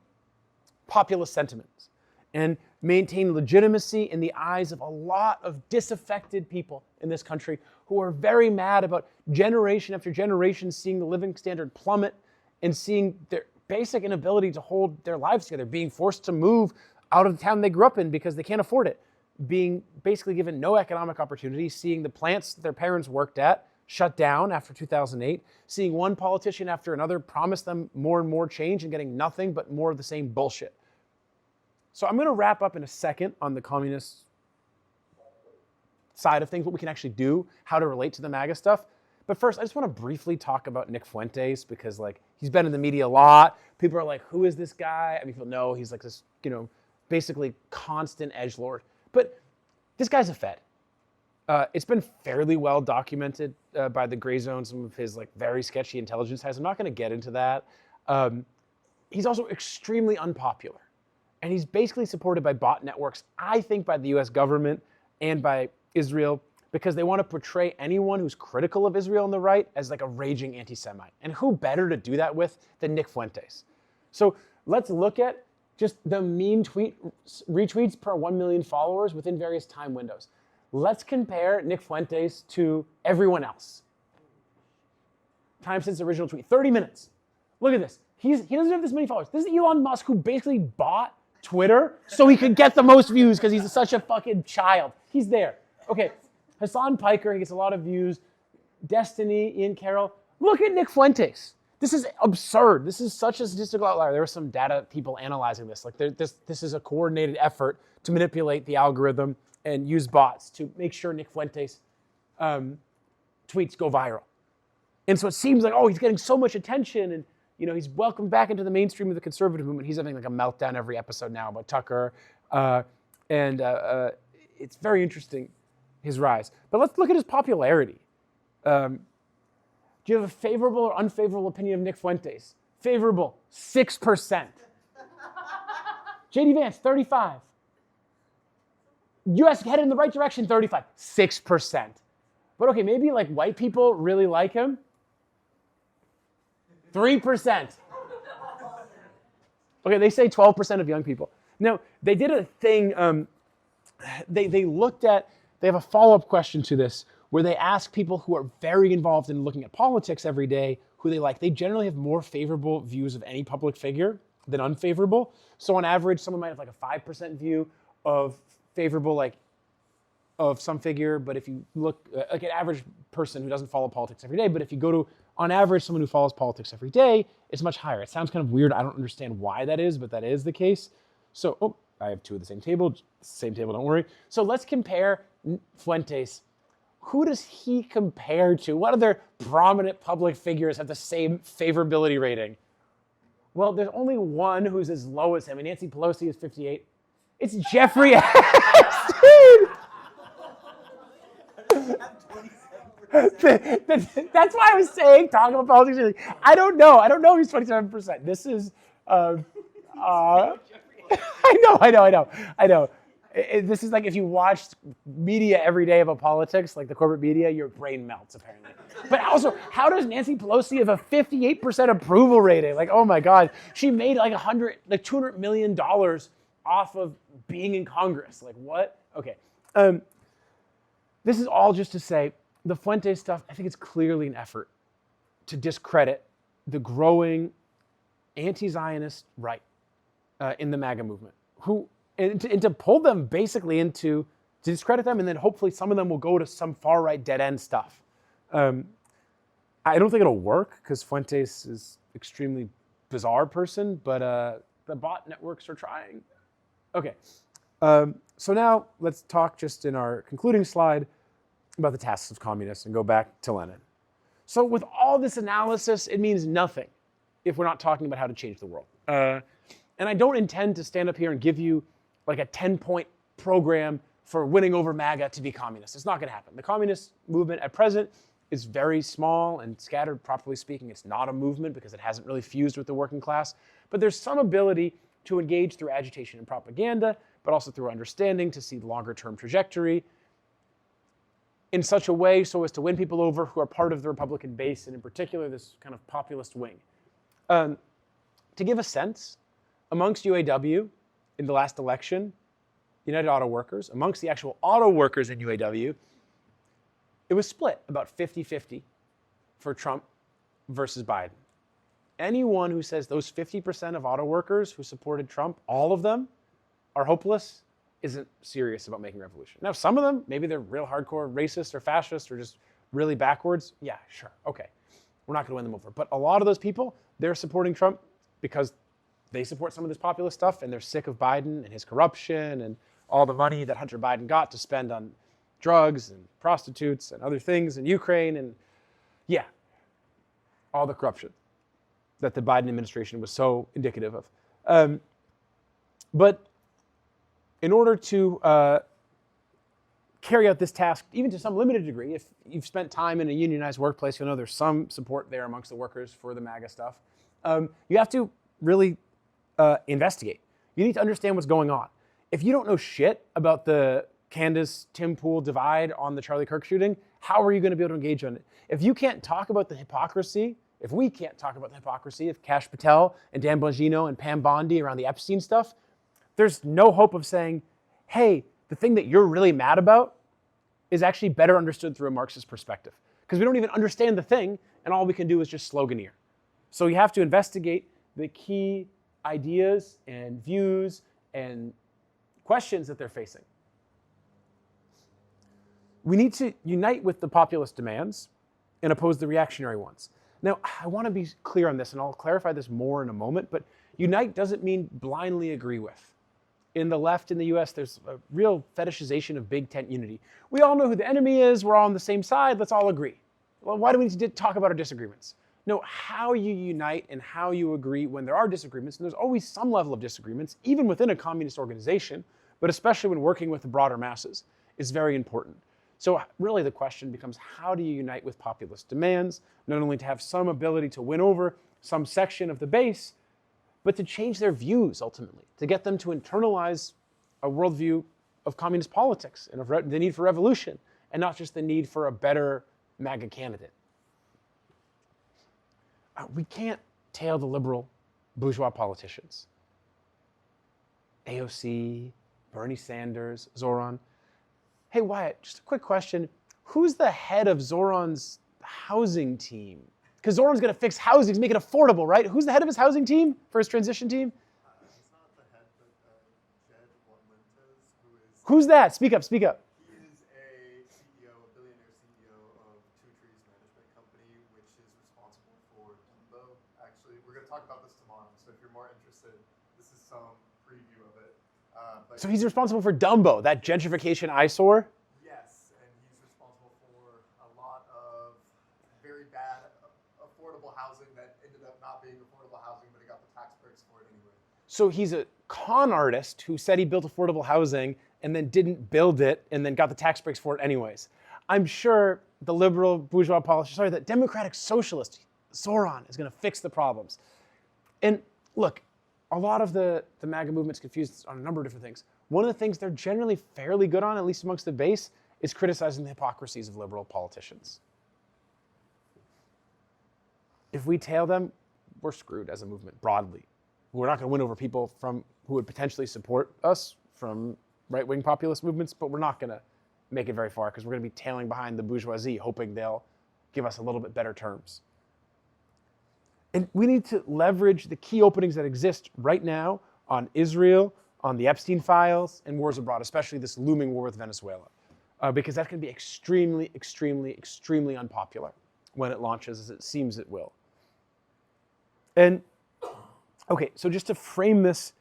populist sentiments and maintain legitimacy in the eyes of a lot of disaffected people in this country who are very mad about generation after generation seeing the living standard plummet and seeing their basic inability to hold their lives together, being forced to move out of the town they grew up in because they can't afford it, being basically given no economic opportunity, seeing the plants their parents worked at shut down after 2008, seeing one politician after another promise them more and more change and getting nothing but more of the same bullshit. So I'm going to wrap up in a second on the communist side of things, what we can actually do, how to relate to the MAGA stuff. But first, I just want to briefly talk about Nick Fuentes because, like, he's been in the media a lot. People are like, who is this guy? I mean, people know he's like this, basically constant edgelord. But this guy's a Fed. It's been fairly well documented by the Gray Zone, some of his like very sketchy intelligence ties. I'm not going to get into that. He's also extremely unpopular. And he's basically supported by bot networks, I think by the US government and by Israel, because they want to portray anyone who's critical of Israel on the right as like a raging anti-Semite. And who better to do that with than Nick Fuentes? So let's look at just the mean tweet retweets per 1 million followers within various time windows. Let's compare Nick Fuentes to everyone else. Time since the original tweet, 30 minutes. Look at this. He doesn't have this many followers. This is Elon Musk who basically bought Twitter so he could get the most views because he's such a fucking child. He's there. Okay, Hassan Piker, he gets a lot of views. Destiny, Ian Carroll. Look at Nick Fuentes. This is absurd. This is such a statistical outlier. There were some data people analyzing this. Like this is a coordinated effort to manipulate the algorithm and use bots to make sure Nick Fuentes tweets go viral. And so it seems like, oh, he's getting so much attention and he's welcomed back into the mainstream of the conservative movement. He's having like a meltdown every episode now about Tucker. And it's very interesting, his rise. But let's look at his popularity. Do you have a favorable or unfavorable opinion of Nick Fuentes? Favorable, 6%. JD Vance, 35. US headed in the right direction, 35. 6%. But okay, maybe like white people really like him. 3%. Okay, they say 12% of young people. Now, they did a thing, they looked at, they have a follow-up question to this where they ask people who are very involved in looking at politics every day who they like. They generally have more favorable views of any public figure than unfavorable. So on average, someone might have like a 5% view of favorable, like, of some figure, but if you look, like an average person who doesn't follow politics every day, but if you go to, on average, someone who follows politics every day, it's much higher. It sounds kind of weird. I don't understand why that is, but that is the case. So, I have two of the same table, don't worry. So let's compare Fuentes. Who does he compare to? What other prominent public figures have the same favorability rating? Well, there's only one who's as low as him, and Nancy Pelosi is 58. It's Jeffrey Epstein. That's why I was saying, talking about politics, I don't know if he's 27%. This is, I know. This is like if you watched media every day about politics, like the corporate media, your brain melts, apparently. But also, how does Nancy Pelosi have a 58% approval rating? Like, oh my God, she made like $200 million off of being in Congress. Like, what? Okay. This is all just to say, the Fuentes stuff, I think it's clearly an effort to discredit the growing anti-Zionist right in the MAGA movement, and to pull them basically to discredit them, and then hopefully some of them will go to some far-right dead-end stuff. I don't think it'll work because Fuentes is an extremely bizarre person, but the bot networks are trying. Okay, so now let's talk just in our concluding slide about the tasks of communists and go back to Lenin. So with all this analysis, it means nothing if we're not talking about how to change the world. And I don't intend to stand up here and give you like a 10-point program for winning over MAGA to be communist. It's not going to happen. The communist movement at present is very small and scattered, properly speaking. It's not a movement because it hasn't really fused with the working class. But there's some ability to engage through agitation and propaganda, but also through understanding to see the longer-term trajectory in such a way so as to win people over who are part of the Republican base, and in particular this kind of populist wing. To give a sense, amongst UAW in the last election, United Auto Workers, amongst the actual auto workers in UAW, it was split about 50-50 for Trump versus Biden. Anyone who says those 50% of auto workers who supported Trump, all of them, are hopeless, isn't serious about making revolution. Now, some of them, maybe they're real hardcore racist or fascist or just really backwards. Yeah, sure, okay. We're not going to win them over. But a lot of those people, they're supporting Trump because they support some of this populist stuff and they're sick of Biden and his corruption and all the money that Hunter Biden got to spend on drugs and prostitutes and other things in Ukraine and, yeah, all the corruption that the Biden administration was so indicative of. But in order to carry out this task, even to some limited degree, if you've spent time in a unionized workplace, you'll know there's some support there amongst the workers for the MAGA stuff. You have to really investigate. You need to understand what's going on. If you don't know shit about the Candace-Tim Pool divide on the Charlie Kirk shooting, how are you going to be able to engage on it? If you can't talk about the hypocrisy, if we can't talk about the hypocrisy of Kash Patel and Dan Bongino and Pam Bondi around the Epstein stuff, there's no hope of saying, hey, the thing that you're really mad about is actually better understood through a Marxist perspective. Because we don't even understand the thing, and all we can do is just sloganeer. So you have to investigate the key ideas and views and questions that they're facing. We need to unite with the populist demands and oppose the reactionary ones. Now, I want to be clear on this, and I'll clarify this more in a moment, but unite doesn't mean blindly agree with. In the left in the US, there's a real fetishization of big tent unity. We all know who the enemy is, we're all on the same side, let's all agree. Well, why do we need to talk about our disagreements? No, how you unite and how you agree when there are disagreements, and there's always some level of disagreements, even within a communist organization, but especially when working with the broader masses, is very important. So really the question becomes, how do you unite with populist demands, not only to have some ability to win over some section of the base, but to change their views ultimately, to get them to internalize a worldview of communist politics and of the need for revolution, and not just the need for a better MAGA candidate. We can't tail the liberal bourgeois politicians. AOC, Bernie Sanders, Zoran. Hey, Wyatt, just a quick question. Who's the head of Zoran's housing team? Because Zoran's going to fix housing, make it affordable, right? Who's the head of his housing team for his transition team? Who's that? Speak up, speak up. He is a CEO, a billionaire CEO of Two Trees Management Company, which is responsible for Dumbo. Actually, we're going to talk about this tomorrow, so if you're more interested, this is some preview of it. So he's responsible for Dumbo, that gentrification eyesore? Yes, and he's responsible for a lot of very bad affordable housing that ended up not being affordable housing, but he got the tax breaks for it anyway. So he's a con artist who said he built affordable housing and then didn't build it and then got the tax breaks for it anyways. I'm sure the liberal bourgeois politician, sorry, the democratic socialist, Zoran, is going to fix the problems. And look, a lot of the MAGA movement's confused on a number of different things. One of the things they're generally fairly good on, at least amongst the base, is criticizing the hypocrisies of liberal politicians. If we tail them, we're screwed as a movement broadly. We're not going to win over people who would potentially support us from right-wing populist movements, but we're not going to make it very far because we're going to be tailing behind the bourgeoisie, hoping they'll give us a little bit better terms. And we need to leverage the key openings that exist right now on Israel, on the Epstein files, and wars abroad, especially this looming war with Venezuela, because that can be extremely, extremely, extremely unpopular when it launches, as it seems it will. And okay, so just to frame this,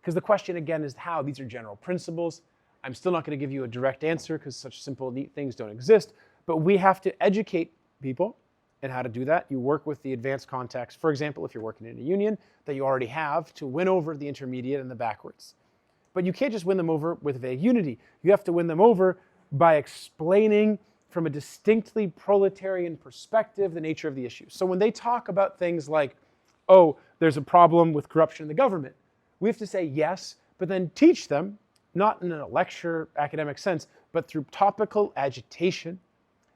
because the question again is how. These are general principles. I'm still not going to give you a direct answer because such simple, neat things don't exist, but we have to educate people And how to do that? You work with the advanced context, for example, if you're working in a union that you already have, to win over the intermediate and the backwards. But you can't just win them over with vague unity. You have to win them over by explaining from a distinctly proletarian perspective the nature of the issue. So when they talk about things like, oh, there's a problem with corruption in the government, we have to say yes, but then teach them, not in a lecture academic sense, but through topical agitation,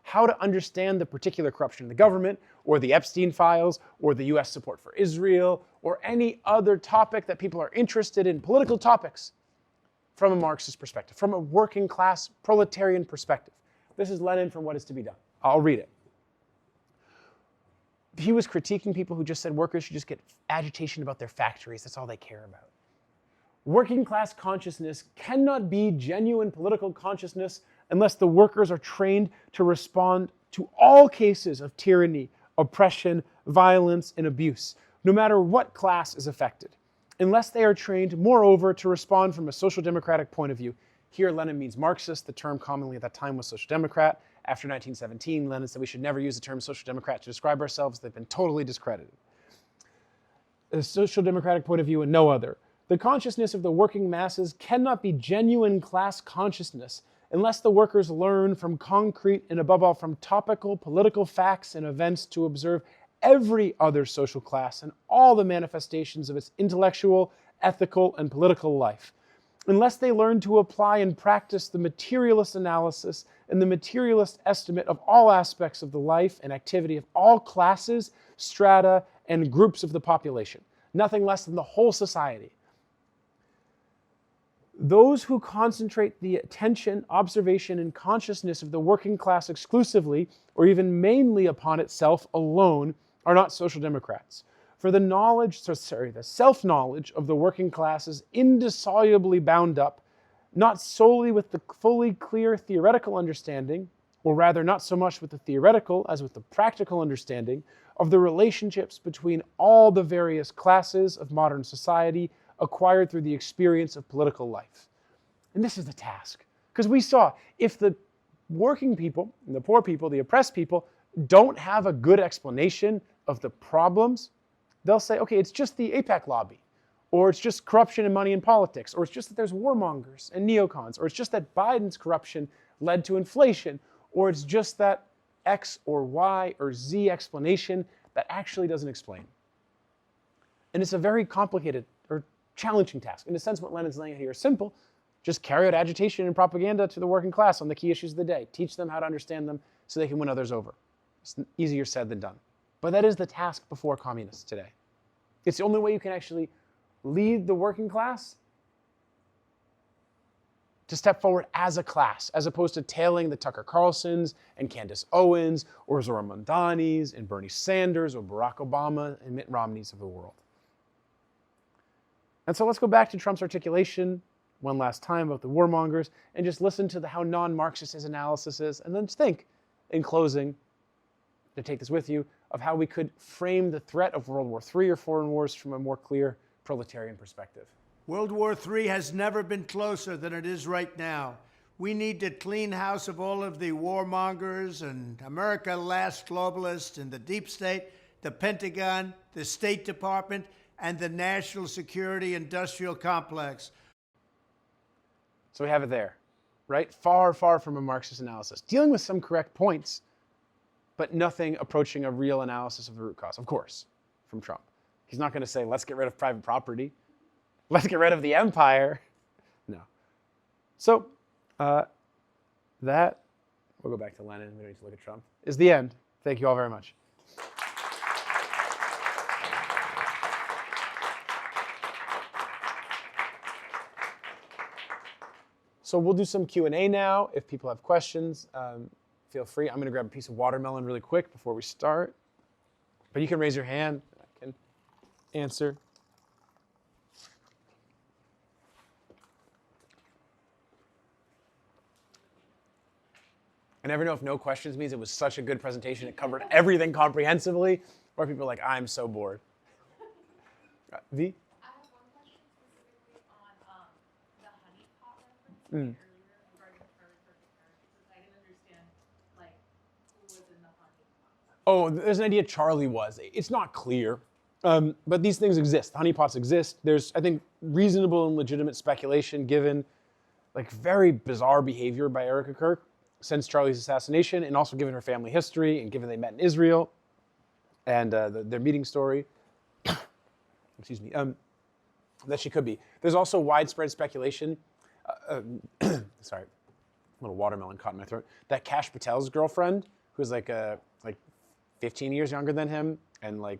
how to understand the particular corruption in the government, or the Epstein files, or the US support for Israel, or any other topic that people are interested in, political topics, from a Marxist perspective, from a working class proletarian perspective. This is Lenin from What Is to Be Done. I'll read it. He was critiquing people who just said workers should just get agitation about their factories. That's all they care about. Working class consciousness cannot be genuine political consciousness unless the workers are trained to respond to all cases of tyranny, oppression, violence, and abuse, no matter what class is affected. Unless they are trained, moreover, to respond from a social democratic point of view. Here, Lenin means Marxist. The term commonly at that time was social democrat. After 1917, Lenin said we should never use the term social democrat to describe ourselves. They've been totally discredited. A social democratic point of view and no other. The consciousness of the working masses cannot be genuine class consciousness unless the workers learn from concrete and above all from topical political facts and events to observe every other social class and all the manifestations of its intellectual, ethical, and political life. Unless they learn to apply and practice the materialist analysis and the materialist estimate of all aspects of the life and activity of all classes, strata, and groups of the population, nothing less than the whole society. Those who concentrate the attention, observation, and consciousness of the working class exclusively, or even mainly upon itself alone, are not social democrats. For the self-knowledge of the working class is indissolubly bound up, not solely with the fully clear theoretical understanding, or rather not so much with the theoretical as with the practical understanding of the relationships between all the various classes of modern society acquired through the experience of political life. And this is the task. Because we saw, if the working people, and the poor people, the oppressed people, don't have a good explanation of the problems, they'll say, okay, it's just the AIPAC lobby, or it's just corruption and money in politics, or it's just that there's warmongers and neocons, or it's just that Biden's corruption led to inflation, or it's just that X or Y or Z explanation that actually doesn't explain. And it's a very complicated or challenging task. In a sense, what Lenin's laying out here is simple. Just carry out agitation and propaganda to the working class on the key issues of the day. Teach them how to understand them so they can win others over. It's easier said than done. But that is the task before communists today. It's the only way you can actually lead the working class to step forward as a class, as opposed to tailing the Tucker Carlsons and Candace Owens or Zora Mamdanis and Bernie Sanders or Barack Obama and Mitt Romneys of the world. And so let's go back to Trump's articulation one last time about the warmongers and just listen to how non-Marxist his analysis is, and then just think, in closing, to take this with you, of how we could frame the threat of World War III or foreign wars from a more clear proletarian perspective. World War III has never been closer than it is right now. We need to clean house of all of the warmongers and America Last globalists and the deep state, the Pentagon, the State Department, and the national security industrial complex. So we have it there, right? Far, far from a Marxist analysis. Dealing with some correct points, but nothing approaching a real analysis of the root cause, of course, from Trump. He's not going to say, let's get rid of private property. Let's get rid of the empire. No. So that, we'll go back to Lenin, we don't need to look at Trump, is the end. Thank you all very much. So we'll do some Q&A now. If people have questions, feel free. I'm going to grab a piece of watermelon really quick before we start. But you can raise your hand. I can answer. I never know if no questions means it was such a good presentation. It covered everything comprehensively, or people are like, I'm so bored. V? Mm. Oh, there's an idea Charlie was. It's not clear, but these things exist. Honeypots exist. There's, I think, reasonable and legitimate speculation given like very bizarre behavior by Erica Kirk since Charlie's assassination, and also given her family history and given they met in Israel and their meeting story. Excuse me. That she could be. There's also widespread speculation. Sorry, a little watermelon caught in my throat. That Kash Patel's girlfriend, who's like 15 years younger than him, and like,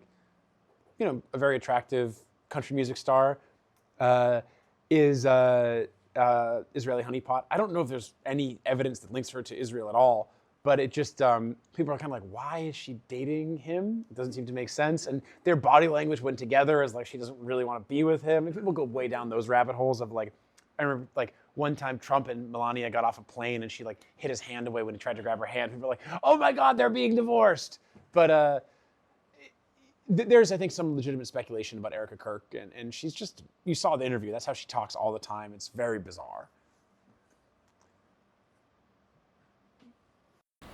you know, a very attractive country music star, is Israeli honeypot. I don't know if there's any evidence that links her to Israel at all, but it just, people are kind of like, why is she dating him? It doesn't seem to make sense. And their body language went together as like, she doesn't really want to be with him. And people go way down those rabbit holes of like, I remember like one time Trump and Melania got off a plane and she like hit his hand away when he tried to grab her hand. People were like, oh my God, they're being divorced. But there's, I think, some legitimate speculation about Erica Kirk. And she's just, you saw the interview. That's how she talks all the time. It's very bizarre.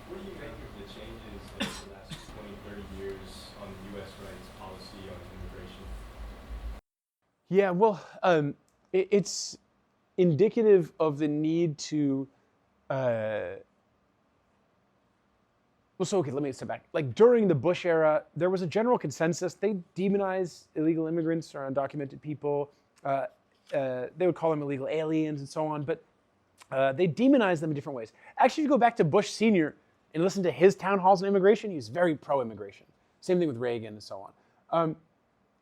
What do you make of the changes in the last 20, 30 years on U.S. rights policy on immigration? Yeah, well, it's indicative of the need to, well, so, okay, let me step back. Like during the Bush era, there was a general consensus. They demonize illegal immigrants or undocumented people. They would call them illegal aliens and so on, but they demonize them in different ways. Actually, if you go back to Bush Sr. and listen to his town halls on immigration, he was very pro-immigration. Same thing with Reagan and so on.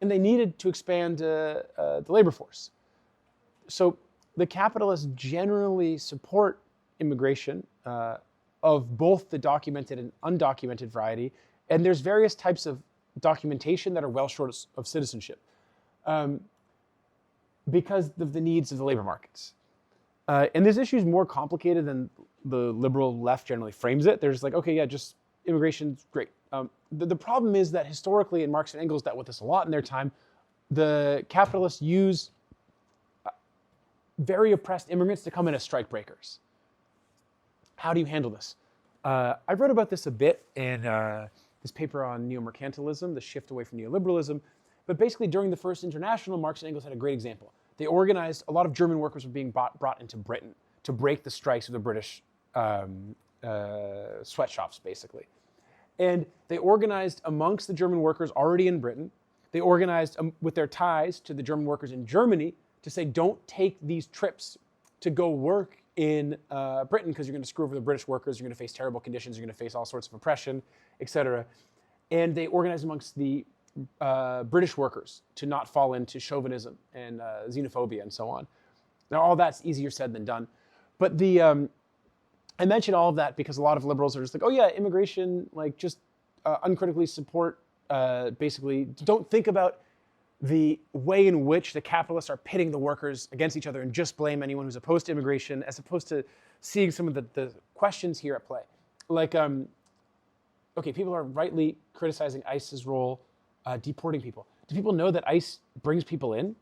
And they needed to expand the labor force. So the capitalists generally support immigration of both the documented and undocumented variety. And there's various types of documentation that are well short of citizenship because of the needs of the labor markets. And this issue is more complicated than the liberal left generally frames it. They're just like, okay, yeah, just immigration's great. The problem is that historically, and Marx and Engels dealt with this a lot in their time, the capitalists use very oppressed immigrants to come in as strike breakers. How do you handle this? I wrote about this a bit in this paper on neo-mercantilism, the shift away from neoliberalism. But basically, during the First International, Marx and Engels had a great example. They organized, a lot of German workers were being brought into Britain to break the strikes of the British sweatshops, basically. And they organized amongst the German workers already in Britain. They organized with their ties to the German workers in Germany to say, don't take these trips to go work in Britain because you're going to screw over the British workers, you're going to face terrible conditions, you're going to face all sorts of oppression, etc. And they organized amongst the British workers to not fall into chauvinism and xenophobia and so on. Now, all that's easier said than done. But I mention all of that because a lot of liberals are just like, oh yeah, immigration, like just uncritically support, basically, don't think about the way in which the capitalists are pitting the workers against each other and just blame anyone who's opposed to immigration, as opposed to seeing some of the questions here at play. Like, okay, people are rightly criticizing ICE's role deporting people. Do people know that ICE brings people in?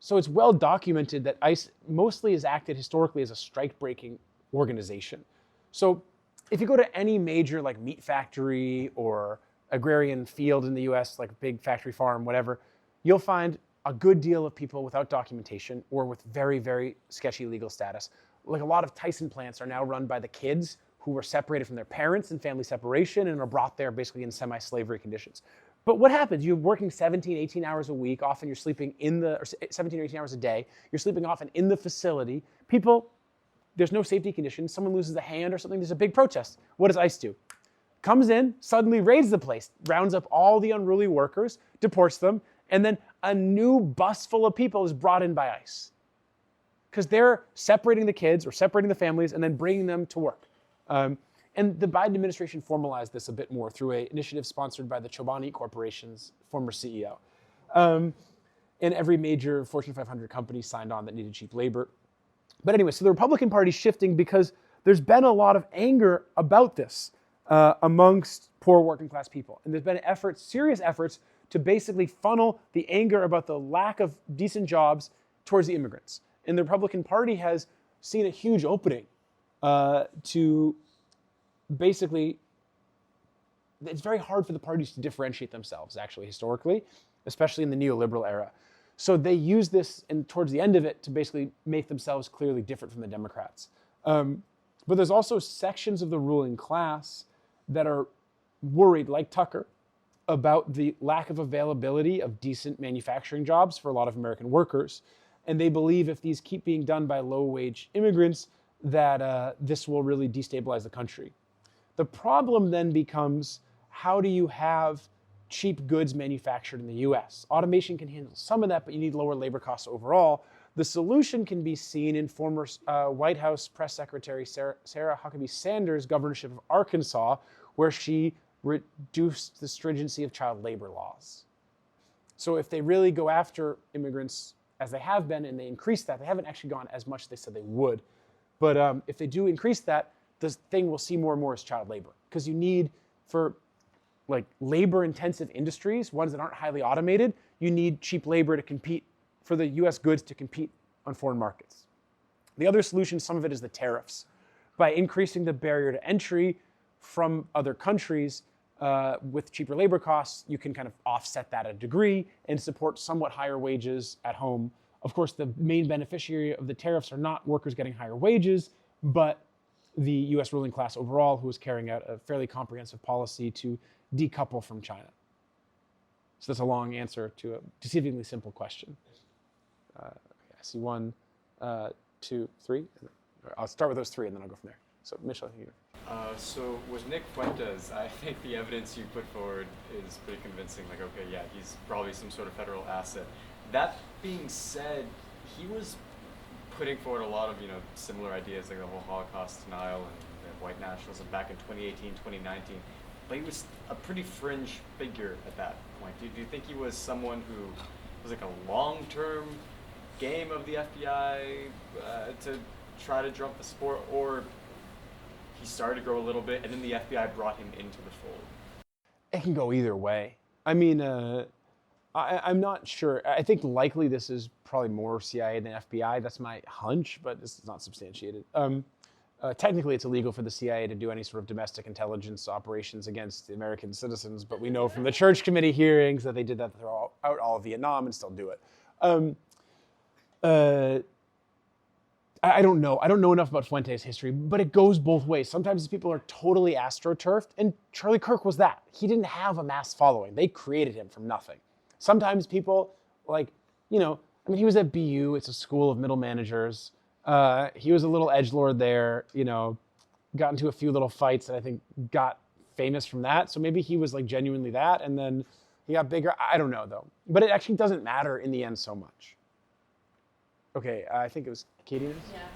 So it's well documented that ICE mostly has acted historically as a strike-breaking organization. So if you go to any major like meat factory or agrarian field in the US, like a big factory farm, whatever, you'll find a good deal of people without documentation or with very, very sketchy legal status. Like a lot of Tyson plants are now run by the kids who were separated from their parents in family separation and are brought there basically in semi-slavery conditions. But what happens? You're working 17, 18 hours a week. Often you're sleeping or 17 or 18 hours a day. You're sleeping often in the facility. People, there's no safety conditions. Someone loses a hand or something. There's a big protest. What does ICE do? Comes in, suddenly raids the place, rounds up all the unruly workers, deports them, and then a new bus full of people is brought in by ICE. Because they're separating the kids or separating the families and then bringing them to work. And the Biden administration formalized this a bit more through an initiative sponsored by the Chobani Corporation's former CEO. And every major Fortune 500 company signed on that needed cheap labor. But anyway, so the Republican Party's shifting because there's been a lot of anger about this amongst poor working class people. And there's been efforts, serious efforts, to basically funnel the anger about the lack of decent jobs towards the immigrants. And the Republican Party has seen a huge opening to basically it's very hard for the parties to differentiate themselves, actually, historically, especially in the neoliberal era. So they use this, and towards the end of it, to basically make themselves clearly different from the Democrats. But there's also sections of the ruling class that are worried, like Tucker, about the lack of availability of decent manufacturing jobs for a lot of American workers. And they believe if these keep being done by low-wage immigrants, that this will really destabilize the country. The problem then becomes, how do you have cheap goods manufactured in the US? Automation can handle some of that, but you need lower labor costs overall. The solution can be seen in former White House Press Secretary Sarah Huckabee Sanders' governorship of Arkansas, where she reduced the stringency of child labor laws. So if they really go after immigrants, as they have been, and they increase that, they haven't actually gone as much as they said they would. But if they do increase that, this thing we'll see more and more is child labor. Because you need, for like labor-intensive industries, ones that aren't highly automated, you need cheap labor to compete, for the US goods to compete on foreign markets. The other solution, some of it is the tariffs. By increasing the barrier to entry from other countries with cheaper labor costs, you can kind of offset that at a degree and support somewhat higher wages at home. Of course, the main beneficiary of the tariffs are not workers getting higher wages, but the US ruling class overall, who is carrying out a fairly comprehensive policy to decouple from China. So that's a long answer to a deceivingly simple question. I see 1, 2, 3. I'll start with those 3 and then I'll go from there. So Mitchell, I think So with Nick Fuentes, I think the evidence you put forward is pretty convincing. Like, okay, yeah, he's probably some sort of federal asset. That being said, he was putting forward a lot of, similar ideas, like the whole Holocaust denial and the white nationalism back in 2018, 2019. But he was a pretty fringe figure at that point. Do you think he was someone who was like a long-term game of the FBI to try to drum up the support, or he started to grow a little bit and then the FBI brought him into the fold? It can go either way. I mean, I'm not sure. I think likely this is probably more CIA than FBI. That's my hunch, but this is not substantiated. Technically, it's illegal for the CIA to do any sort of domestic intelligence operations against the American citizens, but we know from the Church Committee hearings that they did that throughout all of Vietnam and still do it. I don't know. I don't know enough about Fuentes' history, but it goes both ways. Sometimes these people are totally astroturfed, and Charlie Kirk was that. He didn't have a mass following. They created him from nothing. Sometimes people, like, he was at BU. It's a school of middle managers. He was a little edgelord there, got into a few little fights that I think got famous from that. So maybe he was like genuinely that, and then he got bigger. I don't know, though. But it actually doesn't matter in the end so much. Okay, I think it was Katie. Yeah.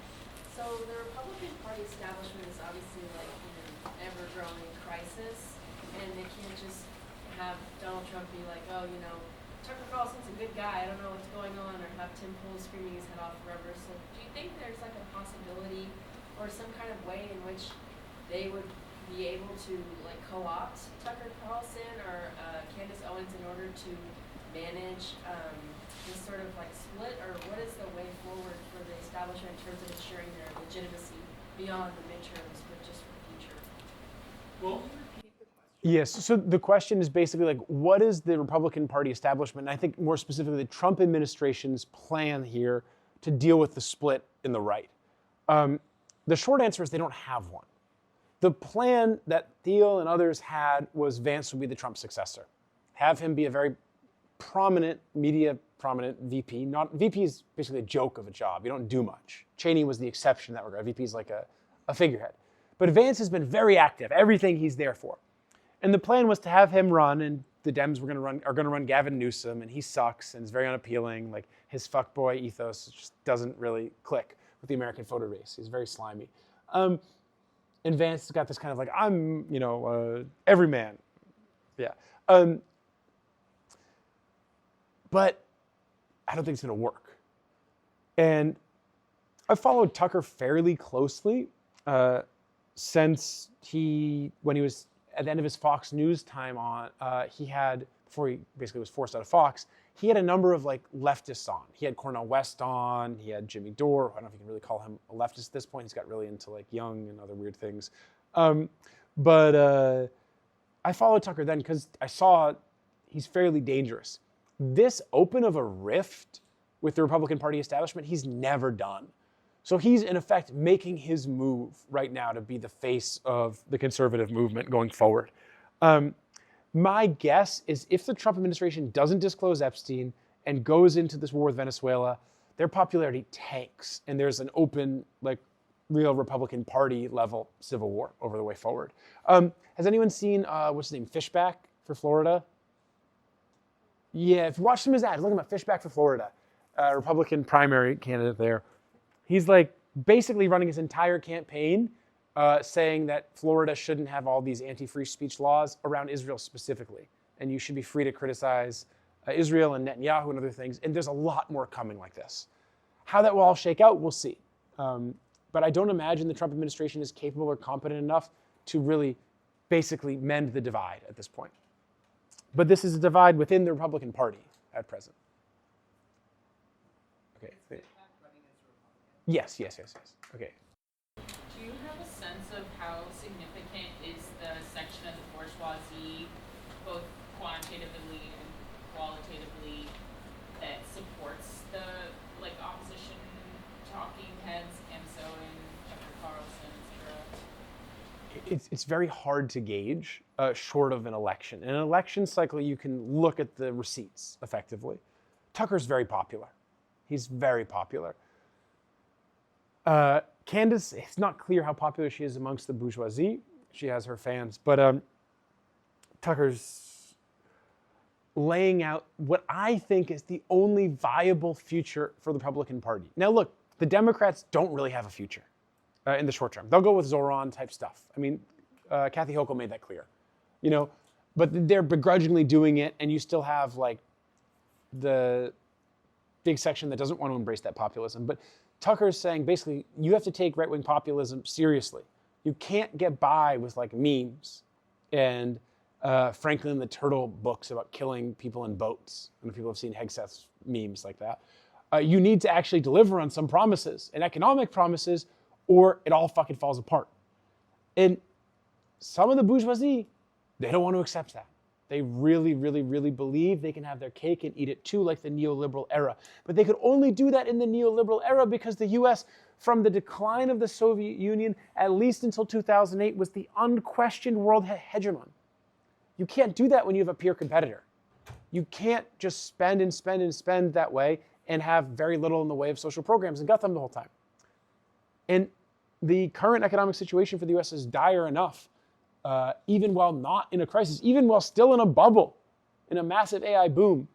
So the Republican Party establishment is obviously like in an ever-growing crisis, and they can't just have Donald Trump be like, oh, Tucker Carlson's a good guy, I don't know what's going on, or have Tim Pool screaming his head off forever. So do you think there's like a possibility or some kind of way in which they would be able to like co-opt Tucker Carlson or Candace Owens in order to manage this sort of like split, or what is the way forward for the establishment in terms of ensuring their legitimacy beyond the midterms, but just for the future? Well, yes. So the question is basically like, what is the Republican Party establishment, and I think more specifically the Trump administration's plan here to deal with the split in the right? The short answer is they don't have one. The plan that Thiel and others had was Vance would be the Trump successor. Have him be a very prominent, prominent VP. VP is basically a joke of a job. You don't do much. Cheney was the exception in that regard. VP is like a figurehead. But Vance has been very active, everything he's there for. And the plan was to have him run, and the Dems are going to run Gavin Newsom, and he sucks and is very unappealing. Like his fuckboy ethos just doesn't really click with the American voter base. He's very slimy. And Vance has got this kind of like, I'm, every man. Yeah. But I don't think it's going to work. And I've followed Tucker fairly closely since when he was at the end of his Fox News time before he basically was forced out of Fox, he had a number of like leftists on. He had Cornel West on, he had Jimmy Dore. I don't know if you can really call him a leftist at this point. He's got really into like Young and other weird things. I followed Tucker then because I saw he's fairly dangerous. This open of a rift with the Republican Party establishment, he's never done. So he's in effect making his move right now to be the face of the conservative movement going forward. My guess is if the Trump administration doesn't disclose Epstein and goes into this war with Venezuela, their popularity tanks and there's an open, like, real Republican Party level civil war over the way forward. Has anyone seen, what's his name, Fishback for Florida? Yeah, if you watch some of his ads, look at him, Fishback for Florida, Republican primary candidate there. He's like basically running his entire campaign saying that Florida shouldn't have all these anti-free speech laws around Israel specifically. And you should be free to criticize Israel and Netanyahu and other things. And there's a lot more coming like this. How that will all shake out, we'll see. But I don't imagine the Trump administration is capable or competent enough to really basically mend the divide at this point. But this is a divide within the Republican Party at present. Okay. Yes. Okay. Do you have a sense of how significant is the section of the bourgeoisie, both quantitatively and qualitatively, that supports the opposition talking heads, Camso and Tucker Carlson, etc.? It's very hard to gauge short of an election. In an election cycle, you can look at the receipts effectively. Tucker's very popular. He's very popular. Candace, it's not clear how popular she is amongst the bourgeoisie. She has her fans, but Tucker's laying out what I think is the only viable future for the Republican Party. Now look, the Democrats don't really have a future in the short term. They'll go with Zoran type stuff. I mean, Kathy Hochul made that clear, but they're begrudgingly doing it, and you still have like the big section that doesn't want to embrace that populism. But Tucker's saying basically you have to take right-wing populism seriously. You can't get by with like memes and Franklin the Turtle books about killing people in boats. I don't know if people have seen Hegseth's memes like that. You need to actually deliver on some promises and economic promises, or it all fucking falls apart. And some of the bourgeoisie, they don't want to accept that. They really, really, really believe they can have their cake and eat it too, like the neoliberal era. But they could only do that in the neoliberal era because the US, from the decline of the Soviet Union, at least until 2008, was the unquestioned world hegemon. You can't do that when you have a peer competitor. You can't just spend and spend and spend that way and have very little in the way of social programs and gut them the whole time. And the current economic situation for the US is dire enough, even while not in a crisis, even while still in a bubble, in a massive AI boom,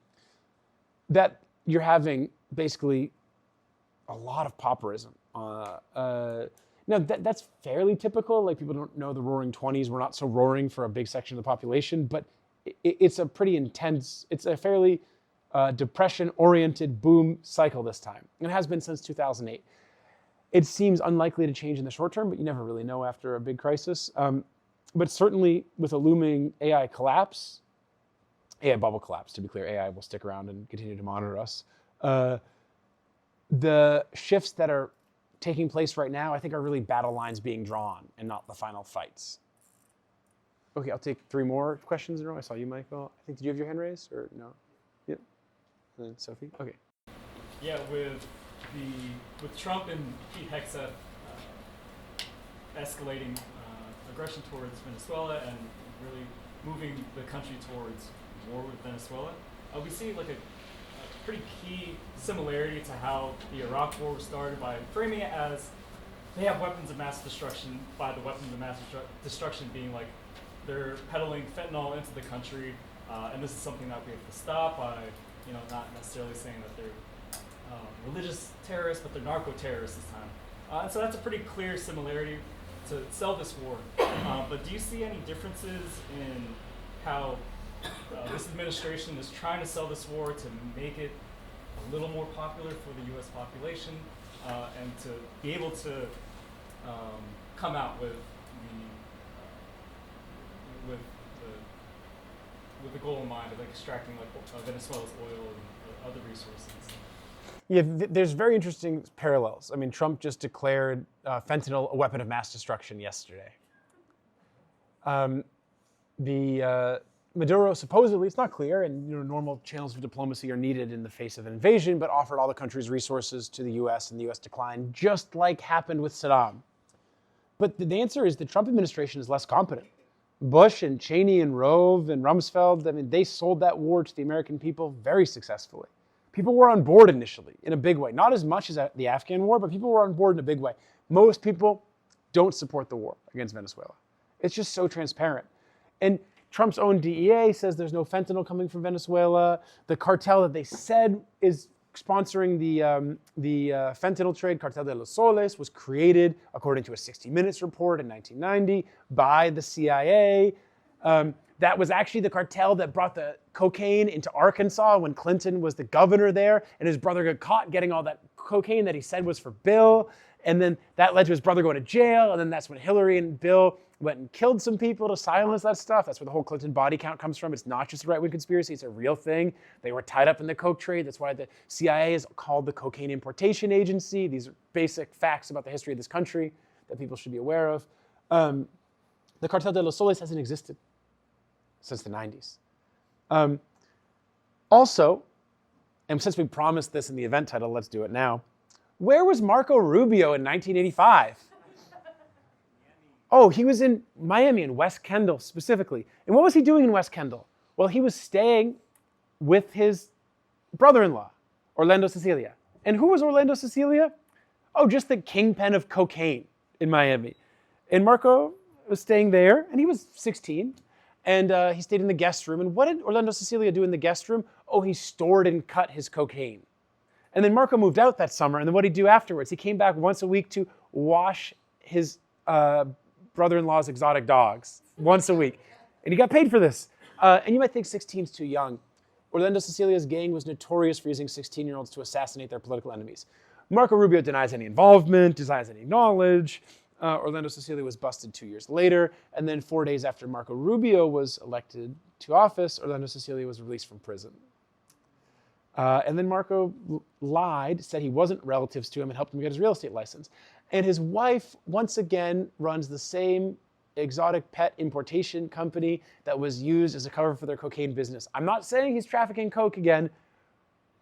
that you're having basically a lot of pauperism. Now, that's fairly typical. Like, people don't know the roaring 20s were not so roaring for a big section of the population, but it's a pretty intense, it's a fairly depression-oriented boom cycle this time. It has been since 2008. It seems unlikely to change in the short term, but you never really know after a big crisis. But certainly with a looming AI collapse, AI bubble collapse, to be clear, AI will stick around and continue to monitor us. The shifts that are taking place right now, I think, are really battle lines being drawn and not the final fights. Okay, I'll take 3 more questions in a row. I saw you, Michael. I think, did you have your hand raised or no? Yep. And then Sophie? Okay. Yeah, with Trump and Pete Hegseth escalating aggression towards Venezuela and really moving the country towards war with Venezuela, we see like a pretty key similarity to how the Iraq War was started by framing it as they have weapons of mass destruction, by the weapons of mass destruction being like they're peddling fentanyl into the country, and this is something that we have to stop by, not necessarily saying that they're religious terrorists, but they're narco-terrorists this time. And so that's a pretty clear similarity to sell this war. But do you see any differences in how this administration is trying to sell this war to make it a little more popular for the U.S. population, and to be able to come out with the goal in mind of like extracting like Venezuela's oil and other resources? Yeah, there's very interesting parallels. I mean, Trump just declared fentanyl a weapon of mass destruction yesterday. Maduro supposedly, it's not clear, and normal channels of diplomacy are needed in the face of an invasion, but offered all the country's resources to the U.S. and the U.S. declined, just like happened with Saddam. But the answer is the Trump administration is less competent. Bush and Cheney and Rove and Rumsfeld, I mean, they sold that war to the American people very successfully. People were on board initially in a big way. Not as much as the Afghan war, but people were on board in a big way. Most people don't support the war against Venezuela. It's just so transparent. And Trump's own DEA says there's no fentanyl coming from Venezuela. The cartel that they said is sponsoring the fentanyl trade, Cartel de los Soles, was created, according to a 60 Minutes report in 1990, by the CIA. That was actually the cartel that brought the cocaine into Arkansas when Clinton was the governor there, and his brother got caught getting all that cocaine that he said was for Bill, and then that led to his brother going to jail, and then that's when Hillary and Bill went and killed some people to silence that stuff. That's where the whole Clinton body count comes from. It's not just a right-wing conspiracy, it's a real thing. They were tied up in the coke trade. That's why the CIA is called the Cocaine Importation Agency. These are basic facts about the history of this country that people should be aware of. The Cartel de los Soles hasn't existed since the 90s. Also, and since we promised this in the event title, let's do it now. Where was Marco Rubio in 1985? Oh, he was in Miami, in West Kendall specifically. And what was he doing in West Kendall? Well, he was staying with his brother-in-law, Orlando Cecilia. And who was Orlando Cecilia? Oh, just the kingpin of cocaine in Miami. And Marco was staying there, and he was 16. And he stayed in the guest room. And what did Orlando Cecilia do in the guest room? Oh, he stored and cut his cocaine. And then Marco moved out that summer. And then what did he do afterwards? He came back once a week to wash his brother-in-law's exotic dogs once a week. And he got paid for this. And you might think 16 is too young. Orlando Cecilia's gang was notorious for using 16-year-olds to assassinate their political enemies. Marco Rubio denies any involvement, denies any knowledge. Orlando Cecilia was busted 2 years later. And then 4 days after Marco Rubio was elected to office, Orlando Cecilia was released from prison. And then Marco lied, said he wasn't relatives to him, and helped him get his real estate license. And his wife, once again, runs the same exotic pet importation company that was used as a cover for their cocaine business. I'm not saying he's trafficking coke again,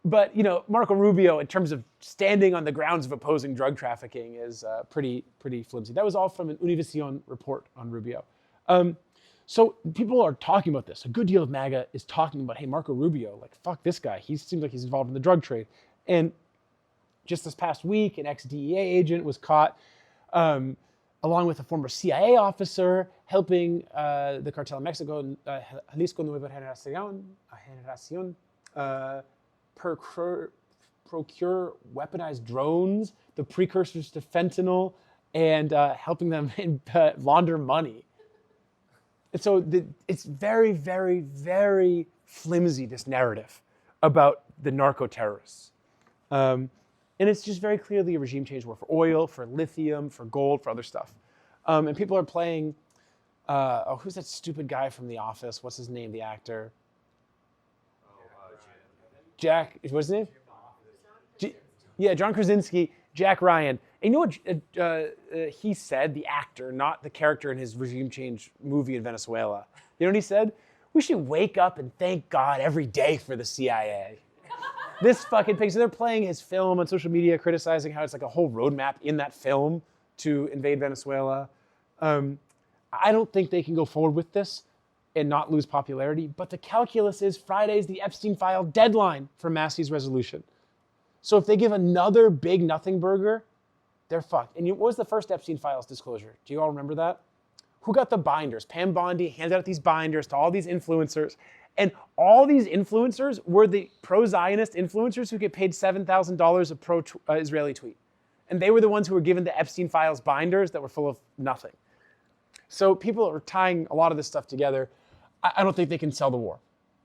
but Marco Rubio, in terms of standing on the grounds of opposing drug trafficking, is pretty flimsy. That was all from an Univision report on Rubio. So people are talking about this. A good deal of MAGA is talking about, hey, Marco Rubio, like, fuck this guy. He seems like he's involved in the drug trade. And just this past week, an ex-DEA agent was caught, along with a former CIA officer, helping the cartel in Mexico, Jalisco Nueva Generación, procure weaponized drones, the precursors to fentanyl, and helping them launder money. And so it's very, very, very flimsy, this narrative about the narco-terrorists. And it's just very clearly a regime change war for oil, for lithium, for gold, for other stuff. And people are playing, who's that stupid guy from The Office? What's his name, the actor? Jack, what's his name? John Krasinski, Jack Ryan. And you know what he said, the actor, not the character in his regime change movie in Venezuela? You know what he said? We should wake up and thank God every day for the CIA. This fucking pig. So they're playing his film on social media, criticizing how it's like a whole roadmap in that film to invade Venezuela. I don't think they can go forward with this and not lose popularity, but the calculus is Friday's the Epstein file deadline for Massey's resolution. So if they give another big nothing burger, they're fucked. And what was the first Epstein files disclosure? Do you all remember that? Who got the binders? Pam Bondi handed out these binders to all these influencers. And all these influencers were the pro-Zionist influencers who get paid $7,000 a pro-Israeli tweet. And they were the ones who were given the Epstein files binders that were full of nothing. So people are tying a lot of this stuff together. I don't think they can sell the war.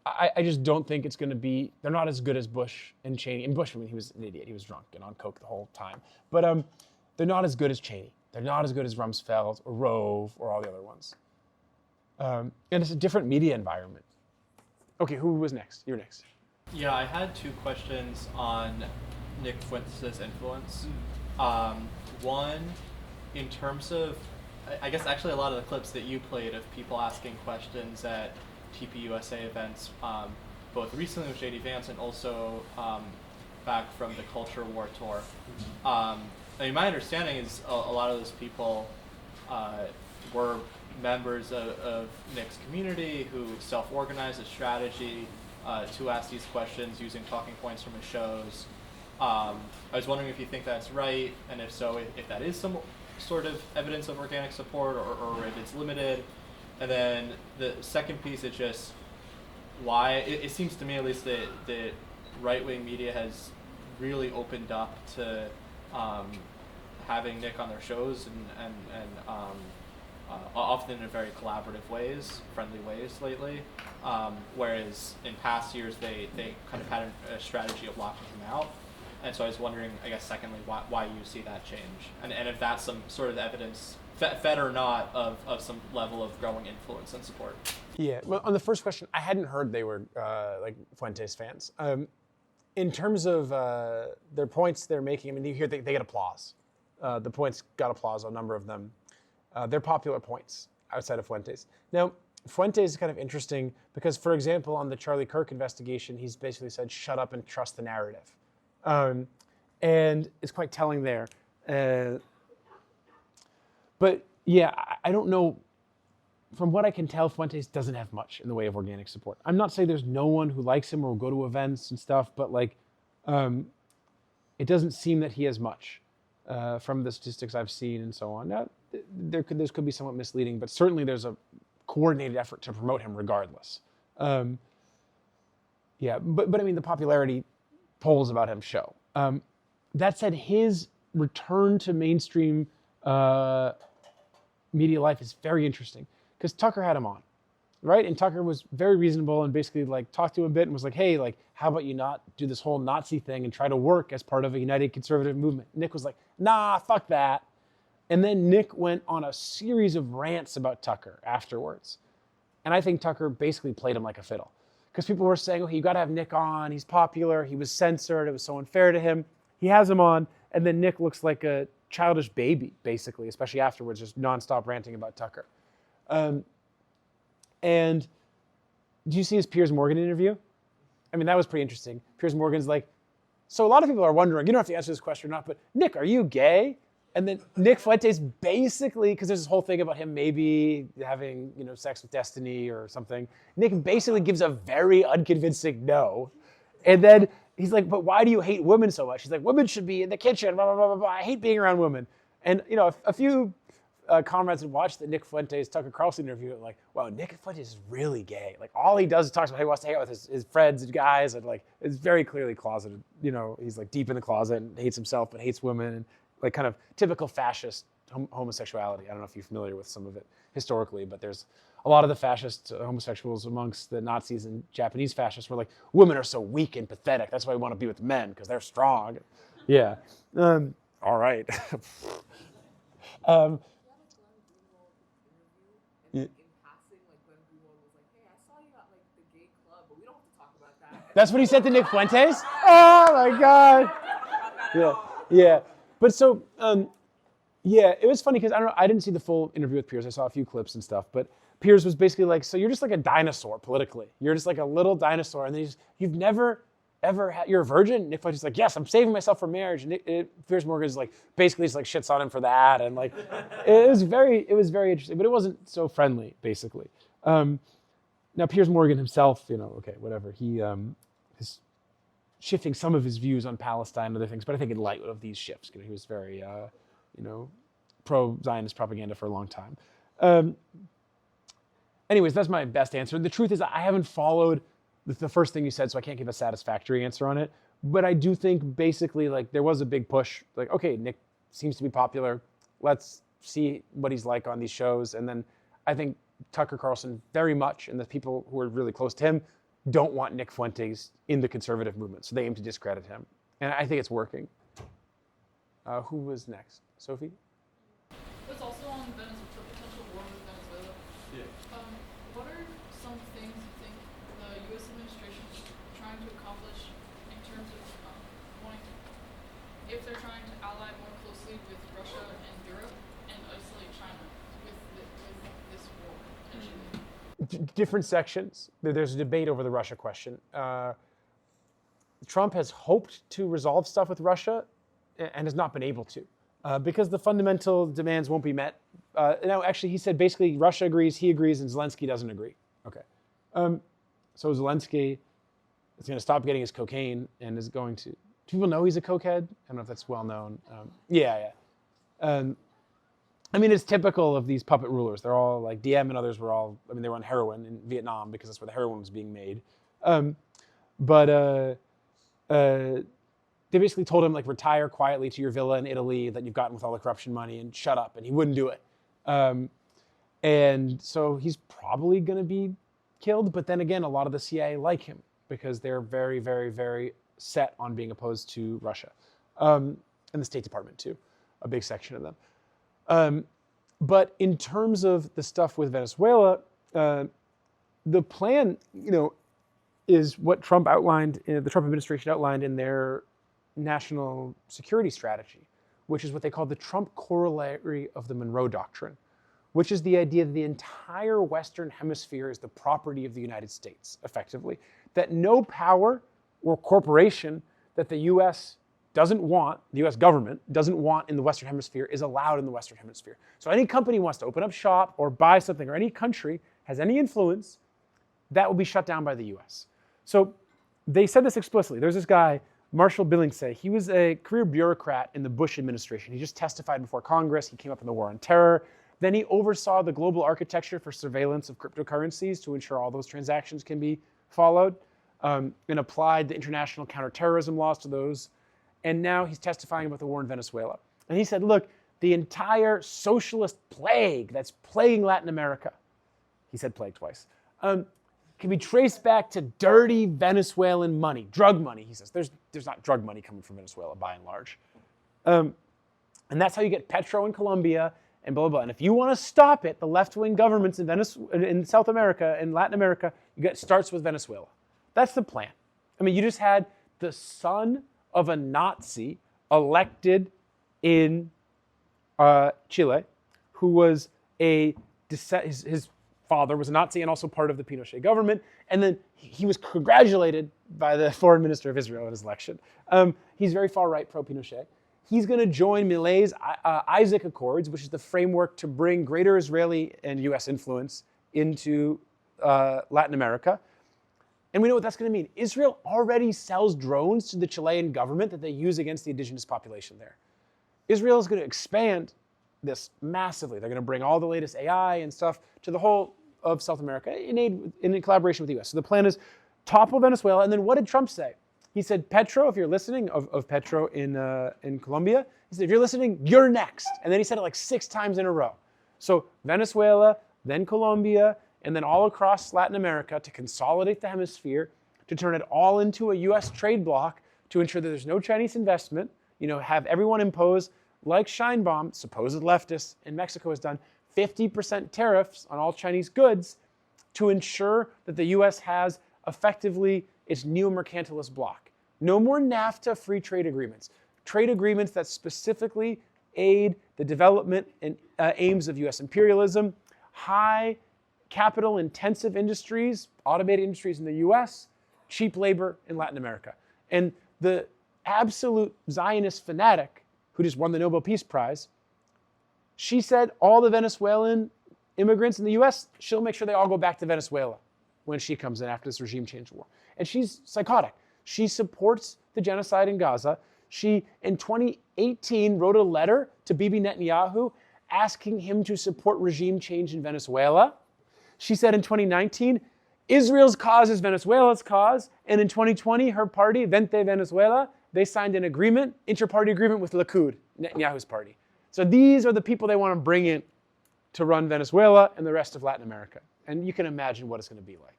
I just don't think it's going to be, they're not as good as Bush and Cheney. And Bush, I mean, he was an idiot. He was drunk and on coke the whole time. But they're not as good as Cheney. They're not as good as Rumsfeld or Rove or all the other ones. And it's a different media environment. Okay, who was next? You're next. Yeah, I had two questions on Nick Fuentes' influence. One, in terms of I guess actually a lot of the clips that you played of people asking questions at TPUSA events, both recently with JD Vance and also back from the Culture War tour. I mean, my understanding is a lot of those people were members of Nick's community who self-organized a strategy to ask these questions using talking points from his shows. I was wondering if you think that's right, and if so, if that is some sort of evidence of organic support, or if it's limited. And then the second piece is just why, it seems to me at least that right-wing media has really opened up to having Nick on their shows and often in very collaborative ways, friendly ways lately. Whereas in past years, they kind of had a strategy of locking him out. And so I was wondering, I guess, secondly, why you see that change, and if that's some sort of evidence, fed or not, of some level of growing influence and support. Yeah, well, on the first question, I hadn't heard they were like Fuentes fans. In terms of their points they're making, I mean, you hear they get applause. The points got applause, a number of them. They're popular points outside of Fuentes. Now, Fuentes is kind of interesting because, for example, on the Charlie Kirk investigation, he's basically said, shut up and trust the narrative. And it's quite telling there. But yeah, I don't know. From what I can tell, Fuentes doesn't have much in the way of organic support. I'm not saying there's no one who likes him or will go to events and stuff, but like, it doesn't seem that he has much from the statistics I've seen and so on. Now, this could be somewhat misleading, but certainly there's a coordinated effort to promote him regardless. Yeah, but I mean, the popularity polls about him show. That said, his return to mainstream media life is very interesting because Tucker had him on, right? And Tucker was very reasonable and basically like talked to him a bit and was like, hey, like, how about you not do this whole Nazi thing and try to work as part of a united conservative movement? Nick was like, nah, fuck that. And then Nick went on a series of rants about Tucker afterwards. And I think Tucker basically played him like a fiddle. Because people were saying, okay, you got to have Nick on. He's popular. He was censored. It was so unfair to him. He has him on. And then Nick looks like a childish baby, basically, especially afterwards, just nonstop ranting about Tucker. And do you see his Piers Morgan interview? I mean, that was pretty interesting. Piers Morgan's like, so a lot of people are wondering, you don't have to answer this question or not, but Nick, are you gay? And then Nick Fuentes basically, because there's this whole thing about him maybe having, sex with Destiny or something. Nick basically gives a very unconvincing no. And then he's like, but why do you hate women so much? He's like, women should be in the kitchen, blah, blah, blah, blah, blah. I hate being around women. And, a few comrades had watched the Nick Fuentes Tucker Carlson interview and like, wow, Nick Fuentes is really gay. Like all he does is talks about how he wants to hang out with his friends and guys, and like, it's very clearly closeted. He's like deep in the closet and hates himself, but hates women, and like kind of typical fascist homosexuality. I don't know if you're familiar with some of it historically, but there's a lot of the fascist homosexuals amongst the Nazis and Japanese fascists were like, women are so weak and pathetic. That's why we want to be with men, because they're strong. Yeah. All right. That's what he said to Nick Fuentes? Oh my God. Yeah. But so, it was funny because I didn't see the full interview with Piers. I saw a few clips and stuff, but Piers was basically like, so you're just like a dinosaur politically. You're just like a little dinosaur. And then you've never, ever had, you're a virgin? Nick Fuentes is like, yes, I'm saving myself for marriage. And Piers Morgan is like, basically just like shits on him for that. And like, it was very interesting, but it wasn't so friendly, basically. Now Piers Morgan himself, okay, whatever. He is shifting some of his views on Palestine and other things, but I think in light of these shifts, he was very, pro-Zionist propaganda for a long time. Anyways, that's my best answer. The truth is I haven't followed the first thing you said, so I can't give a satisfactory answer on it. But I do think basically like there was a big push, like, okay, Nick seems to be popular. Let's see what he's like on these shows. And then I think Tucker Carlson very much, and the people who are really close to him, don't want Nick Fuentes in the conservative movement. So they aim to discredit him. And I think it's working. Who was next? Sophie? It's also on the potential war with Venezuela. Yeah. What are some things you think the U.S. administration is trying to accomplish in terms of if they're trying to ally more closely with Russia and Europe and isolate China? different sections. There's a debate over the Russia question. Trump has hoped to resolve stuff with Russia and has not been able to because the fundamental demands won't be met. Now, actually, he said basically Russia agrees, he agrees, and Zelensky doesn't agree. Okay. So Zelensky is going to stop getting his cocaine and is going to... Do people know he's a cokehead? I don't know if that's well known. Yeah. I mean, it's typical of these puppet rulers. They're all like Diem and others were all, I mean, they were on heroin in Vietnam because that's where the heroin was being made. They basically told him like retire quietly to your villa in Italy that you've gotten with all the corruption money and shut up, and he wouldn't do it. And so he's probably going to be killed. But then again, a lot of the CIA like him because they're very, very, very set on being opposed to Russia. And the State Department too, a big section of them. But in terms of the stuff with Venezuela, the plan, is what Trump outlined, the Trump administration outlined in their national security strategy, which is what they call the Trump corollary of the Monroe Doctrine, which is the idea that the entire Western Hemisphere is the property of the United States, effectively, that no power or corporation that the U.S. doesn't want, the U.S. government doesn't want in the Western Hemisphere is allowed in the Western Hemisphere. So any company wants to open up shop or buy something, or any country has any influence, that will be shut down by the U.S. So they said this explicitly. There's this guy, Marshall Billingsley. He was a career bureaucrat in the Bush administration. He just testified before Congress. He came up in the war on terror. Then he oversaw the global architecture for surveillance of cryptocurrencies to ensure all those transactions can be followed, and applied the international counterterrorism laws to those. And now he's testifying about the war in Venezuela. And he said, look, the entire socialist plague that's plaguing Latin America, he said plague twice, can be traced back to dirty Venezuelan money, drug money, he says. There's not drug money coming from Venezuela, by and large. And that's how you get Petro in Colombia and blah, blah, blah. And if you want to stop it, the left-wing governments in South America and Latin America, starts with Venezuela. That's the plan. I mean, you just had the son of a Nazi elected in Chile, who was his father was a Nazi and also part of the Pinochet government, and then he was congratulated by the foreign minister of Israel in his election. He's very far right, pro-Pinochet. He's going to join Milei's Isaac Accords, which is the framework to bring greater Israeli and U.S. influence into Latin America. And we know what that's going to mean. Israel already sells drones to the Chilean government that they use against the indigenous population there. Israel is going to expand this massively. They're going to bring all the latest AI and stuff to the whole of South America in collaboration with the U.S. So the plan is topple Venezuela. And then what did Trump say? He said, Petro, if you're listening, of Petro in Colombia, he said, if you're listening, you're next. And then he said it like 6 times in a row. So Venezuela, then Colombia, and then all across Latin America to consolidate the hemisphere, to turn it all into a U.S. trade bloc, to ensure that there's no Chinese investment, have everyone impose, like Scheinbaum, supposed leftists in Mexico has done, 50% tariffs on all Chinese goods to ensure that the U.S. has effectively its neo-mercantilist bloc. No more NAFTA free trade agreements that specifically aid the development and aims of U.S. imperialism, high capital-intensive industries, automated industries in the U.S., cheap labor in Latin America. And the absolute Zionist fanatic who just won the Nobel Peace Prize, she said all the Venezuelan immigrants in the U.S., she'll make sure they all go back to Venezuela when she comes in after this regime change war. And she's psychotic. She supports the genocide in Gaza. She, in 2018, wrote a letter to Bibi Netanyahu asking him to support regime change in Venezuela. She said in 2019, Israel's cause is Venezuela's cause. And in 2020, her party, Vente Venezuela, they signed an agreement, inter-party agreement with Likud, Netanyahu's party. So these are the people they want to bring in to run Venezuela and the rest of Latin America. And you can imagine what it's going to be like.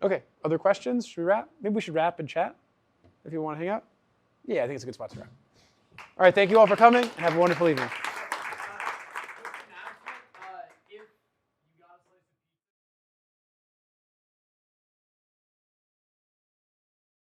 Okay, other questions? Should we wrap? Maybe we should wrap and chat if you want to hang out. Yeah, I think it's a good spot to wrap. All right, thank you all for coming, and have a wonderful evening.